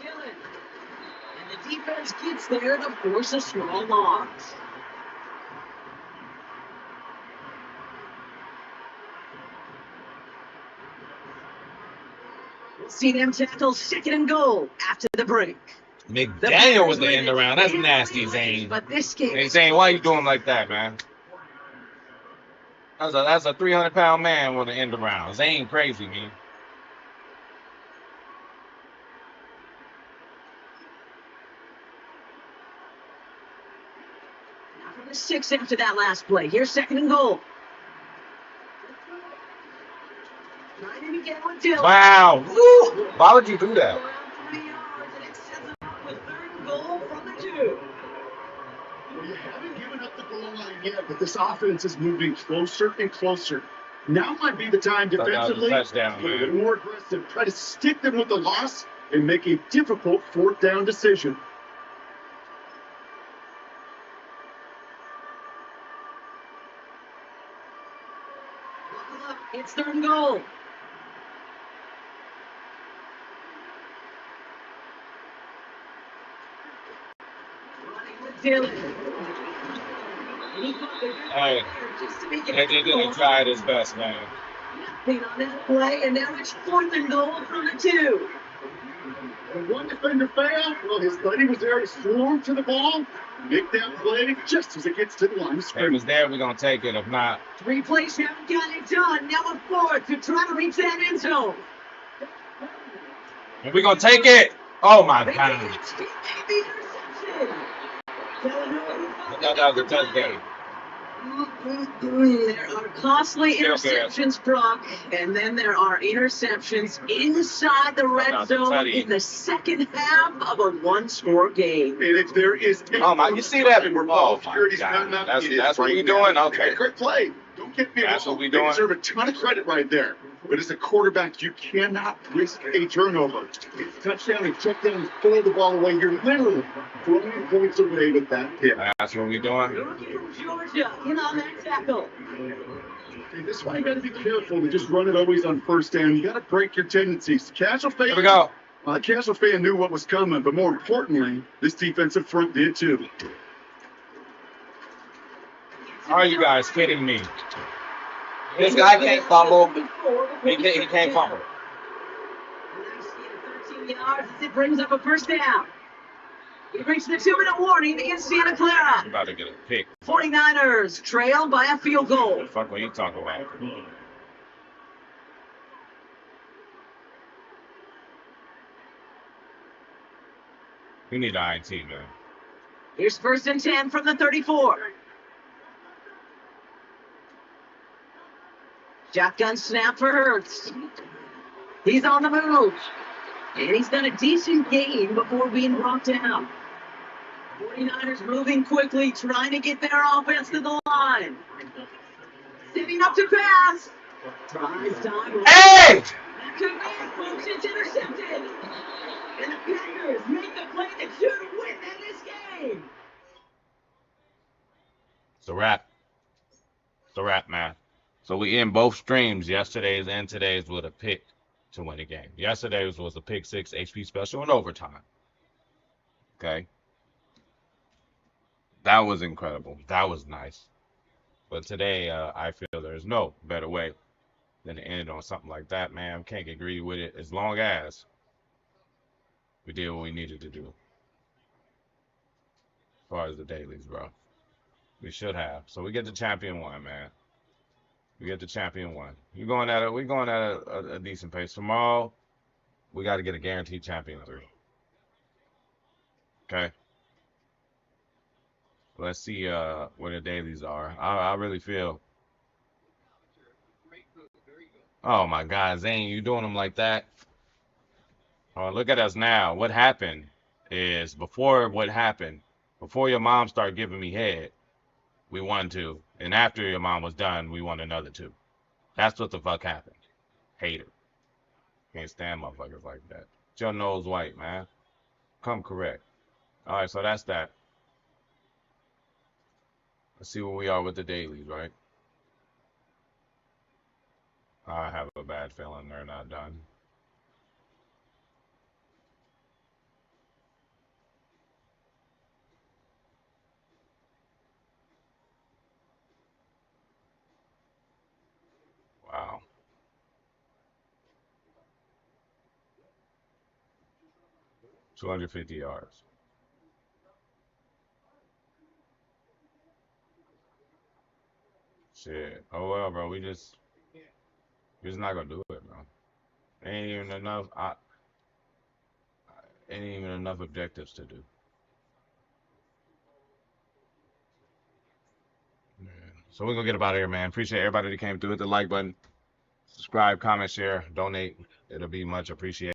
[SPEAKER 6] Dillon. And the defense gets there to force a small loss. We'll see them tackle 2nd and goal after the break.
[SPEAKER 1] McDaniel with the end around. That's nasty, Zane.
[SPEAKER 6] But this game.
[SPEAKER 1] Hey, Zane, why you doing like that, man? That's a 300-pound man with an end around. Zane crazy, man.
[SPEAKER 6] Now from the 6 after that last play. Here's 2nd and goal. Trying to begin with Dillon.
[SPEAKER 1] Wow. Woo. Why would you do that?
[SPEAKER 6] Around 3 yards, and it sets them up with 3rd and goal from the 2.
[SPEAKER 7] Well, you haven't given up the goal line yet, but this offense is moving closer and closer. Now might be the time defensively.
[SPEAKER 1] Touchdown,
[SPEAKER 7] A little
[SPEAKER 1] man.
[SPEAKER 7] more aggressive. Try to stick them with the loss and make a difficult 4th down decision.
[SPEAKER 6] Buckle up. It's 3rd and goal. Running with Dillon. And he caught the good
[SPEAKER 1] Hey,
[SPEAKER 6] player just to make it
[SPEAKER 1] they didn't try his best, man.
[SPEAKER 6] nothing on that play, and now it's 4th and goal from the 2.
[SPEAKER 7] When one defender failed, well, his buddy was there to swarm to the ball, make that play just as it gets to the line of
[SPEAKER 1] If it
[SPEAKER 7] scrimmage.
[SPEAKER 1] was there, we're going to take it. If not,
[SPEAKER 6] 3 plays haven't gotten it done. Now a 4th to try to reach that end zone.
[SPEAKER 1] we're going to take it. Oh, my
[SPEAKER 6] They
[SPEAKER 1] God.
[SPEAKER 6] made the interception.
[SPEAKER 1] That was a touchdown.
[SPEAKER 6] There are costly
[SPEAKER 1] Still good.
[SPEAKER 6] interceptions, Brock, and then there are interceptions inside the red
[SPEAKER 1] That's a
[SPEAKER 6] zone
[SPEAKER 1] tutty.
[SPEAKER 6] in the second half of a one-score game.
[SPEAKER 7] And if there is
[SPEAKER 1] Oh, my, you see that?
[SPEAKER 7] where
[SPEAKER 1] Oh,
[SPEAKER 7] ball
[SPEAKER 1] my
[SPEAKER 7] security's
[SPEAKER 1] God.
[SPEAKER 7] not
[SPEAKER 1] That's
[SPEAKER 7] it is
[SPEAKER 1] what
[SPEAKER 7] right
[SPEAKER 1] we
[SPEAKER 7] now.
[SPEAKER 1] doing? Okay.
[SPEAKER 7] Great play. Don't get me
[SPEAKER 1] That's
[SPEAKER 7] wrong.
[SPEAKER 1] what we
[SPEAKER 7] They
[SPEAKER 1] doing?
[SPEAKER 7] deserve a ton of credit right there. But as a quarterback, you cannot risk a turnover. It's touchdown and check down and throw the ball away. You're literally throwing points away with that hit.
[SPEAKER 1] That's what we doing.
[SPEAKER 6] The rookie from Georgia in on that tackle.
[SPEAKER 7] And this is why you got to be careful to just run it always on 1st down. You got to break your tendencies. Casual fan.
[SPEAKER 1] Here we go.
[SPEAKER 7] Casual fan knew what was coming, but more importantly, this defensive front did too.
[SPEAKER 1] Are you guys kidding me? This guy can't fumble. He can't fumble.
[SPEAKER 6] Nice gain of 13 yards as it brings up a 1st down. We reach the 2-minute warning against Santa Clara.
[SPEAKER 1] I'm about to get a pick.
[SPEAKER 6] 49ers trail by a field goal.
[SPEAKER 1] What the fuck are you talking about? We need INT, man.
[SPEAKER 6] Here's 1st and 10 from the 34. Shotgun snap for Hurts. He's on the move. And he's done a decent game before being brought down. 49ers moving quickly, trying to get their offense to the line. Setting up to pass. Tries time.
[SPEAKER 1] Hey!
[SPEAKER 6] That could be it, folks. It's intercepted. And the Packers make the play that should win in this game.
[SPEAKER 1] It's a wrap. It's a wrap, man. So we end both streams, yesterday's and today's, with a pick to win the game. Yesterday's was a pick 6 HP special in overtime. Okay. That was incredible. That was nice. But today, I feel there's no better way than to end on something like that, man. Can't get greedy with it as long as we did what we needed to do. As far as the dailies, bro. We should have. So we get the champion 1, man. We get the champion 1. We're going at a decent pace. Tomorrow, we got to get a guaranteed champion 3. Okay. Let's see where the dailies are. I really feel. Oh my God, Zane, you doing them like that? Oh, look at us now. What happened is before your mom started giving me head, we won 2. And after your mom was done, we won another 2. That's what the fuck happened. Hater. Can't stand motherfuckers like that. Get your nose white, man. Come correct. All right, so that's that. Let's see where we are with the dailies, right? I have a bad feeling they're not done. 250 yards. Shit. Oh well, bro. We're just not gonna do it, bro. Ain't even enough. Ain't even enough objectives to do. Yeah. So we're gonna get up out of here, man. Appreciate everybody that came through. Hit the like button, subscribe, comment, share, donate. It'll be much appreciated.